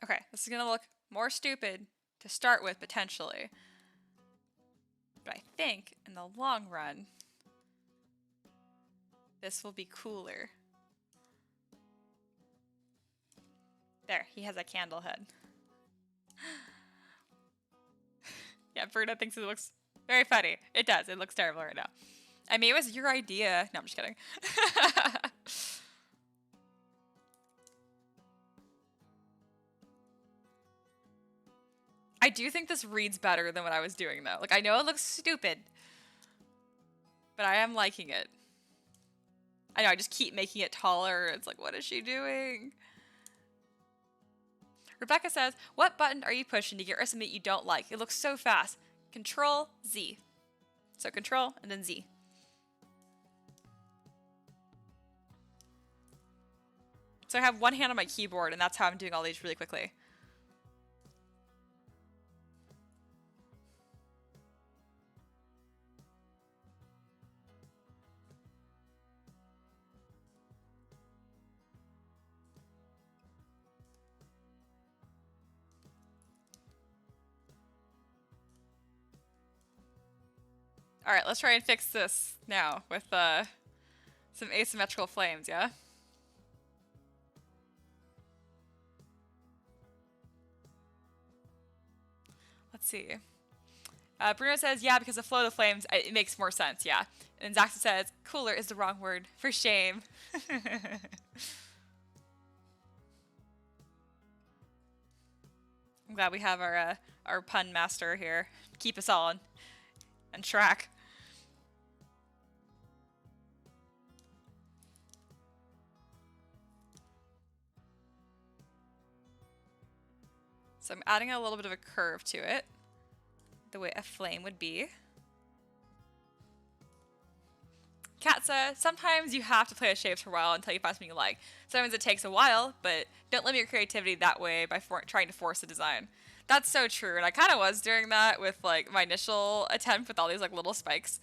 Okay, this is gonna look more stupid to start with, potentially. But I think, in the long run, this will be cooler. There, he has a candle head. Yeah, Bruno thinks it looks very funny. It does, it looks terrible right now. I mean, it was your idea. No, I'm just kidding. I do think this reads better than what I was doing though. Like, I know it looks stupid, but I am liking it. I know, I just keep making it taller. It's like, what is she doing? Rebecca says, what button are you pushing to get rid of something you don't like? It looks so fast. Control Z. So Control and then Z. So I have one hand on my keyboard and that's how I'm doing all these really quickly. All right, let's try and fix this now with some asymmetrical flames, yeah? Let's see. Bruno says, yeah, because the flow of the flames, it makes more sense, yeah. And Zaxa says, cooler is the wrong word, for shame. I'm glad we have our pun master here. Keep us all on track. So I'm adding a little bit of a curve to it, the way a flame would be. Katsa, sometimes you have to play with shapes for a while until you find something you like. Sometimes it takes a while, but don't limit your creativity that way by trying to force a design. That's so true, and I kind of was doing that with like my initial attempt with all these like little spikes.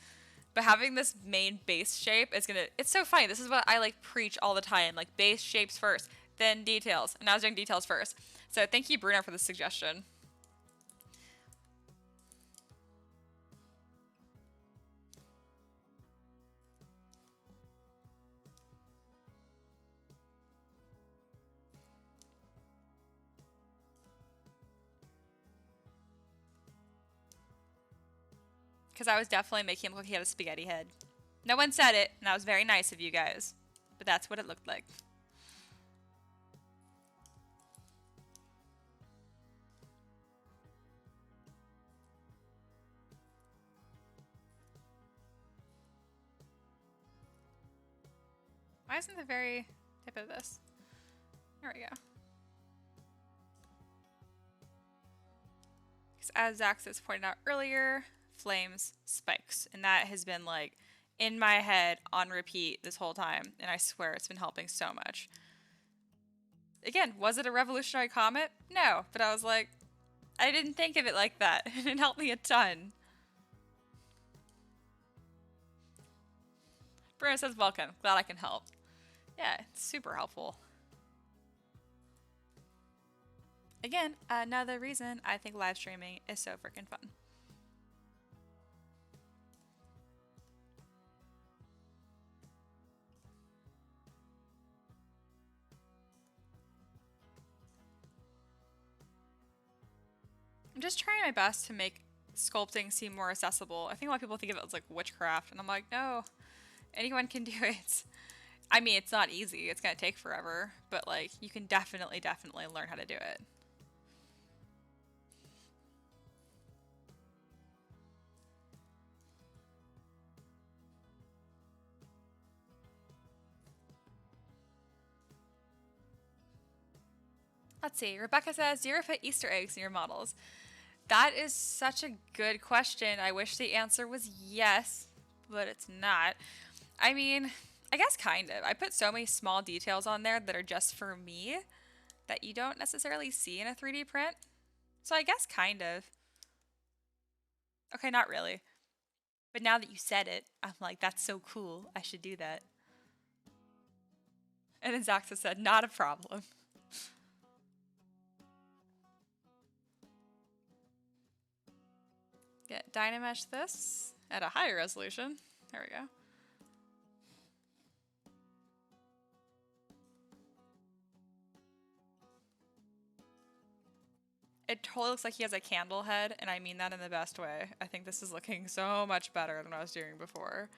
But having this main base shape is it's so funny. This is what I like preach all the time, like base shapes first, then details. And I was doing details first. So thank you, Bruno, for the suggestion. Because I was definitely making him look like he had a spaghetti head. No one said it, and that was very nice of you guys. But that's what it looked like. Why isn't the very tip of this? There we go. Because as Zaxis pointed out earlier, flames spikes. And that has been like in my head on repeat this whole time. And I swear it's been helping so much. Again, was it a revolutionary comment? No. But I was like, I didn't think of it like that. And it helped me a ton. Bruno says, welcome. Glad I can help. Yeah, it's super helpful. Again, another reason I think live streaming is so freaking fun. I'm just trying my best to make sculpting seem more accessible. I think a lot of people think of it as like witchcraft, and I'm like, no, anyone can do it. I mean, it's not easy. It's gonna take forever, but like you can definitely learn how to do it. Let's see. Rebecca says, do you ever put Easter eggs in your models? That is such a good question. I wish the answer was yes, but it's not. I mean, I guess kind of. I put so many small details on there that are just for me that you don't necessarily see in a 3D print. So I guess kind of. Okay, not really. But now that you said it, I'm like, that's so cool. I should do that. And then Zaxa said, not a problem. Get Dynamesh this at a higher resolution. There we go. It totally looks like he has a candle head, and I mean that in the best way. I think this is looking so much better than what I was doing before.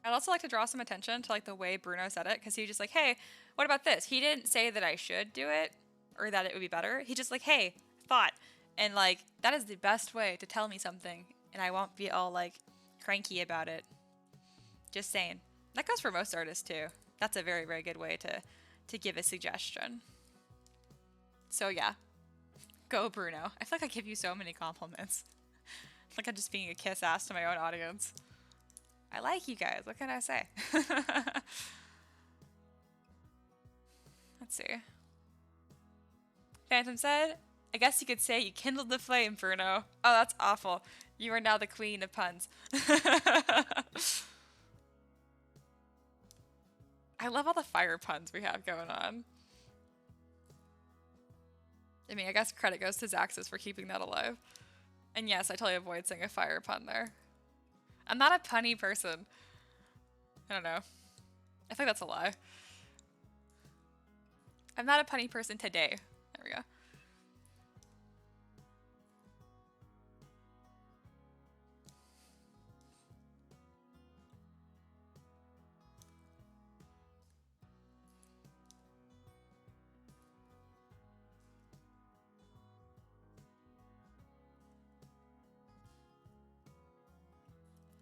I'd also like to draw some attention to like the way Bruno said it, because he was just like, hey, what about this? He didn't say that I should do it or that it would be better. He just like, hey, thought. And like, that is the best way to tell me something, and I won't be all like cranky about it. Just saying. That goes for most artists too. That's a very, very good way to give a suggestion. So yeah, go Bruno. I feel like I give you so many compliments. It's like I'm just being a kiss ass to my own audience. I like you guys. What can I say? Let's see. Phantom said, I guess you could say you kindled the flame, Bruno. Oh, that's awful. You are now the queen of puns. I love all the fire puns we have going on. I mean, I guess credit goes to Zaxxas for keeping that alive. And yes, I totally avoid saying a fire pun there. I'm not a punny person. I don't know. I think that's a lie. I'm not a punny person today. There we go.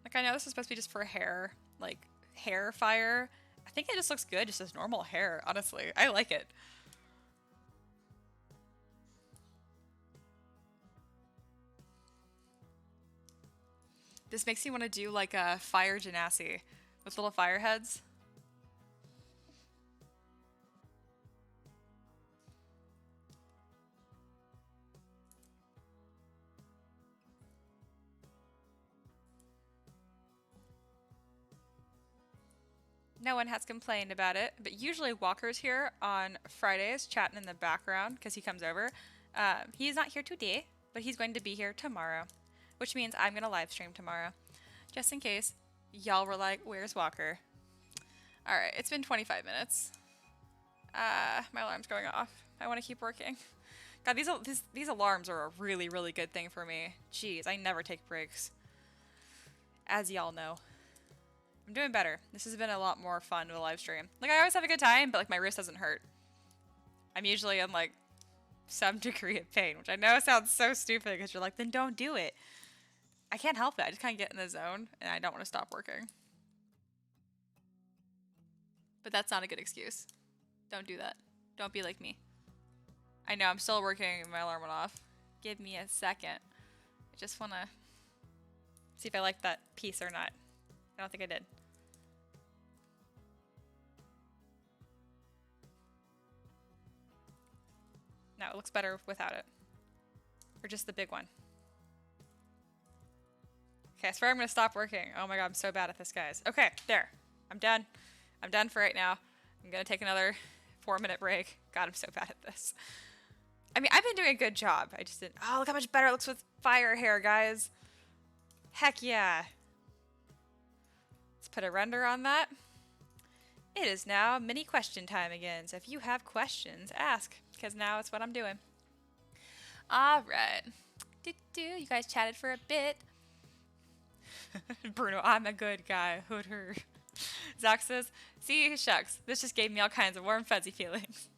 Like, I know this is supposed to be just for hair, like hair fire. I think it just looks good just as normal hair, honestly. I like it. This makes me want to do like a fire genasi with little fire heads. No one has complained about it, but usually Walker's here on Fridays chatting in the background because he comes over. He's not here today, but he's going to be here tomorrow, which means I'm going to live stream tomorrow, just in case y'all were like, where's Walker? All right, it's been 25 minutes. My alarm's going off. I want to keep working. God, these alarms are a really, really good thing for me. Jeez, I never take breaks, as y'all know. I'm doing better. This has been a lot more fun with a live stream. Like, I always have a good time, but like my wrist doesn't hurt. I'm usually in like some degree of pain, which I know sounds so stupid because you're like, then don't do it. I can't help it. I just kind of get in the zone and I don't want to stop working. But that's not a good excuse. Don't do that. Don't be like me. I know I'm still working and my alarm went off. Give me a second. I just want to see if I like that piece or not. I don't think I did. No, it looks better without it. Or just the big one. Okay, I swear I'm going to stop working. Oh my god, I'm so bad at this, guys. Okay, there. I'm done. I'm done for right now. I'm going to take another 4-minute break. God, I'm so bad at this. I mean, I've been doing a good job. I just didn't... Oh, look how much better it looks with fire hair, guys. Heck yeah. Let's put a render on that. It is now mini question time again, so if you have questions, ask, because now it's what I'm doing. Alright. You guys chatted for a bit. Bruno, I'm a good guy. Hooter. Zach says, see, shucks, this just gave me all kinds of warm, fuzzy feelings.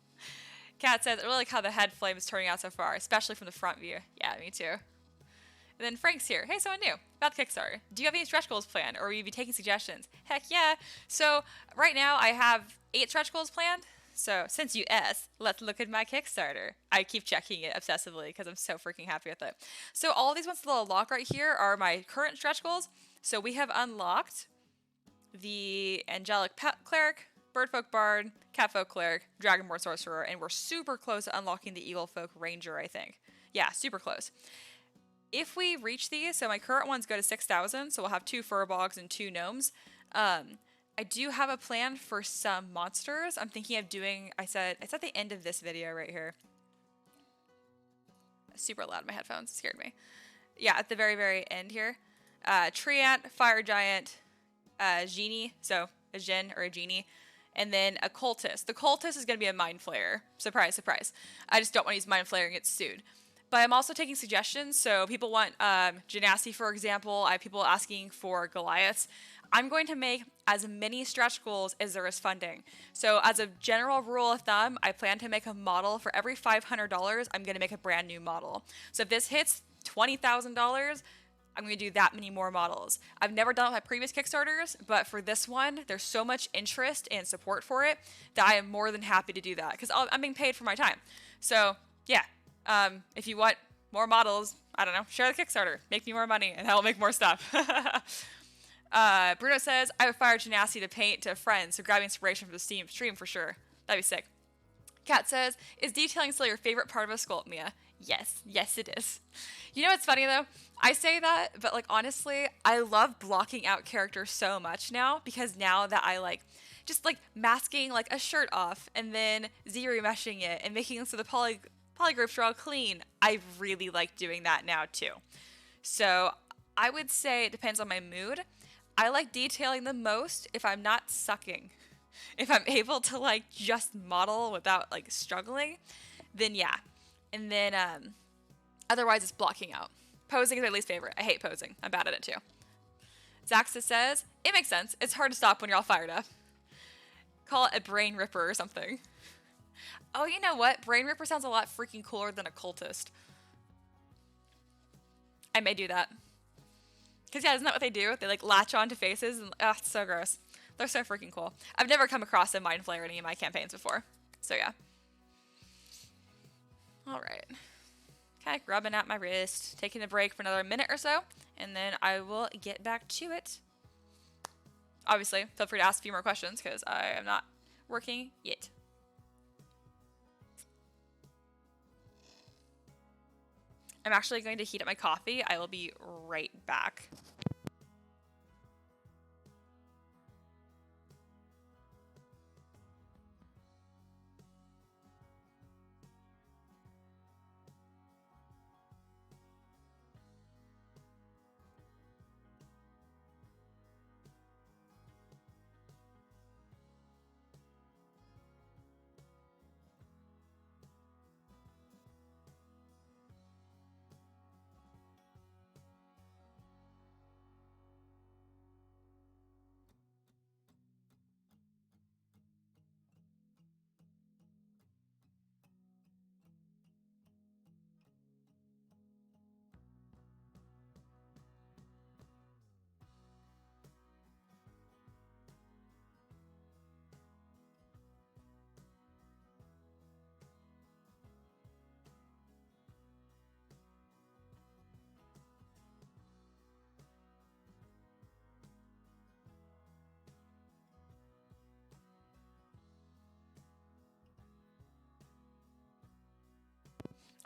Kat says, I really like how the head flame is turning out so far, especially from the front view. Yeah, me too. And then Frank's here. Hey, someone new. About Kickstarter. Do you have any stretch goals planned, or will you be taking suggestions? Heck yeah. So right now I have 8 stretch goals planned. So since you asked, let's look at my Kickstarter. I keep checking it obsessively because I'm so freaking happy with it. So all these ones that I'll unlock right here are my current stretch goals. So we have unlocked the Angelic Cleric, Birdfolk Bard, Catfolk Cleric, Dragonborn Sorcerer, and we're super close to unlocking the Eaglefolk Ranger, I think. Yeah, super close. If we reach these, so my current ones go to 6,000, so we'll have 2 Furbolgs and 2 Gnomes. I do have a plan for some monsters. I'm thinking of doing, it's at the end of this video right here. Super loud in my headphones, it scared me. Yeah, at the very, very end here. Treant, Fire Giant, Genie, so a Jinn or a Genie, and then a Cultist. The Cultist is going to be a Mind Flayer. Surprise, surprise. I just don't want to use Mind Flayer and get sued. But I'm also taking suggestions, so people want Genasi, for example. I have people asking for Goliaths. I'm going to make as many stretch goals as there is funding. So as a general rule of thumb, I plan to make a model for every $500, I'm going to make a brand new model. So if this hits $20,000, I'm going to do that many more models. I've never done it with my previous Kickstarters, but for this one, there's so much interest and support for it that I am more than happy to do that because I'm being paid for my time. So yeah, if you want more models, I don't know, share the Kickstarter, make me more money, and I'll make more stuff. Bruno says, I would fire Genasi to paint to friends, so grab inspiration from the stream for sure. That'd be sick. Kat says, is detailing still your favorite part of a sculpt, Mia? Yes, yes it is. You know what's funny though? I say that, but like honestly, I love blocking out characters so much now because now that I just masking like a shirt off and then Z-remeshing it and making it so the polygroups are all clean, I really like doing that now too. So I would say it depends on my mood. I like detailing the most if I'm not sucking. If I'm able to just model without struggling, then yeah. And then otherwise it's blocking out. Posing is my least favorite. I hate posing. I'm bad at it too. Zaxa says, it makes sense. It's hard to stop when you're all fired up. Call it a brain ripper or something. Oh, you know what? Brain ripper sounds a lot freaking cooler than a cultist. I may do that. Because yeah, isn't that what they do? They latch onto faces and it's so gross. They're so freaking cool. I've never come across a Mind Flayer in any of my campaigns before. So yeah. Alright. Okay, rubbing at my wrist, taking a break for another minute or so, and then I will get back to it. Obviously, feel free to ask a few more questions because I am not working yet. I'm actually going to heat up my coffee. I will be right back.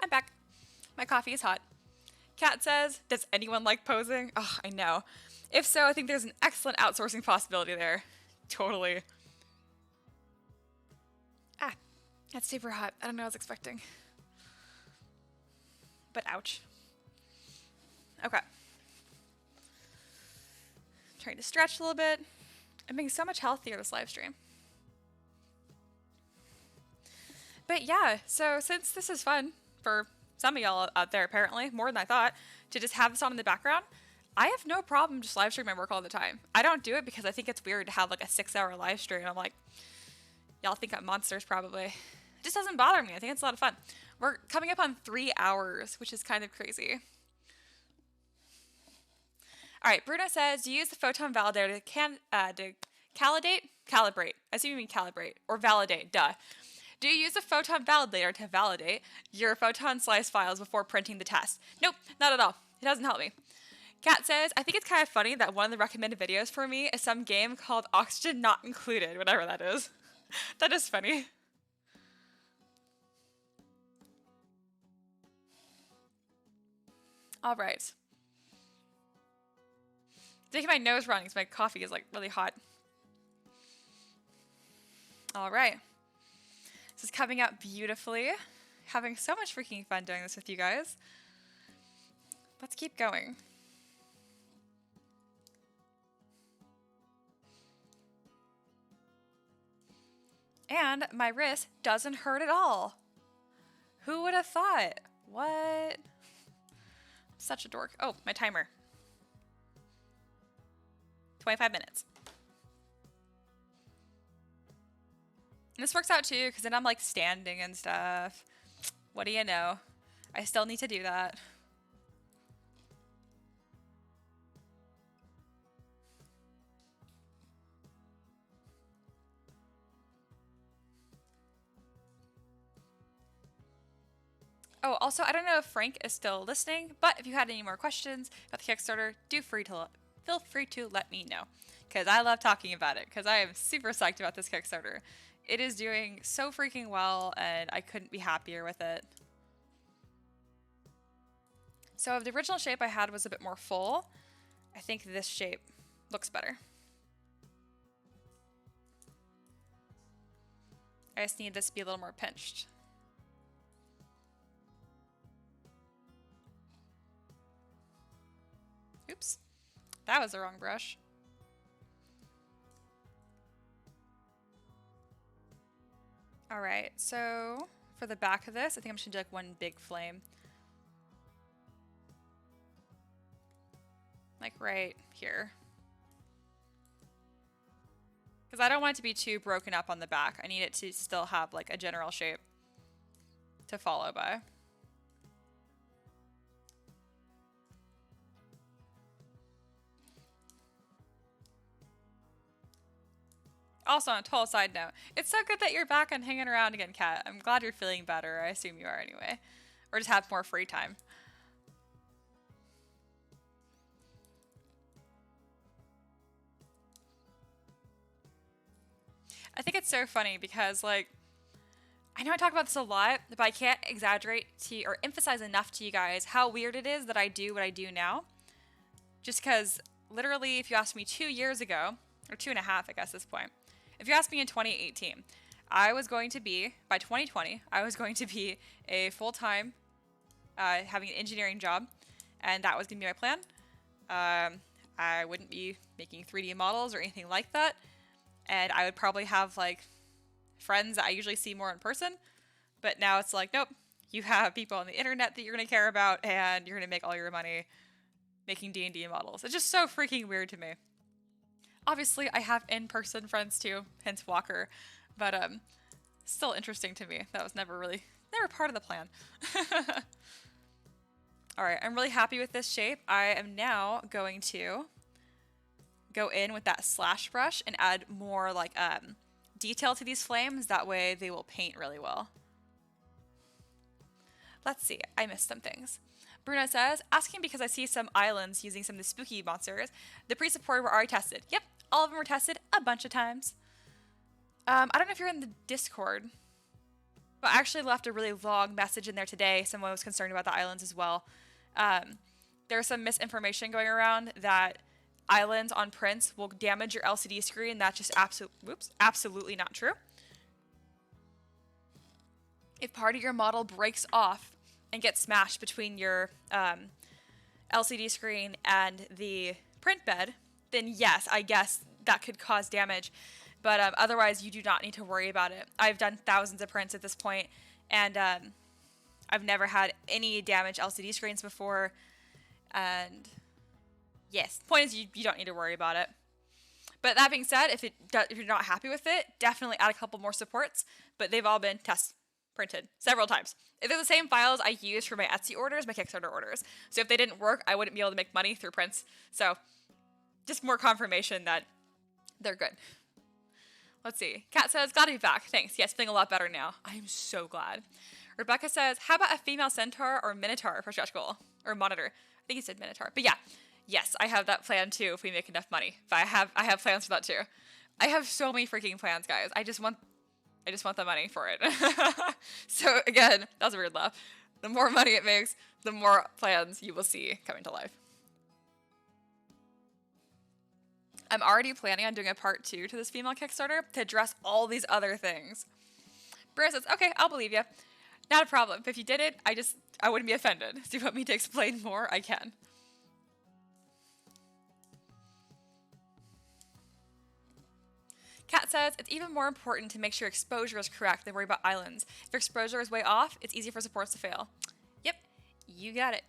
I'm back. My coffee is hot. Kat says, does anyone like posing? Oh, I know. If so, I think there's an excellent outsourcing possibility there. Totally. Ah, that's super hot. I don't know what I was expecting. But ouch. Okay. Trying to stretch a little bit. I'm being so much healthier this live stream. But yeah, so since this is fun for some of y'all out there, apparently, more than I thought, to just have this on in the background, I have no problem just live streaming my work all the time. I don't do it because I think it's weird to have like a 6-hour live stream. I'm like, y'all think I'm monsters probably. It just doesn't bother me. I think it's a lot of fun. We're coming up on 3 hours, which is kind of crazy. All right, Bruno says, do you use the photon validator to calibrate? I assume you mean calibrate or validate, duh. Do you use a photon validator to validate your photon slice files before printing the test? Nope, not at all. It doesn't help me. Kat says, I think it's kind of funny that one of the recommended videos for me is some game called Oxygen Not Included, whatever that is. That is funny. All right. Making my nose running because my coffee is like really hot. All right. This is coming out beautifully. Having so much freaking fun doing this with you guys. Let's keep going. And my wrist doesn't hurt at all. Who would have thought? What? Such a dork. Oh, my timer. 25 minutes. And this works out too, because then I'm like standing and stuff. What do you know? I still need to do that. Oh, also, I don't know if Frank is still listening, but if you had any more questions about the Kickstarter, feel free to let me know, because I love talking about it, because I am super psyched about this Kickstarter. It is doing so freaking well, and I couldn't be happier with it. So if the original shape I had was a bit more full, I think this shape looks better. I just need this to be a little more pinched. Oops, that was the wrong brush. All right, so for the back of this, I think I'm just gonna do like one big flame. Like right here. Because I don't want it to be too broken up on the back. I need it to still have like a general shape to follow by. Also, on a total side note, it's so good that you're back and hanging around again, Kat. I'm glad you're feeling better. I assume you are anyway. Or just have more free time. I think it's so funny because, like, I know I talk about this a lot, but I can't exaggerate to or emphasize enough to you guys how weird it is that I do what I do now. Just because, literally, if you asked me 2 years ago, or 2.5, I guess, at this point, if you asked me in 2018, I was going to be, by 2020, I was going to be a full-time, having an engineering job, and that was going to be my plan. I wouldn't be making 3D models or anything like that, and I would probably have, like, friends that I usually see more in person, but now it's like, nope, you have people on the internet that you're going to care about, and you're going to make all your money making D&D models. It's just so freaking weird to me. Obviously, I have in-person friends too, hence Walker, but still interesting to me. That was never part of the plan. All right, I'm really happy with this shape. I am now going to go in with that slash brush and add more like detail to these flames. That way they will paint really well. Let's see, I missed some things. Bruno says, asking because I see some islands using some of the spooky monsters. The pre-supported were already tested. Yep, all of them were tested a bunch of times. I don't know if you're in the Discord, but I actually left a really long message in there today. Someone was concerned about the islands as well. There's some misinformation going around that islands on prints will damage your LCD screen. That's just absolutely not true. If part of your model breaks off and gets smashed between your LCD screen and the print bed, then yes, I guess that could cause damage. But otherwise, you do not need to worry about it. I've done thousands of prints at this point, and I've never had any damaged LCD screens before. And yes, point is you don't need to worry about it. But that being said, if you're not happy with it, definitely add a couple more supports. But they've all been test printed several times. If they're the same files I use for my Etsy orders, my Kickstarter orders. So if they didn't work, I wouldn't be able to make money through prints. So just more confirmation that they're good. Let's see. Kat says, glad to be back. Thanks. Yes, feeling a lot better now. I am so glad. Rebecca says, how about a female centaur or minotaur for stretch goal? Or monitor. I think you said minotaur. But yeah. Yes, I have that plan too if we make enough money. But I have plans for that too. I have so many freaking plans, guys. I just want the money for it. So again, that's a weird laugh. The more money it makes, the more plans you will see coming to life. I'm already planning on doing a part 2 to this female Kickstarter to address all these other things. Bria says, okay, I'll believe you. Not a problem. If you did it, I wouldn't be offended. Do you want me to explain more? I can. Kat says, it's even more important to make sure exposure is correct than worry about islands. If your exposure is way off, it's easy for supports to fail. Yep, you got it.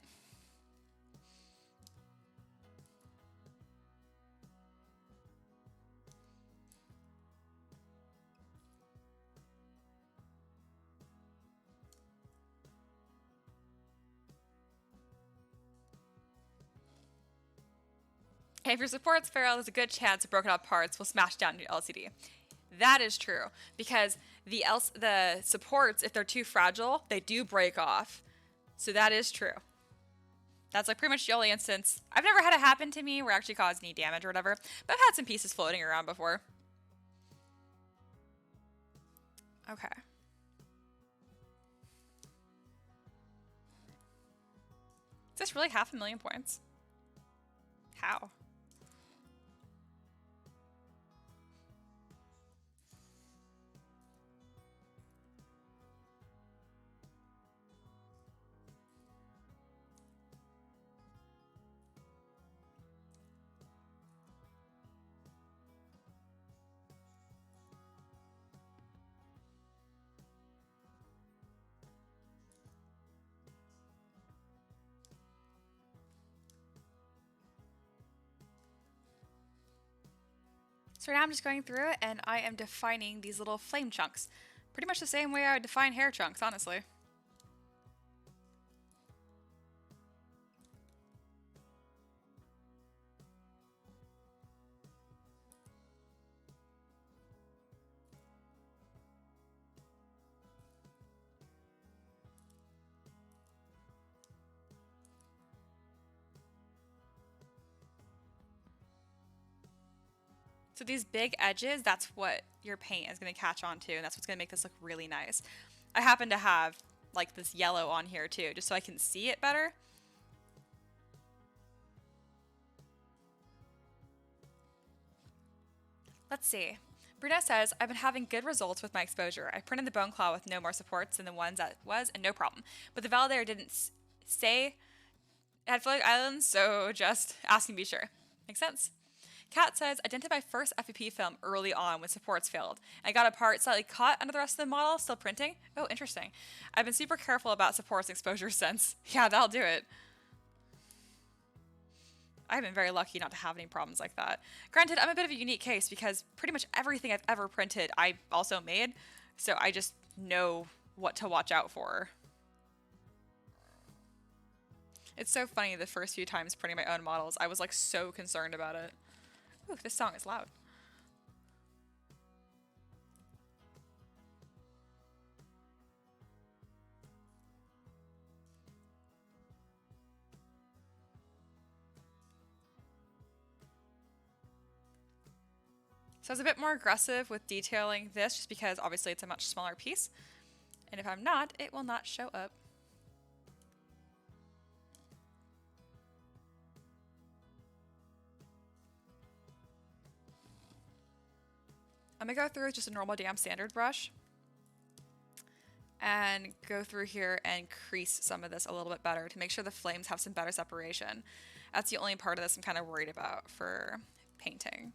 And if your supports fail, there's a good chance broken up parts will smash down your LCD. That is true, because the supports, if they're too fragile, they do break off. So that is true. That's like pretty much the only instance. I've never had it happen to me where it actually caused any damage or whatever, but I've had some pieces floating around before. Okay. Is this really 500,000 points? How? So now I'm just going through it and I am defining these little flame chunks. Pretty much the same way I would define hair chunks, honestly. So these big edges, that's what your paint is going to catch on to, and that's what's going to make this look really nice. I happen to have like this yellow on here too, just so I can see it better. Let's see. Brunette says, I've been having good results with my exposure. I printed the bone claw with no more supports than the ones that was, and no problem. But the validator didn't say it had floating islands, so just asking to be sure. Makes sense. Kat says, I dented my first FEP film early on when supports failed. I got a part slightly caught under the rest of the model, still printing. Oh, interesting. I've been super careful about supports and exposure since. Yeah, that'll do it. I've been very lucky not to have any problems like that. Granted, I'm a bit of a unique case because pretty much everything I've ever printed, I also made. So I just know what to watch out for. It's so funny the first few times printing my own models, I was like so concerned about it. Ooh, this song is loud. So I was a bit more aggressive with detailing this just because obviously it's a much smaller piece. And if I'm not, it will not show up. I'm going to go through with just a normal damp standard brush and go through here and crease some of this a little bit better to make sure the flames have some better separation. That's the only part of this I'm kind of worried about for painting.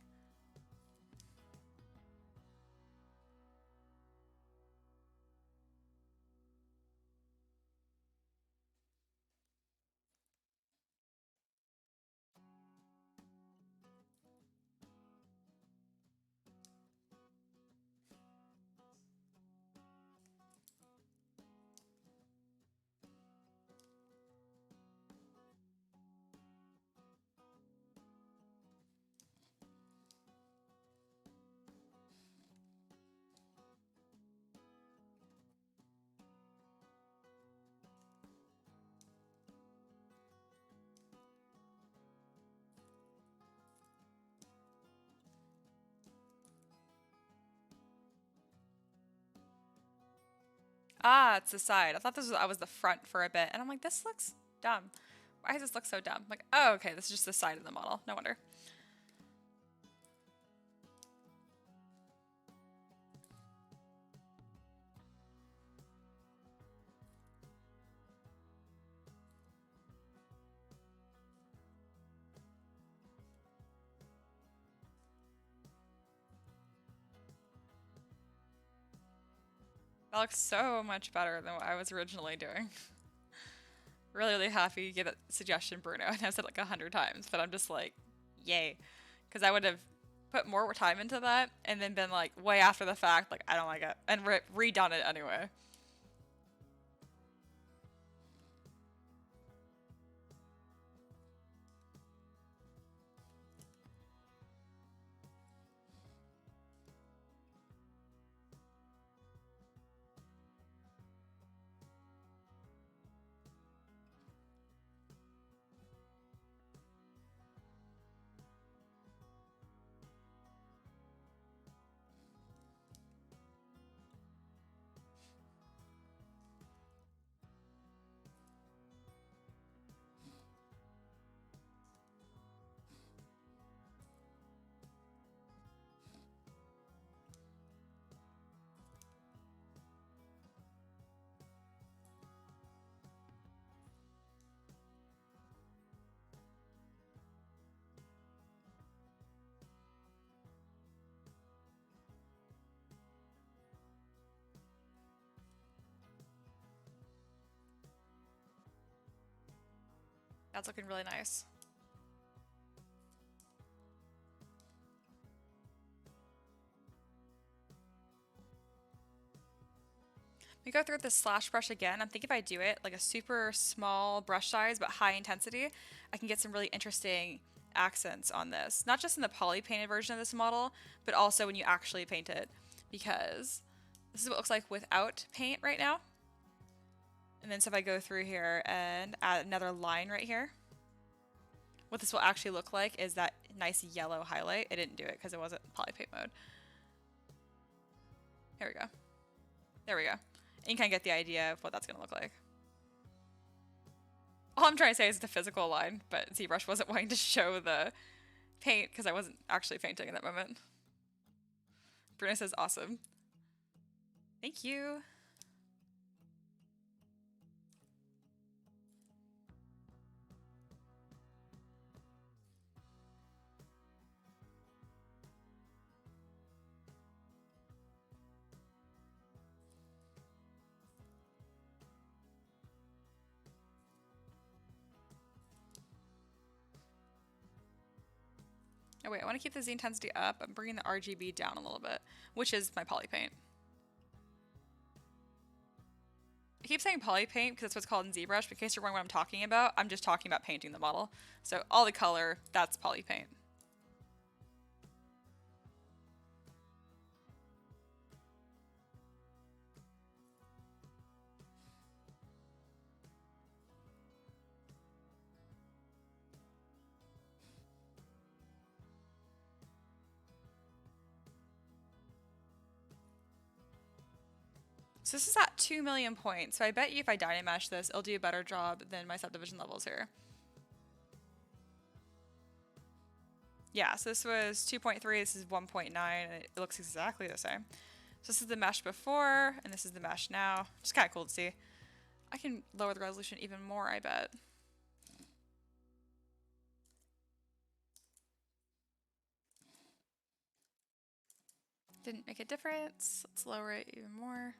Ah, it's the side. I thought I was the front for a bit. And I'm like, this looks dumb. Why does this look so dumb? I'm like, oh, okay, this is just the side of the model. No wonder. That looks so much better than what I was originally doing. Really, really happy you gave that suggestion, Bruno. And I've said it like 100 times, but I'm just like, yay. Because I would have put more time into that and then been like, way after the fact, like, I don't like it. And redone it anyway. That's looking really nice. We go through with this slash brush again. I'm thinking if I do it like a super small brush size but high intensity, I can get some really interesting accents on this. Not just in the poly painted version of this model, but also when you actually paint it. Because this is what it looks like without paint right now. And then so if I go through here and add another line right here, what this will actually look like is that nice yellow highlight. I didn't do it because it wasn't poly paint mode. Here we go. There we go. And you kind of get the idea of what that's going to look like. All I'm trying to say is the physical line, but ZBrush wasn't wanting to show the paint because I wasn't actually painting in that moment. Bruno says awesome. Thank you. Oh wait, I want to keep the Z intensity up. I'm bringing the RGB down a little bit, which is my poly paint. I keep saying poly paint because that's what's called in ZBrush, but in case you're wondering what I'm talking about, I'm just talking about painting the model. So all the color, that's poly paint. So this is at 2 million points, so I bet you if I Dynamesh this, it'll do a better job than my subdivision levels here. Yeah, so this was 2.3, this is 1.9, and it looks exactly the same. So this is the mesh before, and this is the mesh now. Just kind of cool to see. I can lower the resolution even more, I bet. Didn't make a difference. Let's lower it even more.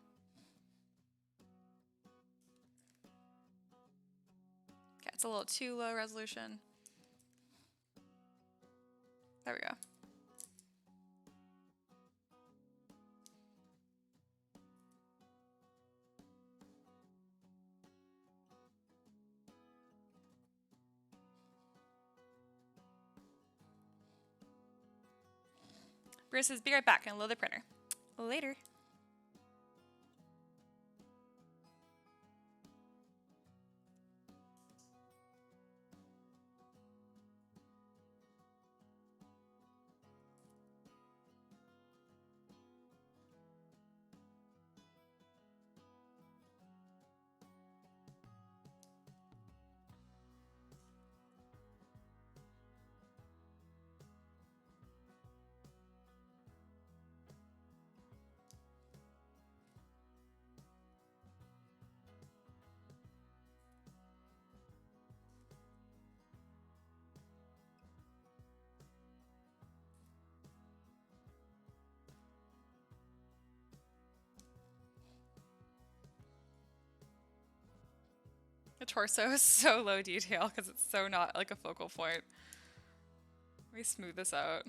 Okay, it's a little too low resolution. There we go. Bruce says, be right back and load the printer. Later. The torso is so low detail because it's so not like a focal point. Let me smooth this out.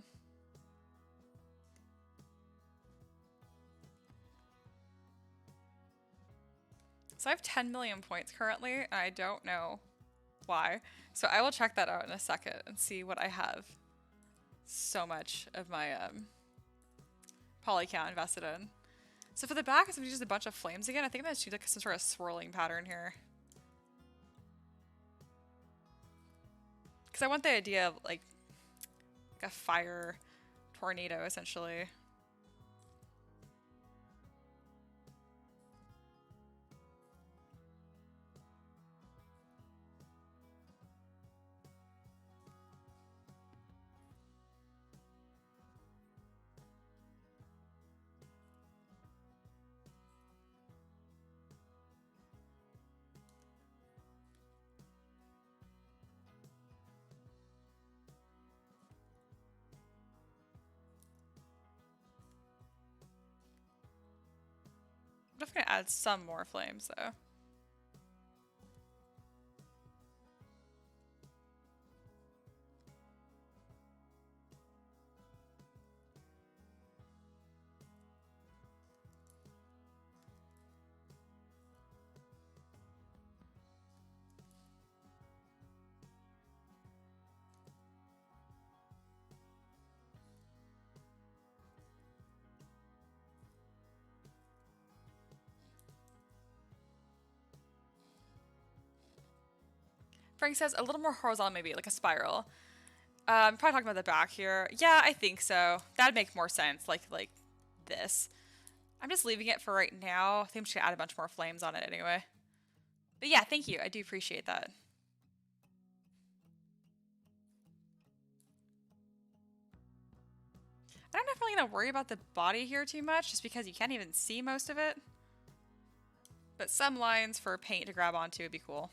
So I have 10 million points currently, and I don't know why. So I will check that out in a second and see what I have so much of my poly count invested in. So for the back, it's going to be just a bunch of flames again. I think I'm going to do like some sort of swirling pattern here. Because I want the idea of like a fire tornado, essentially. I'm definitely gonna add some more flames though. Frank says a little more horizontal, maybe like a spiral. Probably talking about the back here. Yeah, I think so. That'd make more sense, like this. I'm just leaving it for right now. I think I'm just gonna add a bunch more flames on it anyway. But yeah, thank you. I do appreciate that. I don't know if I'm gonna worry about the body here too much, just because you can't even see most of it. But some lines for paint to grab onto would be cool.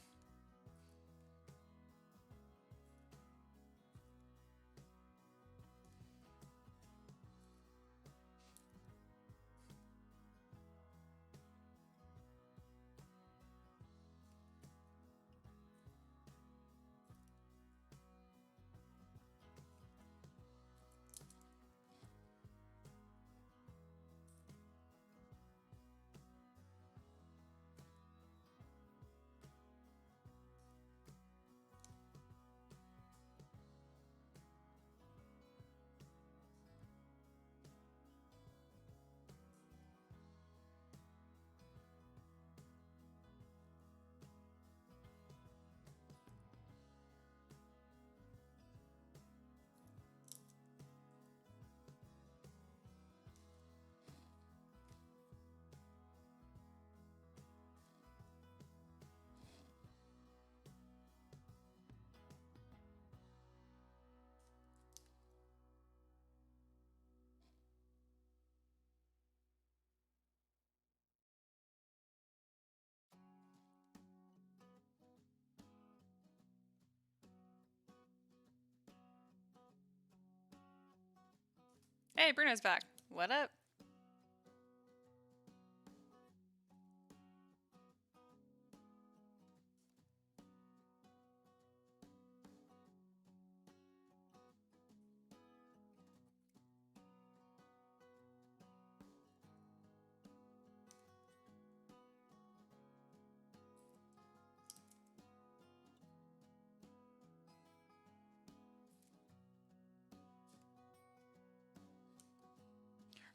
Hey, Bruno's back. What up?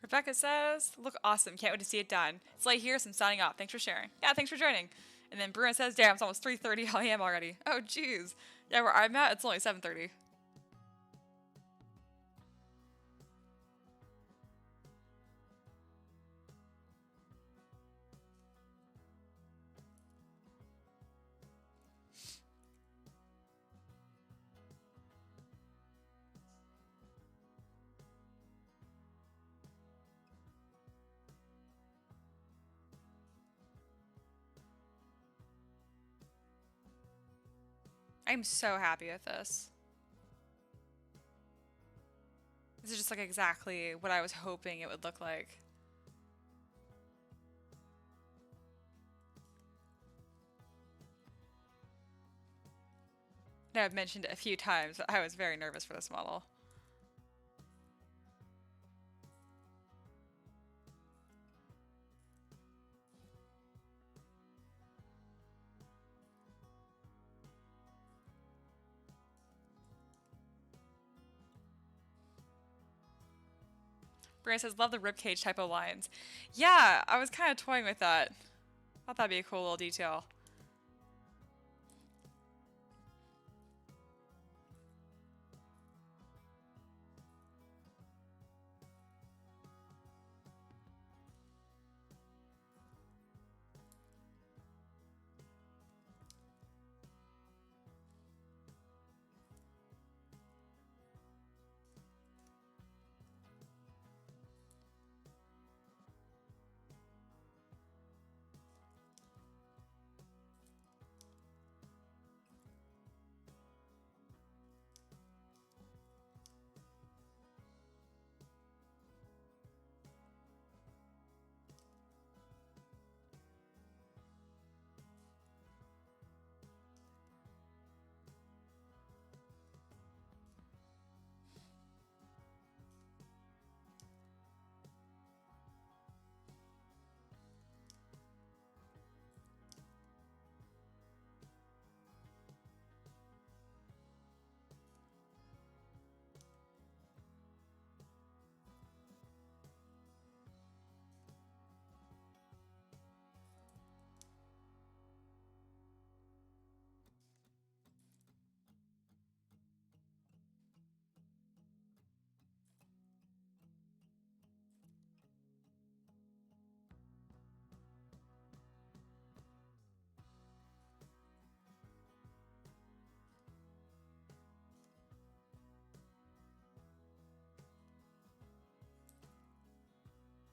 Rebecca says, look awesome. Can't wait to see it done. It's late here, so I'm signing off. Thanks for sharing. Yeah, thanks for joining. And then Bruno says, damn, it's almost 3:30 a.m. already. Oh, jeez. Yeah, where I'm at, it's only 7:30. I'm so happy with this. This is just like exactly what I was hoping it would look like. know I've mentioned it a few times, but I was very nervous for this model. Bray says, love the ribcage type of lines. Yeah, I was kind of toying with that. Thought that'd be a cool little detail.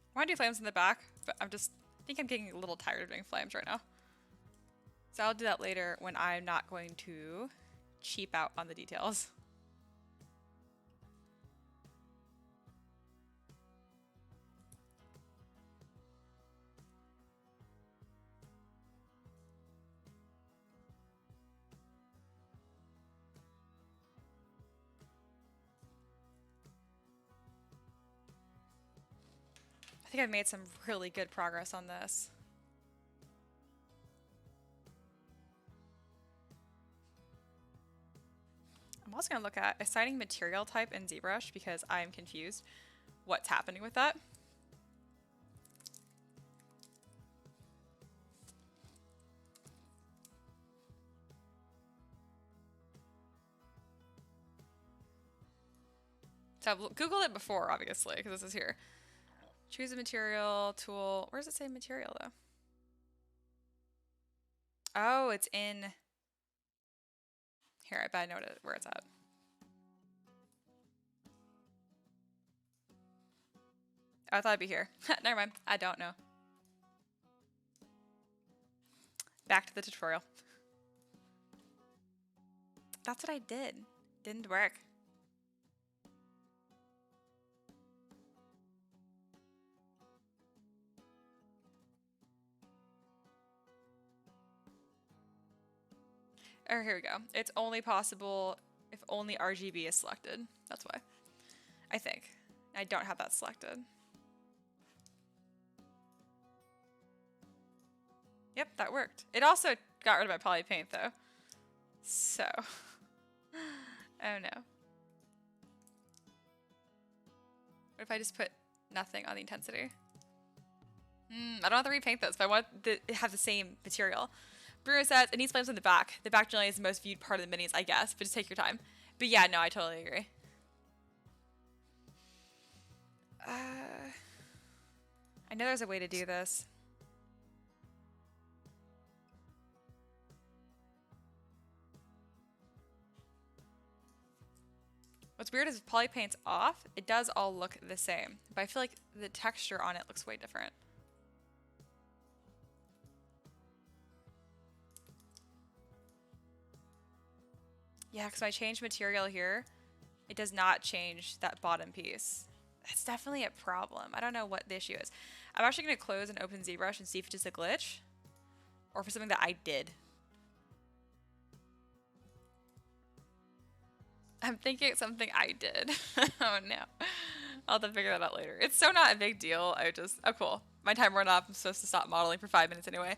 I want to do flames in the back, but I think I'm getting a little tired of doing flames right now. So I'll do that later when I'm not going to cheap out on the details. I think I've made some really good progress on this. I'm also going to look at assigning material type in ZBrush because I'm confused what's happening with that. So I've Googled it before, obviously, because this is here. Choose a material, tool. Where does it say material, though? Oh, it's in... Here, I bet I know where it's at. Oh, I thought it'd be here. Never mind. I don't know. Back to the tutorial. That's what I did. Didn't work. Oh, here we go. It's only possible if only RGB is selected. That's why. I think. I don't have that selected. Yep, that worked. It also got rid of my poly paint though. So. Oh no. What if I just put nothing on the intensity? I don't have to repaint this, but I want to have the same material. Bruno says, it needs flames in the back. The back generally is the most viewed part of the minis, I guess, but just take your time. But yeah, no, I totally agree. I know there's a way to do this. What's weird is if poly paint's off, it does all look the same. But I feel like the texture on it looks way different. Yeah, because when I change material here, it does not change that bottom piece. That's definitely a problem. I don't know what the issue is. I'm actually going to close and open ZBrush and see if it's just a glitch or for something that I did. I'm thinking it's something I did. Oh no. I'll have to figure that out later. It's so not a big deal. Oh cool. My timer went off. I'm supposed to stop modeling for 5 minutes anyway.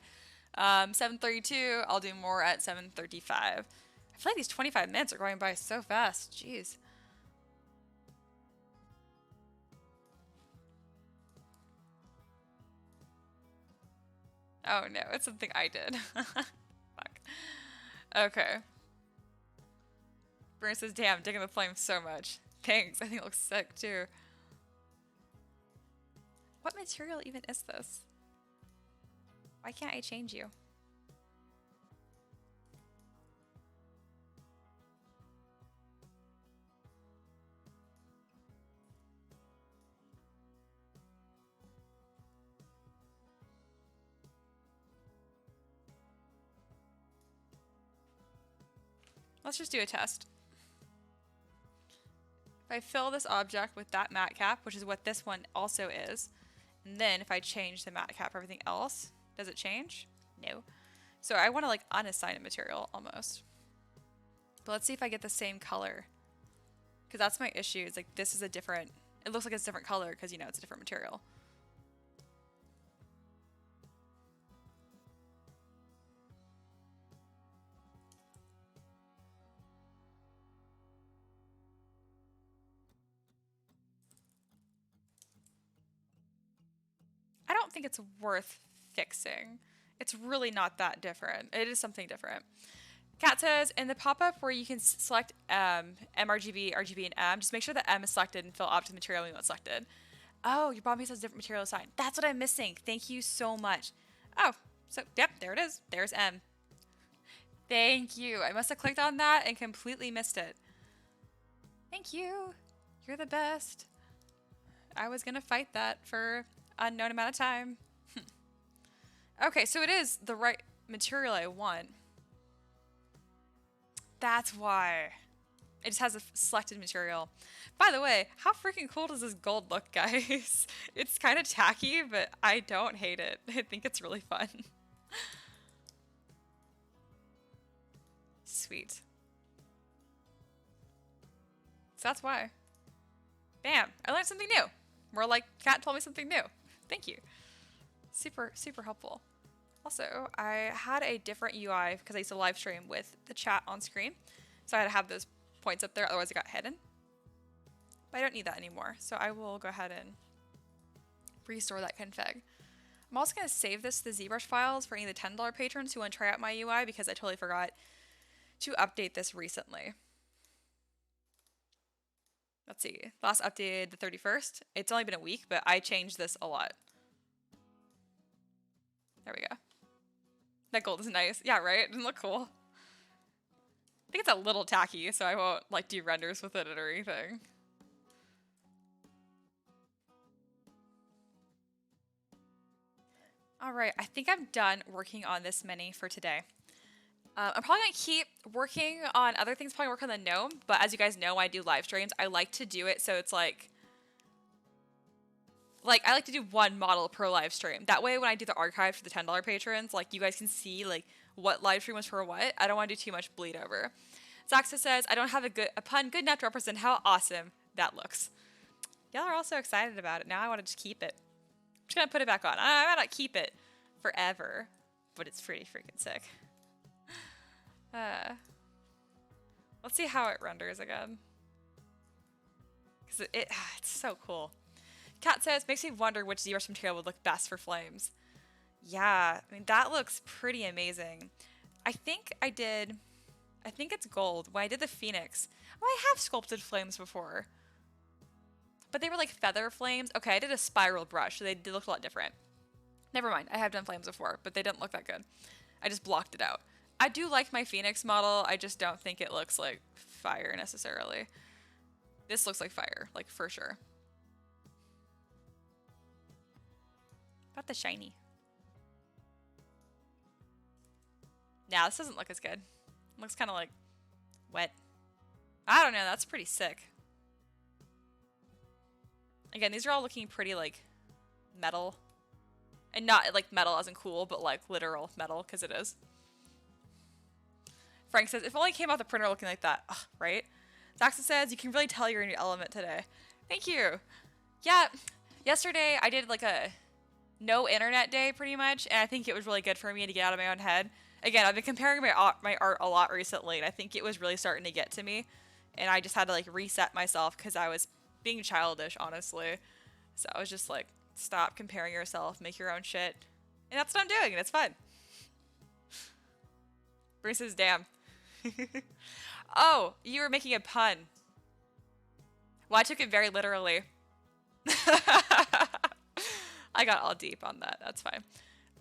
7:32. I'll do more at 7:35. I feel like these 25 minutes are going by so fast. Jeez. Oh no, it's something I did. Fuck. Okay. Bruno says, damn, digging the flame so much. Thanks, I think it looks sick too. What material even is this? Why can't I change you? Let's just do a test. If I fill this object with that matte cap, which is what this one also is, and then if I change the matte cap for everything else, does it change? No. So I want to like unassign a material almost. But let's see if I get the same color. Because that's my issue. It's like this is a different, it looks like it's a different color because you know it's a different material. I don't think it's worth fixing. It's really not that different. It is something different. Kat says, in the pop-up where you can select mRGB, RGB, and M, just make sure that M is selected and fill up to the material you want selected. Oh, your bomb piece has different material assigned. That's what I'm missing. Thank you so much. Oh, so, yep, there it is. There's M. Thank you. I must have clicked on that and completely missed it. Thank you. You're the best. I was going to fight that for unknown amount of time. Okay, so it is the right material I want. That's why. It just has a selected material. By the way, how freaking cool does this gold look, guys? It's kind of tacky, but I don't hate it. I think it's really fun. Sweet. So that's why. Bam! I learned something new. More like Kat told me something new. Thank you. Super, super helpful. Also, I had a different UI because I used to live stream with the chat on screen. So I had to have those points up there, otherwise it got hidden. But I don't need that anymore. So I will go ahead and restore that config. I'm also going to save this to the ZBrush files for any of the $10 patrons who want to try out my UI because I totally forgot to update this recently. Let's see. Last updated the 31st. It's only been a week, but I changed this a lot. There we go. That gold is nice. Yeah, right? It doesn't look cool. I think it's a little tacky, so I won't like do renders with it or anything. Alright, I think I'm done working on this mini for today. I'm probably going to keep working on other things, probably work on the gnome, but as you guys know, I do live streams. I like to do it so it's like I like to do one model per live stream. That way when I do the archive for the $10 patrons, like you guys can see like what live stream was for what. I don't want to do too much bleed over. Zaxa says, I don't have a pun good enough to represent how awesome that looks. Y'all are also excited about it. Now I want to just keep it. I'm just going to put it back on. I might not keep it forever, but it's pretty freaking sick. Let's see how it renders again. Because it's so cool. Kat says, makes me wonder which ZBrush material would look best for flames. Yeah, I mean, that looks pretty amazing. I think it's gold. When I did the Phoenix, I have sculpted flames before. But they were like feather flames. Okay, I did a spiral brush, so they did look a lot different. Never mind, I have done flames before, but they didn't look that good. I just blocked it out. I do like my Phoenix model, I just don't think it looks like fire necessarily. This looks like fire, like for sure. About the shiny. Nah, this doesn't look as good. It looks kind of like wet. I don't know, that's pretty sick. Again, these are all looking pretty like metal. And not like metal as in cool, but like literal metal, because it is. Frank says, if only it came out the printer looking like that. Ugh, right? Zaxa says, you can really tell you're in your element today. Thank you. Yeah, yesterday I did like a no internet day pretty much, and I think it was really good for me to get out of my own head. Again, I've been comparing my art a lot recently, and I think it was really starting to get to me, and I just had to like reset myself because I was being childish, honestly. So I was just like, stop comparing yourself, make your own shit, and that's what I'm doing, and it's fun. Bruce says, damn. Oh, you were making a pun. Well, I took it very literally. I got all deep on that. That's fine.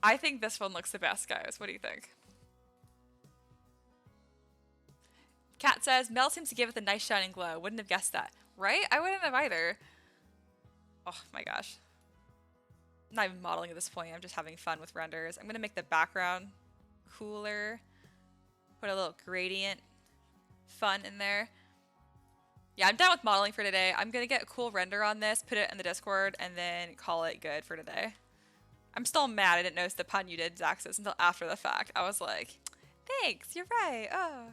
I think this one looks the best, guys. What do you think? Kat says, Mel seems to give it a nice shining glow. Wouldn't have guessed that. Right? I wouldn't have either. Oh my gosh. I'm not even modeling at this point. I'm just having fun with renders. I'm going to make the background cooler. Put a little gradient fun in there. Yeah, I'm done with modeling for today. I'm going to get a cool render on this, put it in the Discord, and then call it good for today. I'm still mad I didn't notice the pun you did, Zaxis, until after the fact. I was like, thanks, you're right. Oh.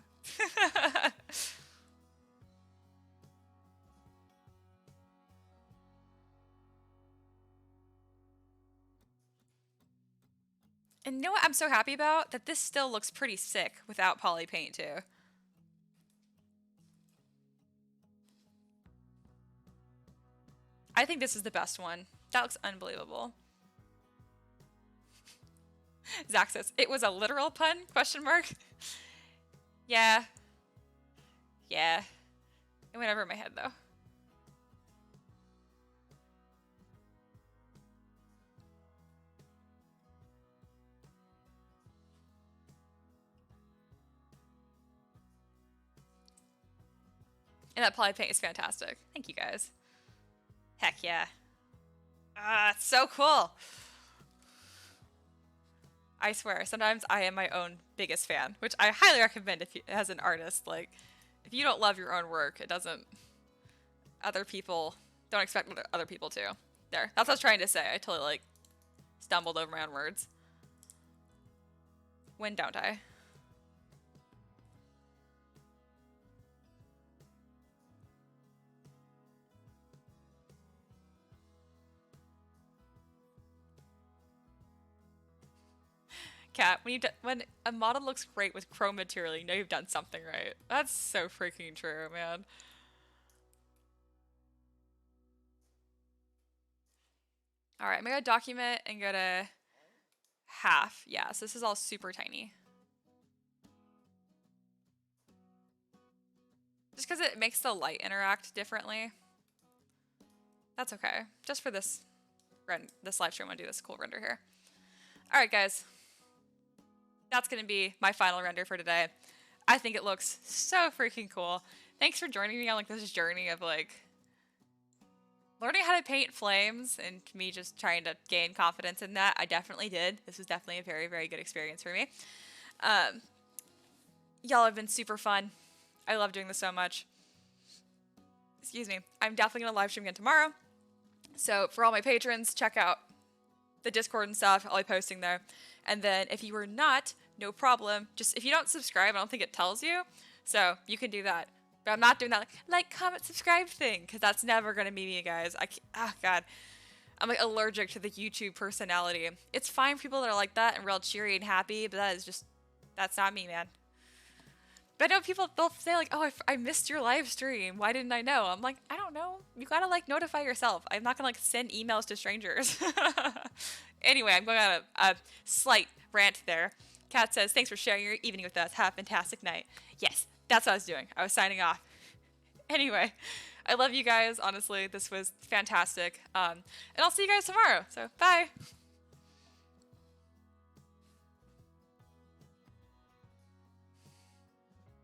And you know what I'm so happy about? That this still looks pretty sick without poly paint too. I think this is the best one. That looks unbelievable. Zach says, it was a literal pun? Question mark. Yeah. Yeah. It went over my head though. And that poly paint is fantastic. Thank you guys. Heck yeah. It's so cool. I swear, sometimes I am my own biggest fan, which I highly recommend if you, as an artist. Like, if you don't love your own work, it doesn't... Other people... Don't expect other people to. There. That's what I was trying to say. I totally, like, stumbled over my own words. When don't I? Kat, when a model looks great with chrome material, you know you've done something right. That's so freaking true, man. Alright, I'm gonna document and go to half. Yeah, so this is all super tiny. Just because it makes the light interact differently. That's okay. Just for this live stream, I'm gonna do this cool render here. Alright, guys. That's going to be my final render for today. I think it looks so freaking cool. Thanks for joining me on like this journey of like learning how to paint flames and me just trying to gain confidence in that. I definitely did. This was definitely a very, very good experience for me. Y'all have been super fun. I love doing this so much. Excuse me. I'm definitely going to live stream again tomorrow. So for all my patrons, check out the Discord and stuff. I'll be posting there. And then if you were not, no problem. Just if you don't subscribe, I don't think it tells you. So you can do that. But I'm not doing that like, comment, subscribe thing, because that's never going to be me, guys. God. I'm like allergic to the YouTube personality. It's fine for people that are like that and real cheery and happy, but that's not me, man. But I know people, they'll say like, oh, I missed your live stream. Why didn't I know? I'm like, I don't know. You gotta like notify yourself. I'm not gonna like send emails to strangers. Anyway, I'm going on a slight rant there. Kat says, thanks for sharing your evening with us. Have a fantastic night. Yes, that's what I was doing. I was signing off. Anyway, I love you guys. Honestly, this was fantastic. And I'll see you guys tomorrow. So bye.